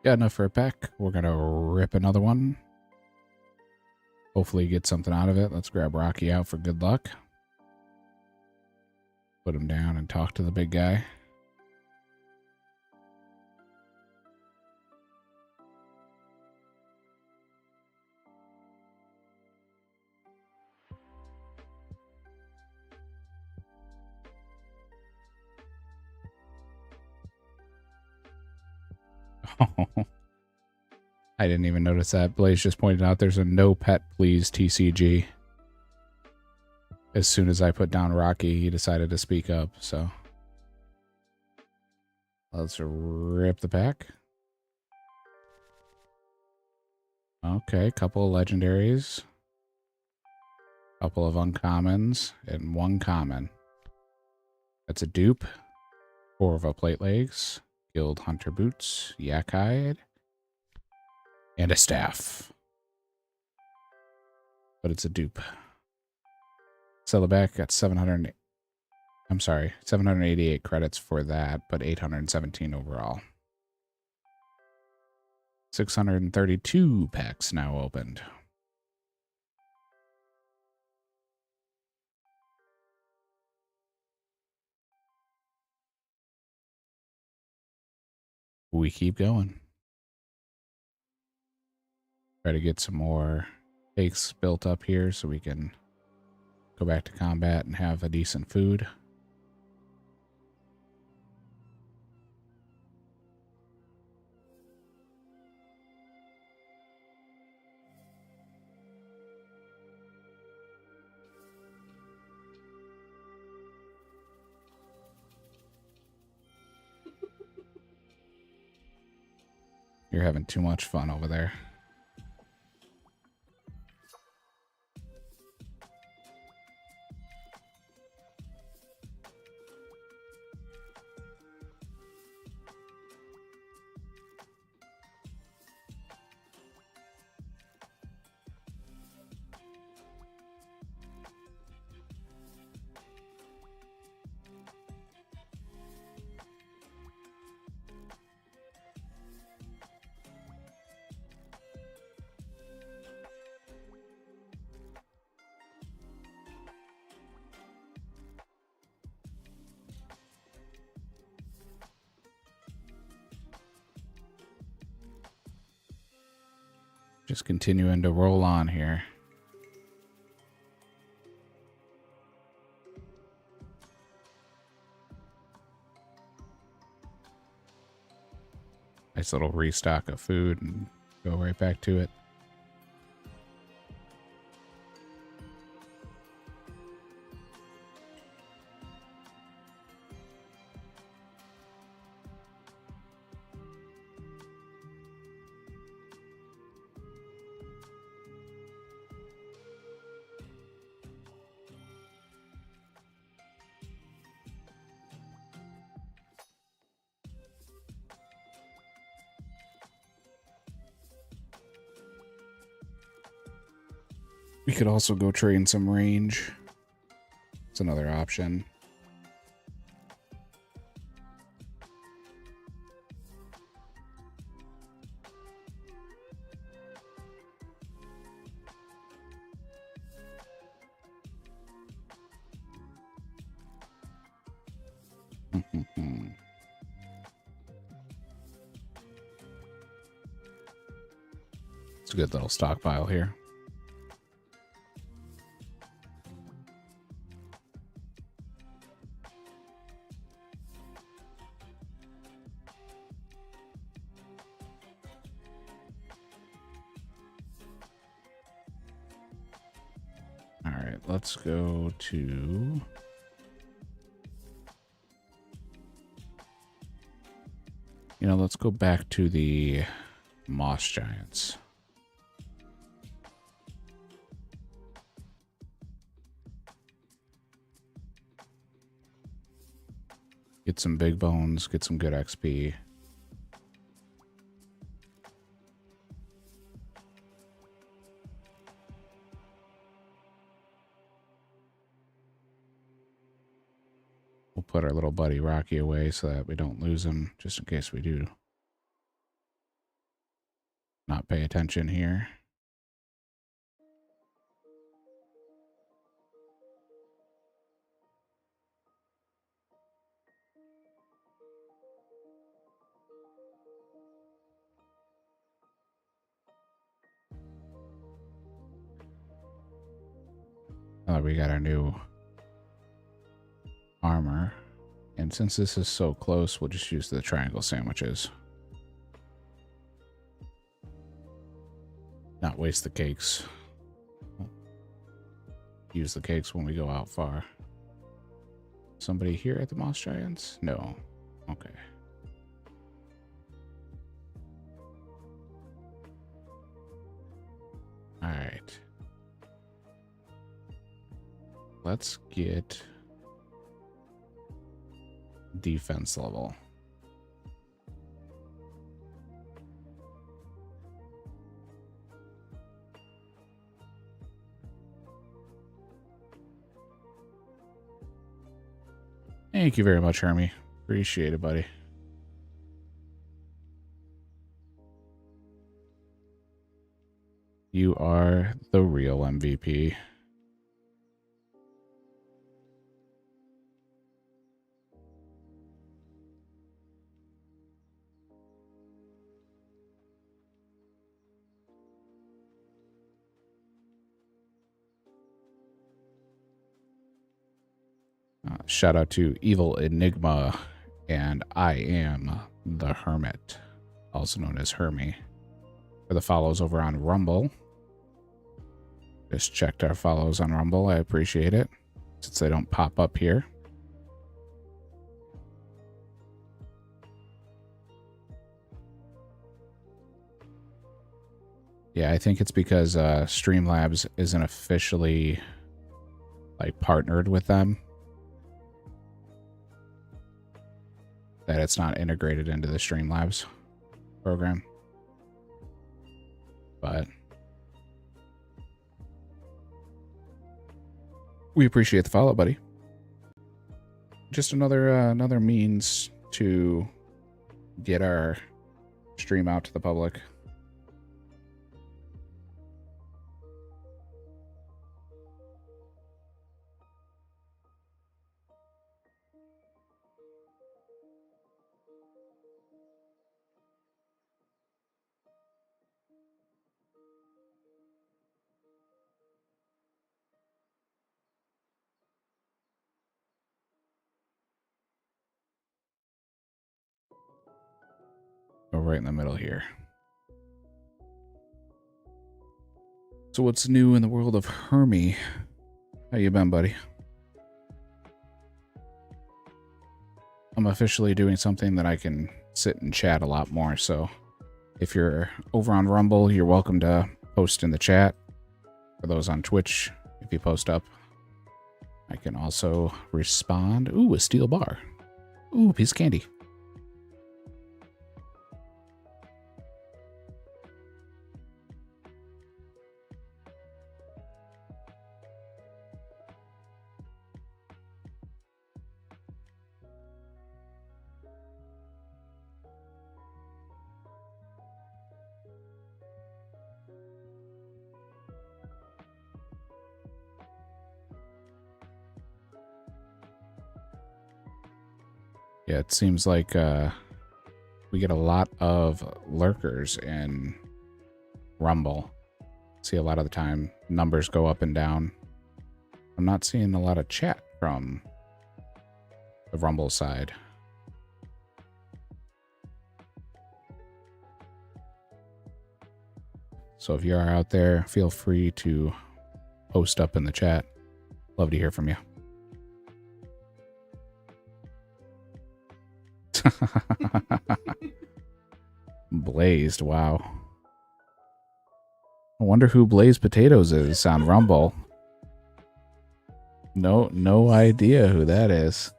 Got enough for a pack. We're gonna rip another one. Hopefully get something out of it. Let's grab Rocky out for good luck. Put him down and talk to the big guy. I didn't even notice that. Blaze just pointed out there's a no pet please TCG. As soon as I put down Rocky, he decided to speak up, so. Let's rip the pack. Okay, couple of legendaries. Couple of uncommons, and one common. That's a dupe. Corva plate legs. Guild Hunter boots, yak hide, and a staff. but it's a dupe. Sell it back, got 788 credits for that, but 817 overall. 632 packs now opened. We keep going. Try to get some more cakes built up here so we can go back to combat and have a decent food. You're having too much fun over there. Just continuing to roll on here. Nice little restock of food and go right back to it. We could also go train some range. It's another option. It's a good little stockpile here. All right, let's go to... You know, let's go back to the moss giants. Get some big bones, get some good XP. We'll put our little buddy Rocky away so that we don't lose him, just in case we do not pay attention here. We got our new armor. And since this is so close, we'll just use the triangle sandwiches. Not waste the cakes. Use the cakes when we go out far. Somebody here at the Moss Giants? No. Okay. All right. Let's get defense level. Thank you very much, Hermie. Appreciate it, buddy. You are the real MVP. Shout out to Evil Enigma, and I am the Hermit, also known as Hermie, for the follows over on Rumble. Just checked our follows on Rumble. I appreciate it, since they don't pop up here. Yeah, I think it's because Streamlabs isn't officially like partnered with them, that it's not integrated into the Streamlabs program. But we appreciate the follow, buddy. Just another means to get our stream out to the public. Go right in the middle here. So what's new in the world of Hermie? How you been, buddy? I'm officially doing something that I can sit and chat a lot more, so if you're over on Rumble, you're welcome to post in the chat. For those on Twitch, if you post up, I can also respond. Ooh, a steel bar. Ooh, piece of candy. Yeah, it seems like we get a lot of lurkers in Rumble. See a lot of the time numbers go up and down. I'm not seeing a lot of chat from the Rumble side. So if you are out there, feel free to post up in the chat. Love to hear from you. Blazed, wow. I wonder who Blazed Potatoes is on Rumble. No idea who that is.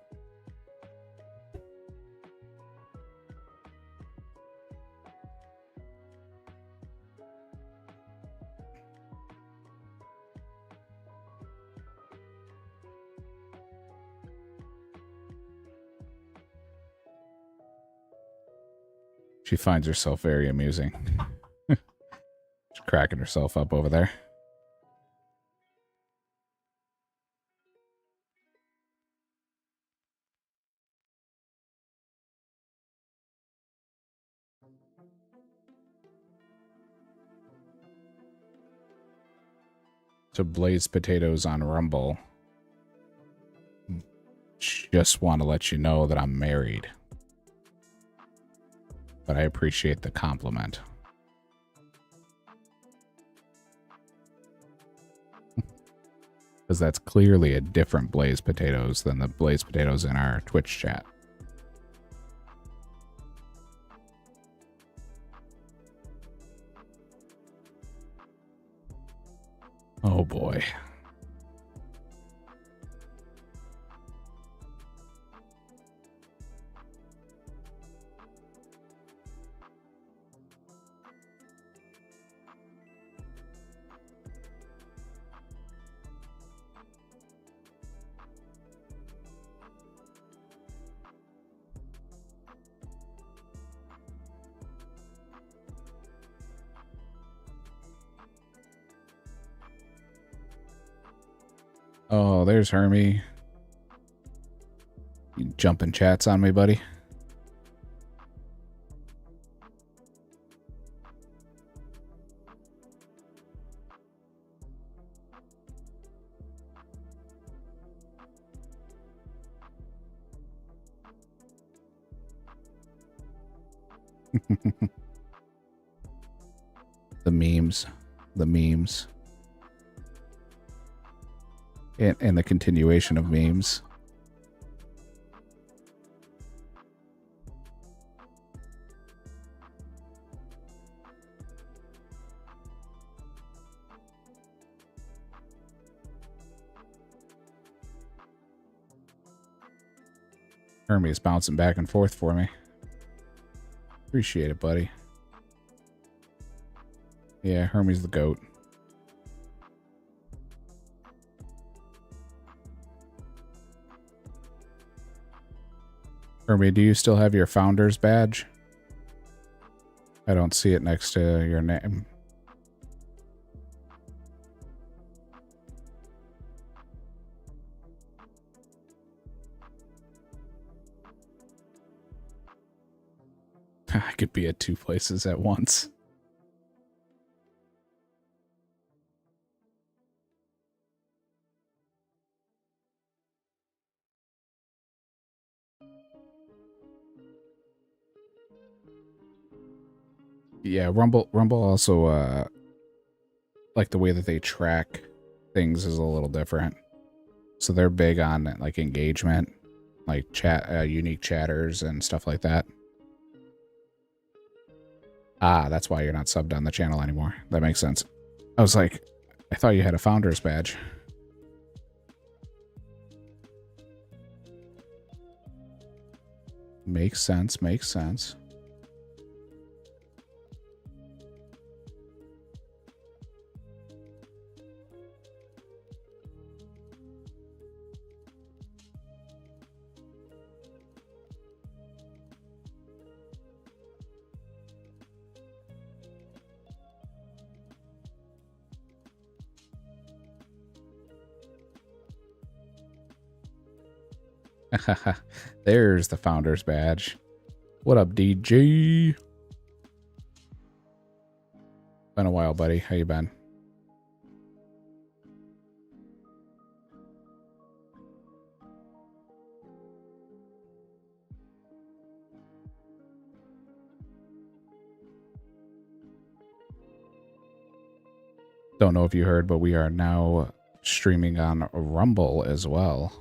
She finds herself very amusing. She's cracking herself up over there. So Blazed Potatoes on Rumble. Just want to let you know that I'm married. But I appreciate the compliment. Because that's clearly a different Blazed Potatoes than the Blazed Potatoes in our Twitch chat. Oh boy. Oh, there's Hermie. You jumping chats on me, buddy? The memes. The memes. And the continuation of memes. Hermie is bouncing back and forth for me. Appreciate it, buddy. Yeah, Hermie's the GOAT. Hermie, do you still have your founder's badge? I don't see it next to your name. I could be at 2 places at once. Yeah, Rumble also like the way that they track things is a little different. So they're big on like engagement, like chat unique chatters and stuff like that. Ah, that's why you're not subbed on the channel anymore. That makes sense. I was like, I thought you had a founder's badge. Makes sense, makes sense. There's the founder's badge. What up, DG? Been a while, buddy. How you been? Don't know if you heard, but we are now streaming on Rumble as well.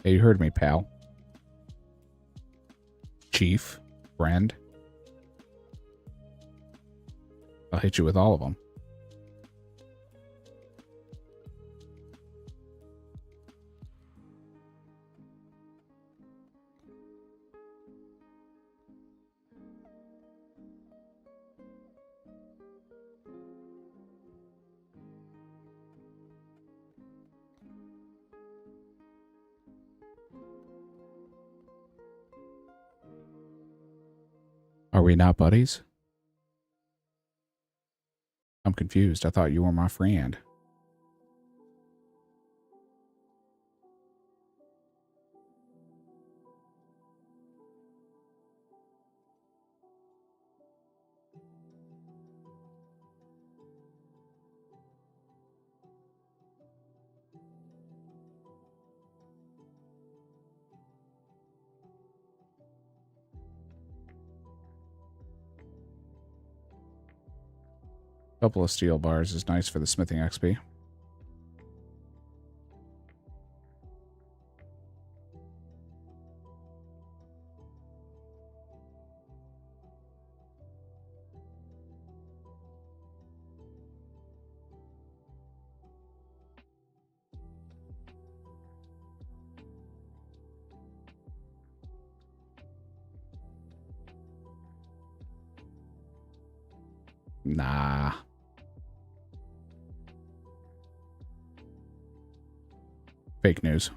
Hey, you heard me, pal. Chief, friend. I'll hit you with all of them. Are we not buddies? I'm confused. I thought you were my friend. Couple of steel bars is nice for the smithing XP. Nah. Fake news.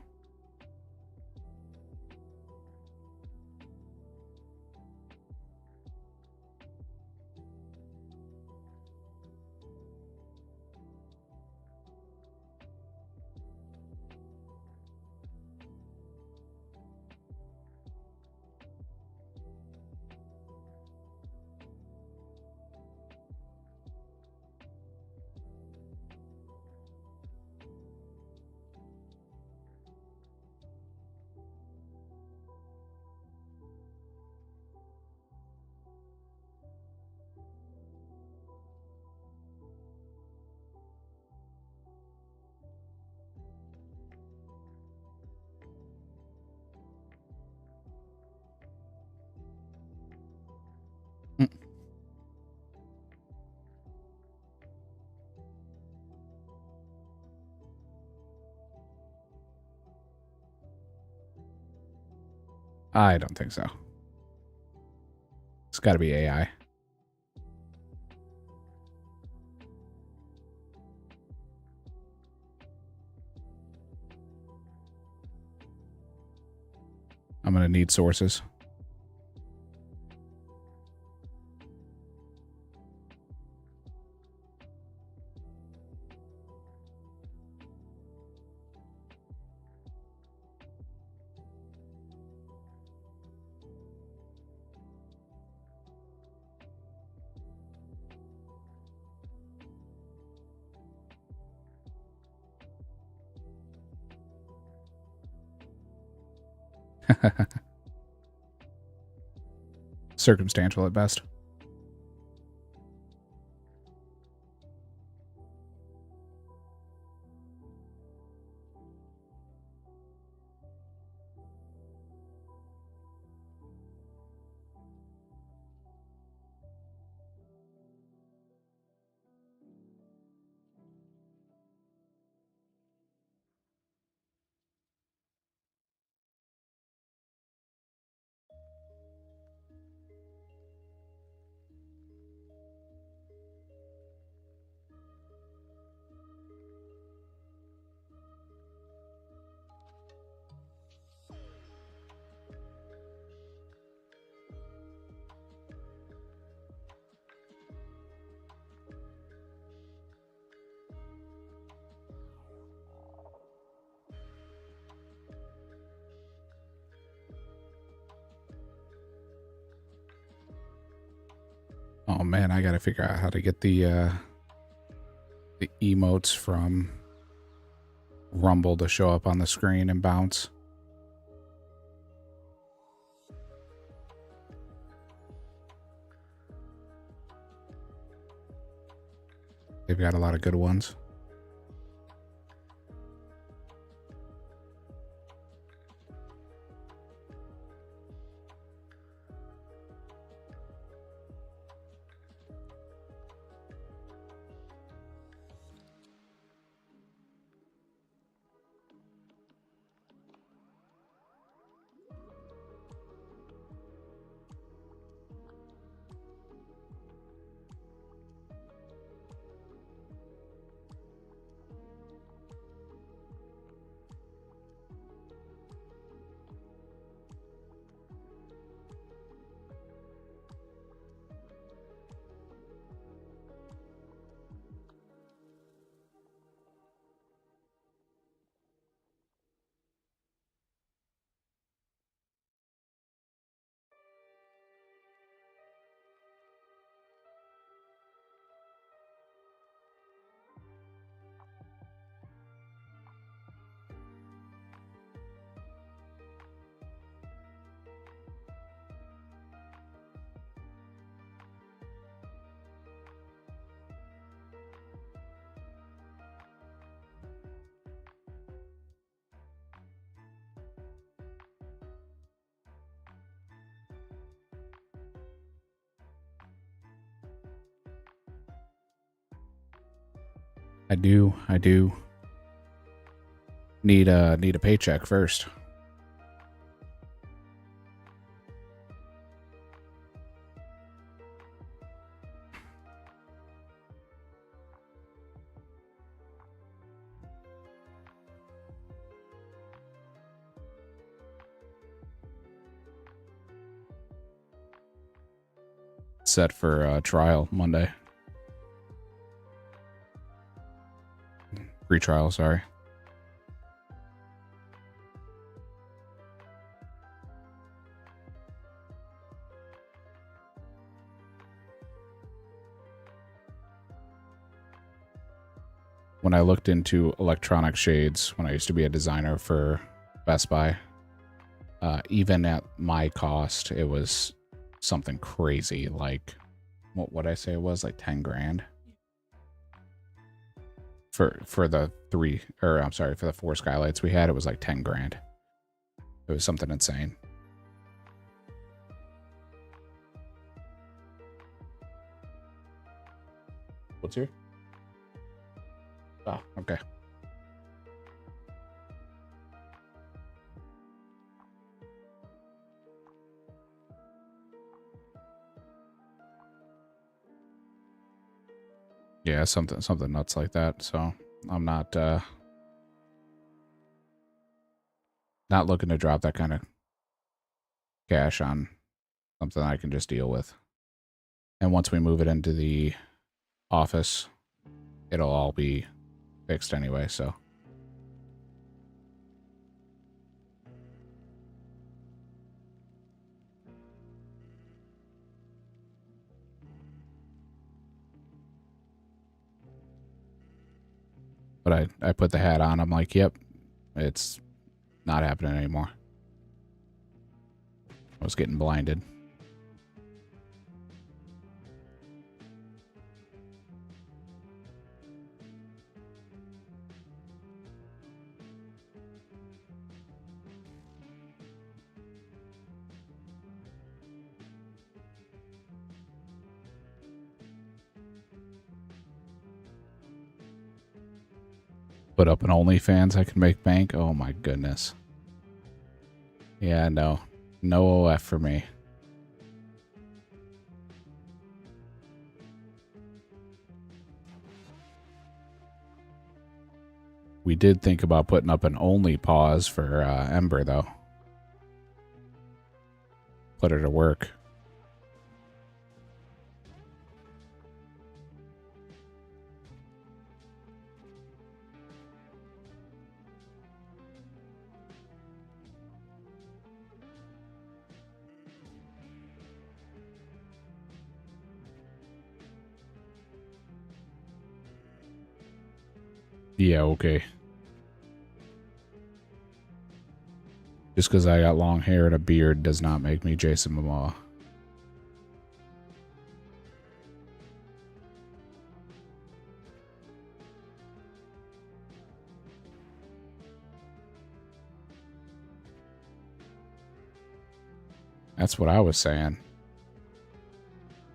Mm. I don't think so. It's got to be AI. I'm going to need sources. Circumstantial at best. Oh man, I gotta figure out how to get the emotes from Rumble to show up on the screen and bounce. They've got a lot of good ones. I do need a paycheck first. set for trial Monday. Pre-trial, sorry. When I looked into electronic shades, when I used to be a designer for Best Buy, even at my cost, it was something crazy. Like, what would I say it was? Like 10 grand for the for the 4 skylights we had. It was like 10 grand. It was something insane. What's here? Oh, okay. Yeah, something nuts like that. So I'm not looking to drop that kind of cash on something I can just deal with. And once we move it into the office, it'll all be fixed anyway, so. But I put the hat on. I'm like, yep, it's not happening anymore. I was getting blinded. Put up an OnlyFans, I can make bank. Oh my goodness. Yeah, no. No OF for me. We did think about putting up an only pause for Ember, though. Put her to work. Yeah, okay. Just because I got long hair and a beard does not make me Jason Momoa. That's what I was saying.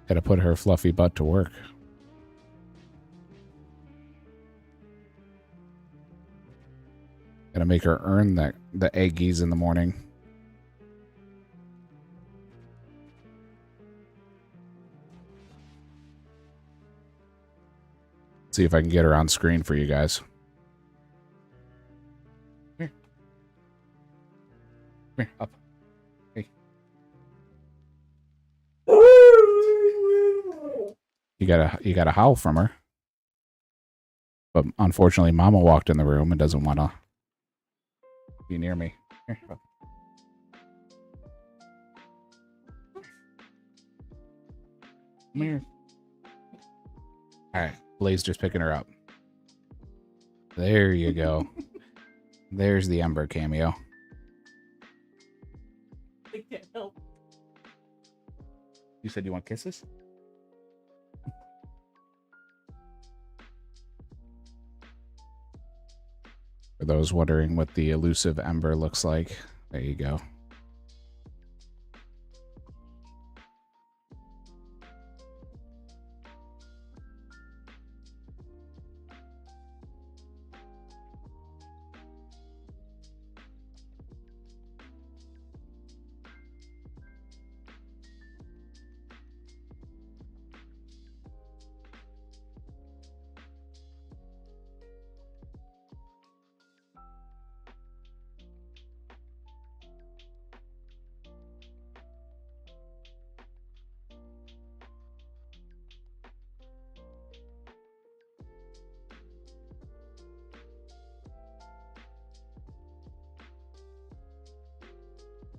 Gotta put her fluffy butt to work. Gotta make her earn the eggies in the morning. See if I can get her on screen for you guys. Here. Come here, up. Hey. You gotta howl from her. But unfortunately, Mama walked in the room and doesn't want to be near me. Here. Come here. All right, Blaze just picking her up. There you go. There's the Ember cameo. I can't help. You said you want kisses? For those wondering what the elusive Ember looks like, there you go.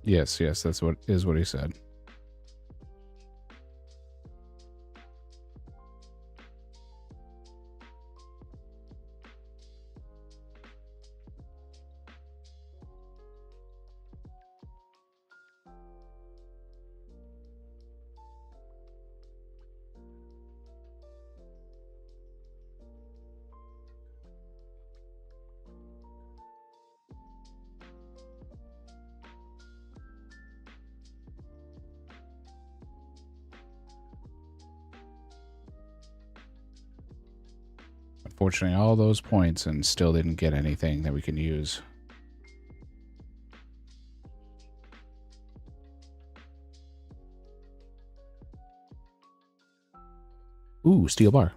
Yes, that's what he said. Unfortunately, all those points and still didn't get anything that we can use. Ooh, steel bar.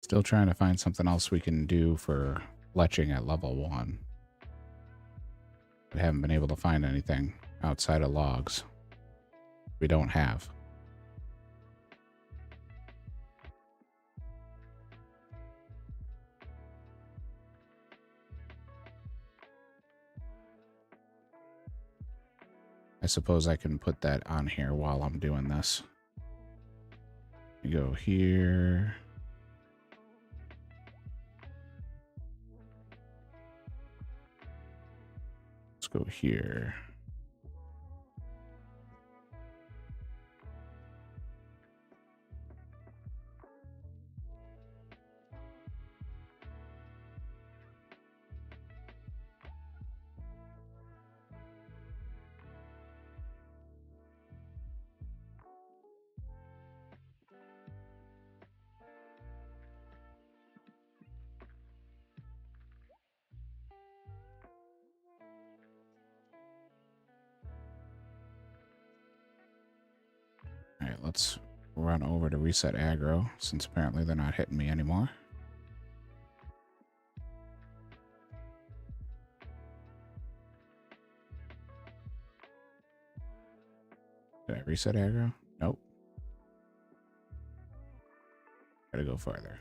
Still trying to find something else we can do for fletching at level 1. I haven't been able to find anything outside of logs. We don't have. I suppose I can put that on here while I'm doing this. You go here. Let's go here. All right, let's run over to reset aggro, since apparently they're not hitting me anymore. Did I reset aggro? Nope. Gotta go farther.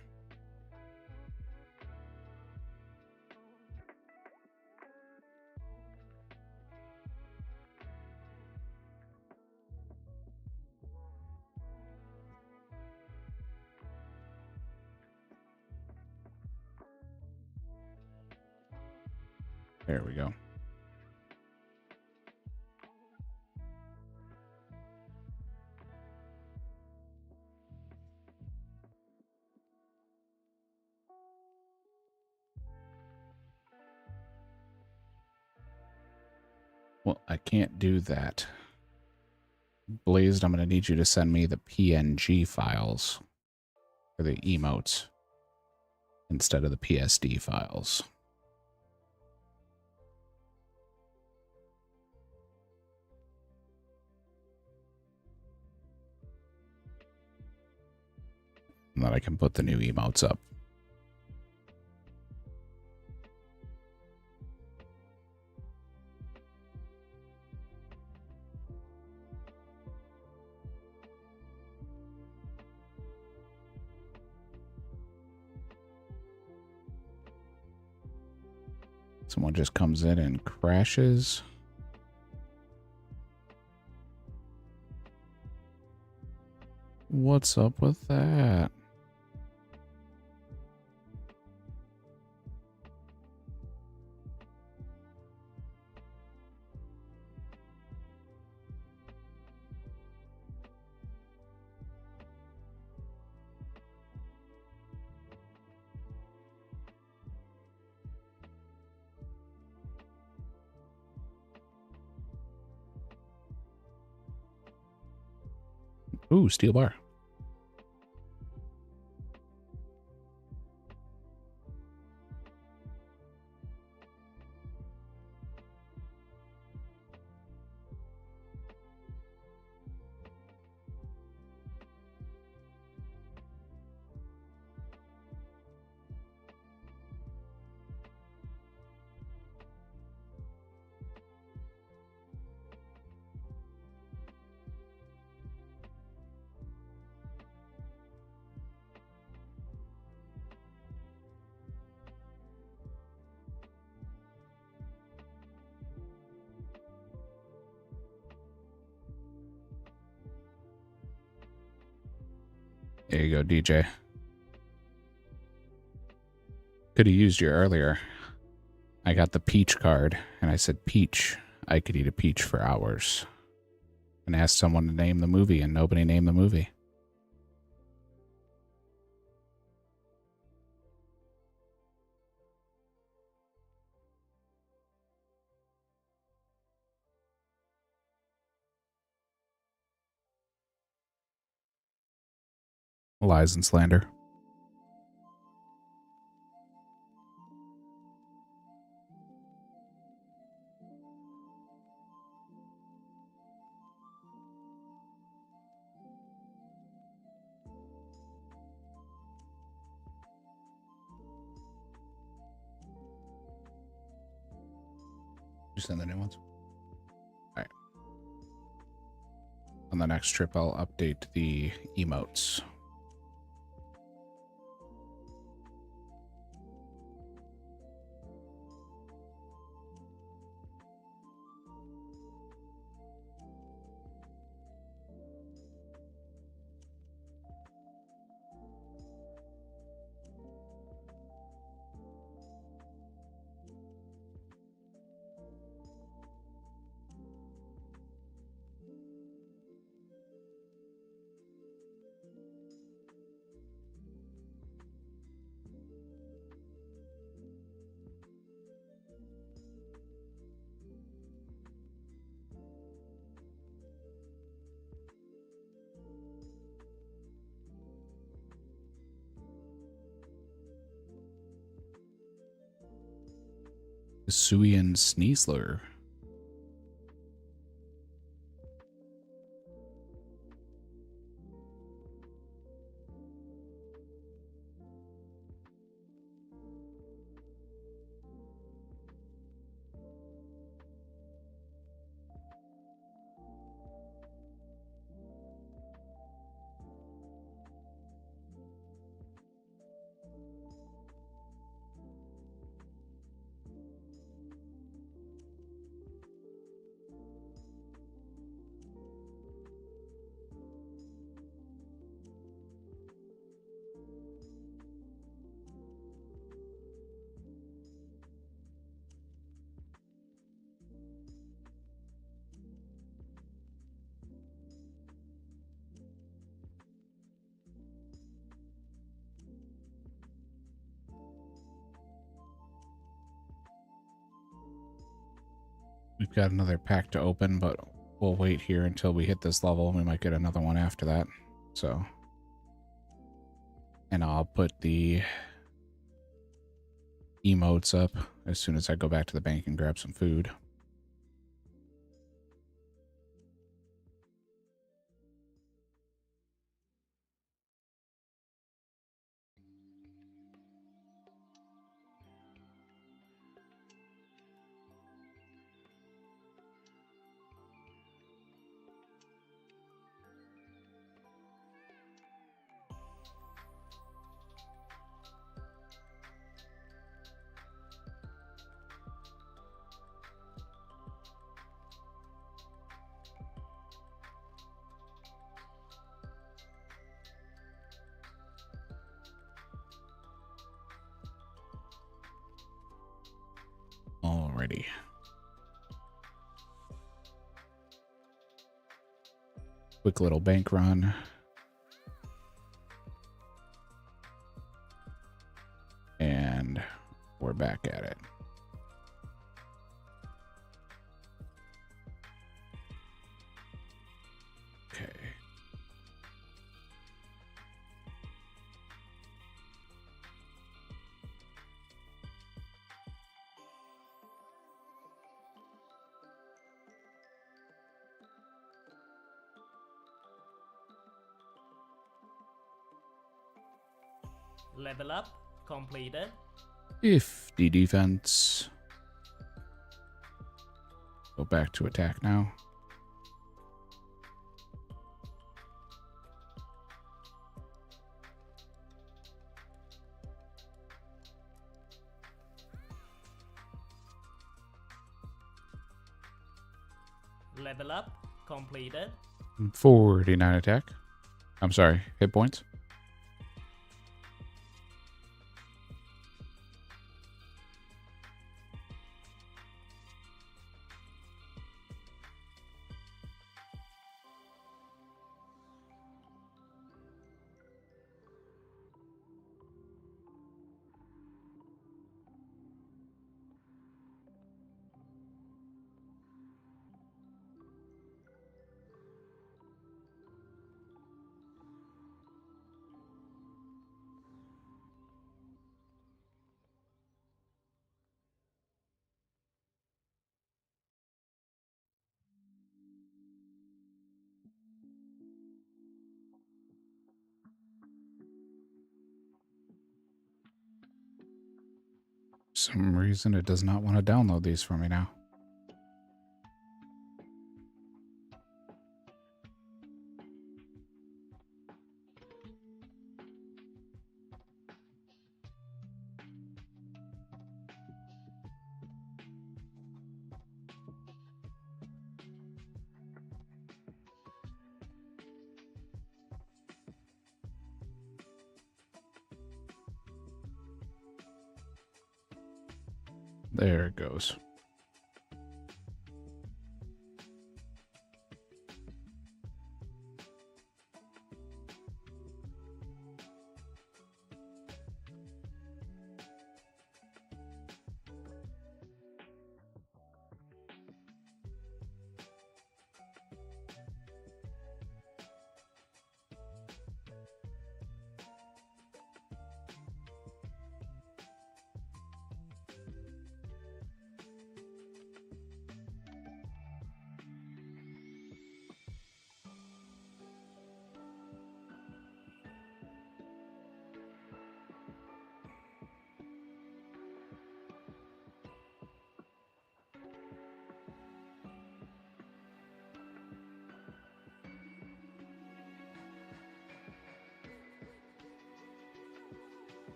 There we go. Well, I can't do that. Blazed, I'm going to need you to send me the PNG files for the emotes instead of the PSD files. And then I can put the new emotes up. Someone just comes in and crashes. What's up with that? Ooh, steel bar. There you go, DJ. Could have used you earlier. I got the peach card, and I said, peach. I could eat a peach for hours. And asked someone to name the movie, and nobody named the movie. Lies and slander. You send the new ones? Alright. On the next trip, I'll update the emotes. Suian Sneasler. We've got another pack to open, but we'll wait here until we hit this level. We might get another one after that. So, and I'll put the emotes up as soon as I go back to the bank and grab some food. Alrighty. Quick little bank run. And we're back at it. Okay. Level up completed. 50 defense. Go back to attack now. Level up completed. 49 attack. I'm sorry, hit points. some reason it does not want to download these for me now. There it goes.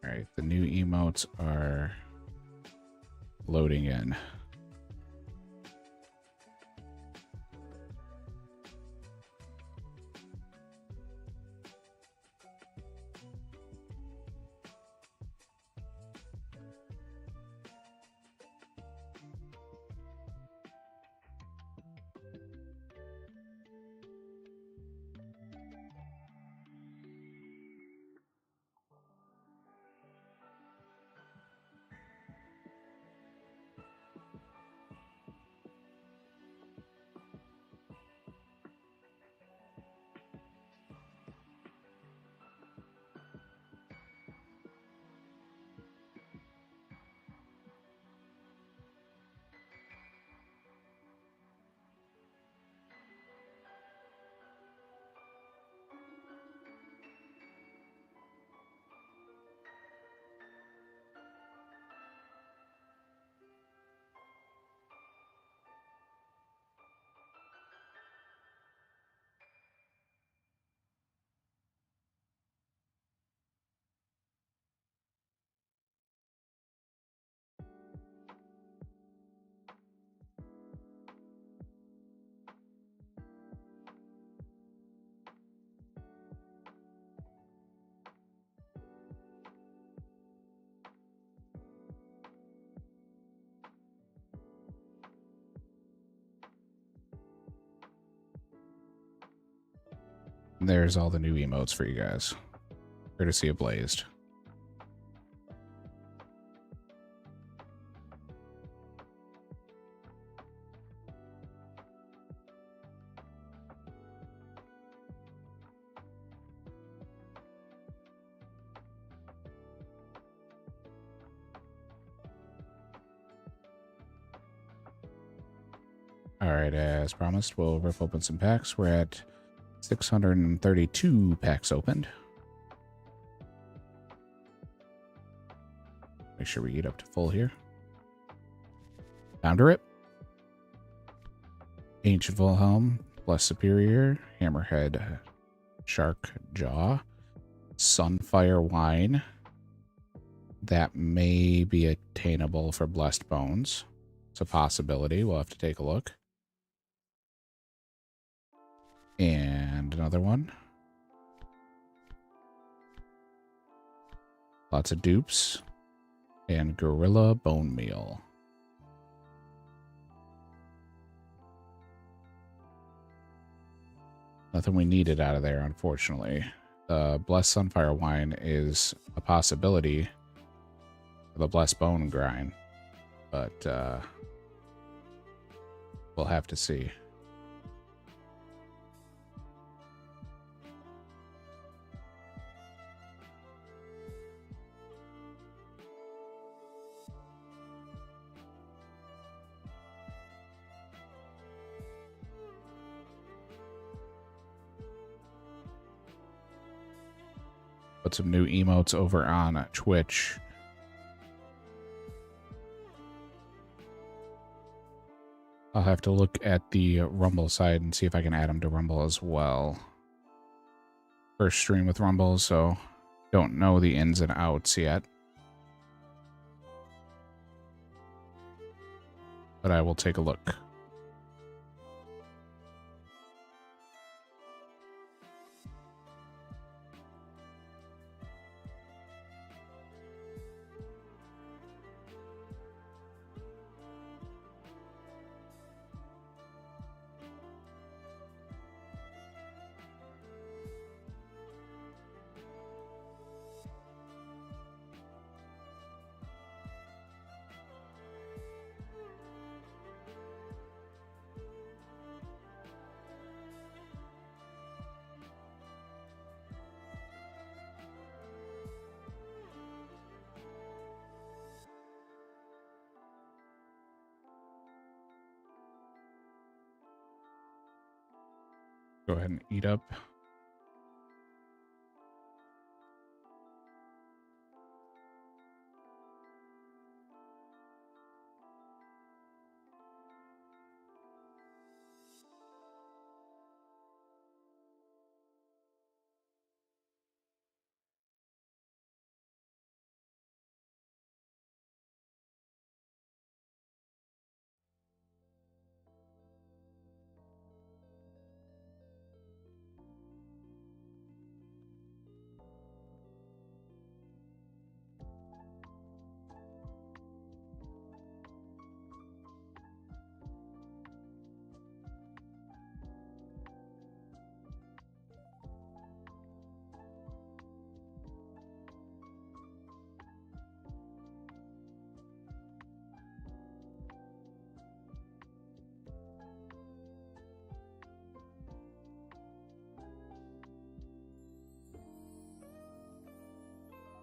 All right, the new emotes are loading in. There's all the new emotes for you guys. Courtesy of Blazed. All right, as promised, we'll rip open some packs. We're at 632 packs opened. Make sure we get up to full here. Time to rip. Ancient Wilhelm, Blessed Superior, Hammerhead, Shark Jaw, Sunfire Wine. That may be attainable for Blessed Bones. It's a possibility. We'll have to take a look. And another one. Lots of dupes. And Gorilla Bone Meal. Nothing we needed out of there, unfortunately. Blessed Sunfire Wine is a possibility for the Blessed Bone Grind, but we'll have to see. Put some new emotes over on Twitch. I'll have to look at the Rumble side and see if I can add them to Rumble as well. First stream with Rumble, so don't know the ins and outs yet. But I will take a look. Go ahead and eat up.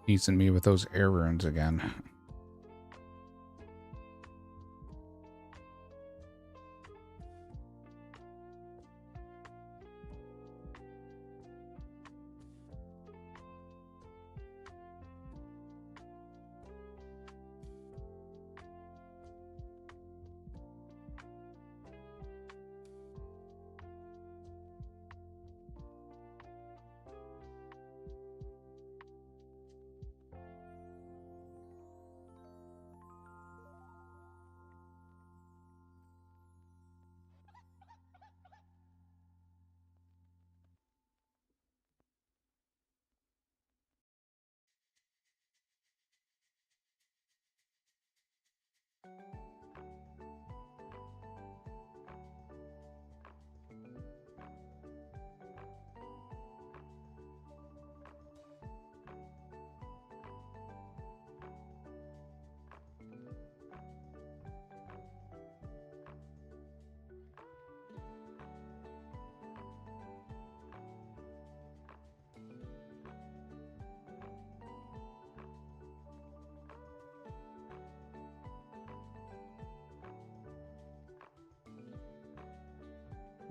Teasing me with those air runes again.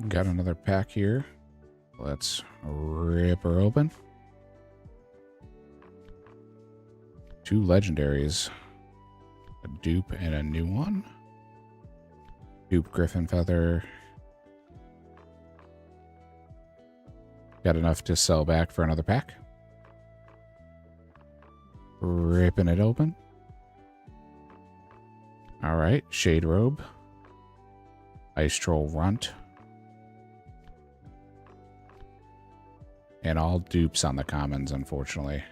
Got another pack here. Let's rip her open. 2 legendaries. A dupe and a new one. Dupe Griffin Feather. Got enough to sell back for another pack. Ripping it open. Alright, Shade Robe. Ice Troll Runt. And all dupes on the commons, unfortunately.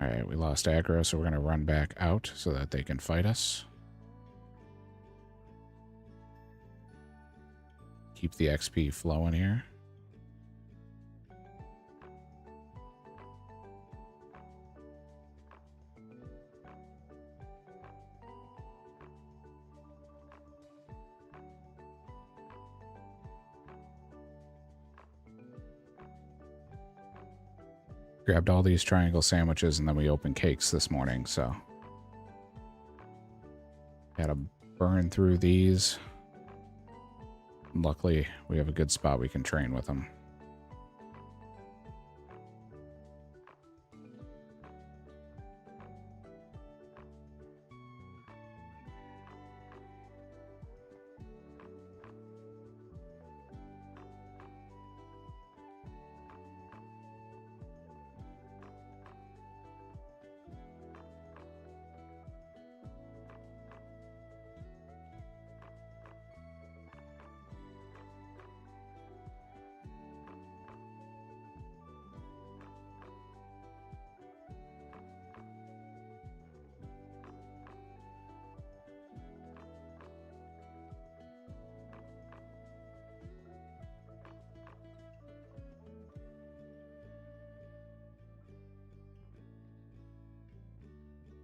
Alright, we lost aggro, so we're going to run back out so that they can fight us. Keep the XP flowing here. Grabbed all these triangle sandwiches and then we opened cakes this morning, so gotta burn through these. Luckily, we have a good spot we can train with them.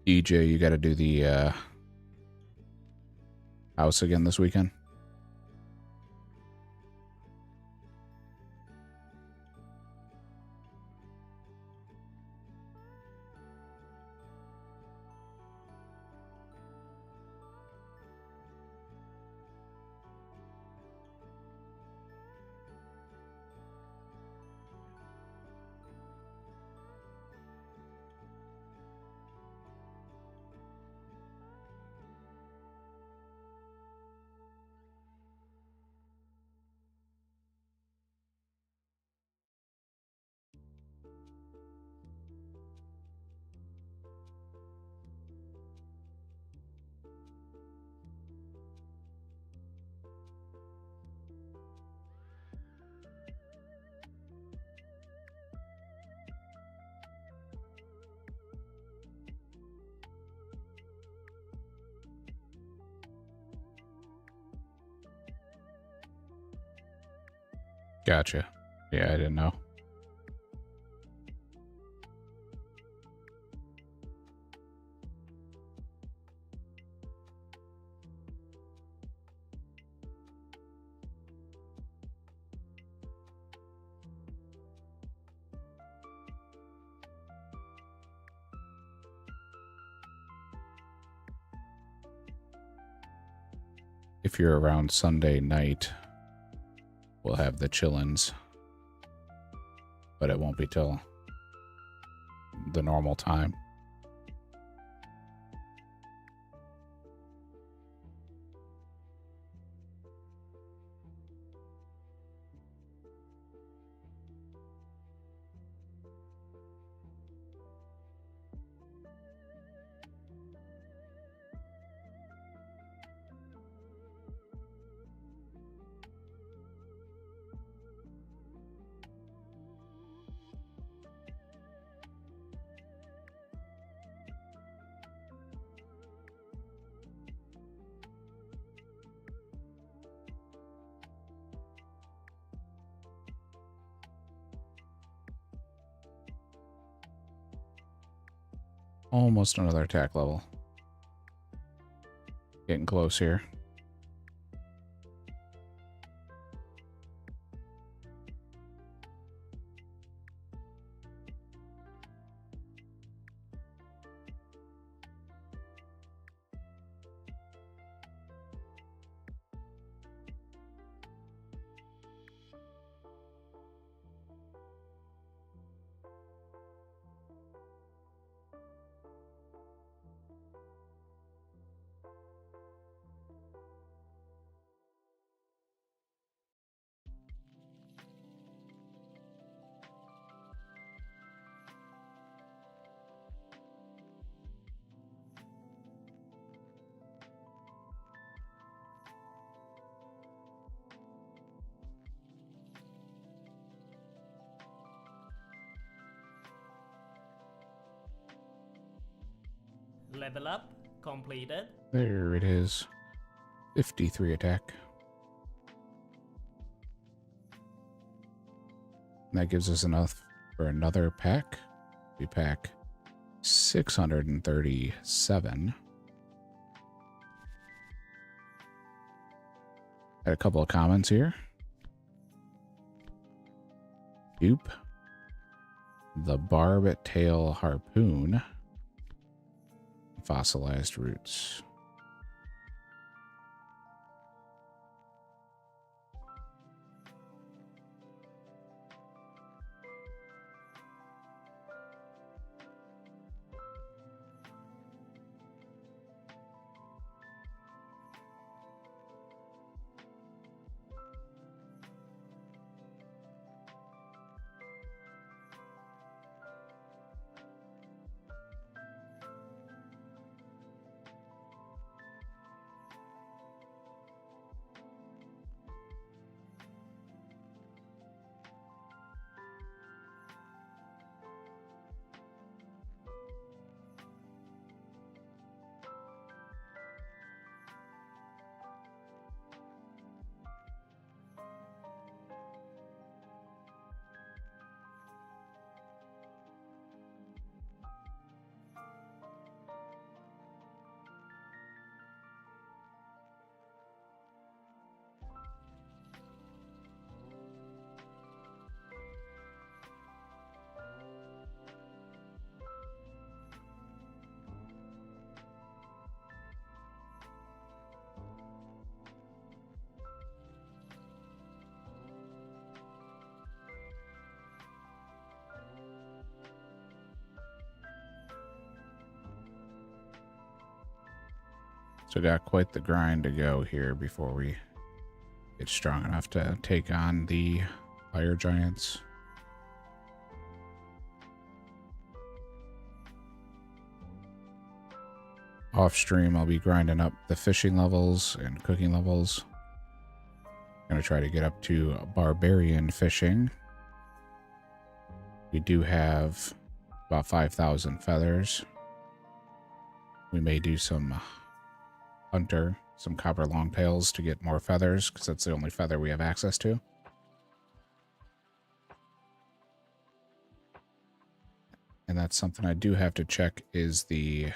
DJ, you gotta do the house again this weekend? Gotcha. Yeah, I didn't know. If you're around Sunday night, we'll have the chillins, but it won't be till the normal time. Almost another attack level. Getting close here. Level up completed. There it is. 53 attack. And that gives us enough for another pack. We pack 637. Got a couple of comments here. Dupe. The barb tail harpoon. Fossilized roots. So got quite the grind to go here before we get strong enough to take on the fire giants. Off stream, I'll be grinding up the fishing levels and cooking levels. Gonna try to get up to barbarian fishing. We do have about 5,000 feathers. We may do some hunter, some copper longtails to get more feathers, because that's the only feather we have access to. And that's something I do have to check is the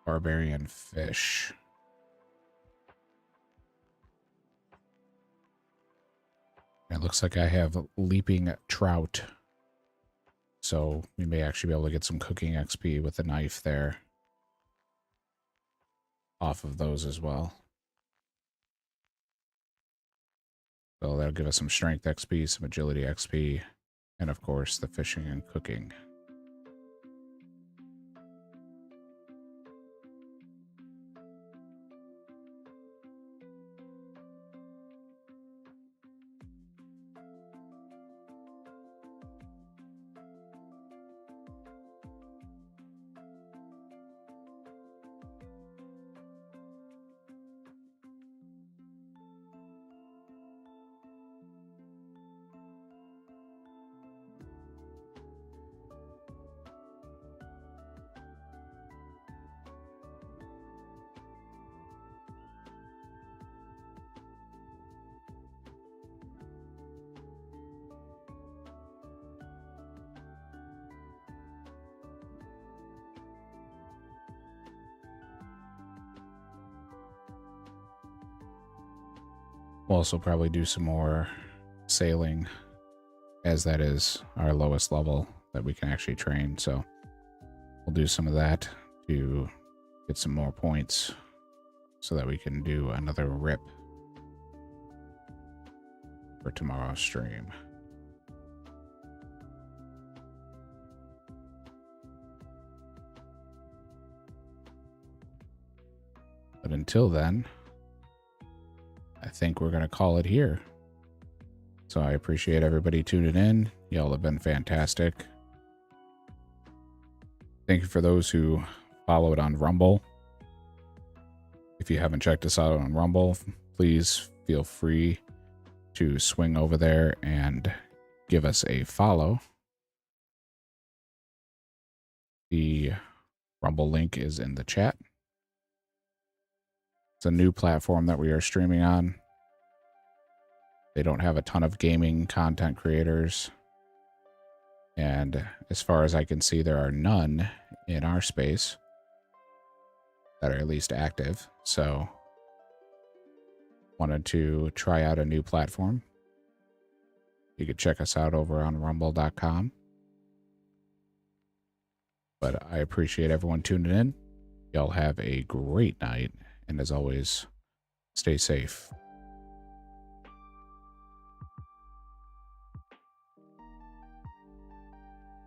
barbarian fish. It looks like I have leaping trout. So we may actually be able to get some cooking XP with the knife there. Off of those as well. So that'll give us some strength XP, some agility XP, and of course the fishing and cooking. We'll also probably do some more sailing, as that is our lowest level that we can actually train. So we'll do some of that to get some more points so that we can do another rip for tomorrow's stream. But until then, I think we're going to call it here. So I appreciate everybody tuning in. Y'all have been fantastic. Thank you for those who followed on Rumble. If you haven't checked us out on Rumble, please feel free to swing over there and give us a follow. The Rumble link is in the chat. It's a new platform that we are streaming on. They don't have a ton of gaming content creators. And as far as I can see, there are none in our space that are at least active. So wanted to try out a new platform. You could check us out over on rumble.com. But I appreciate everyone tuning in. Y'all have a great night. And as always, stay safe.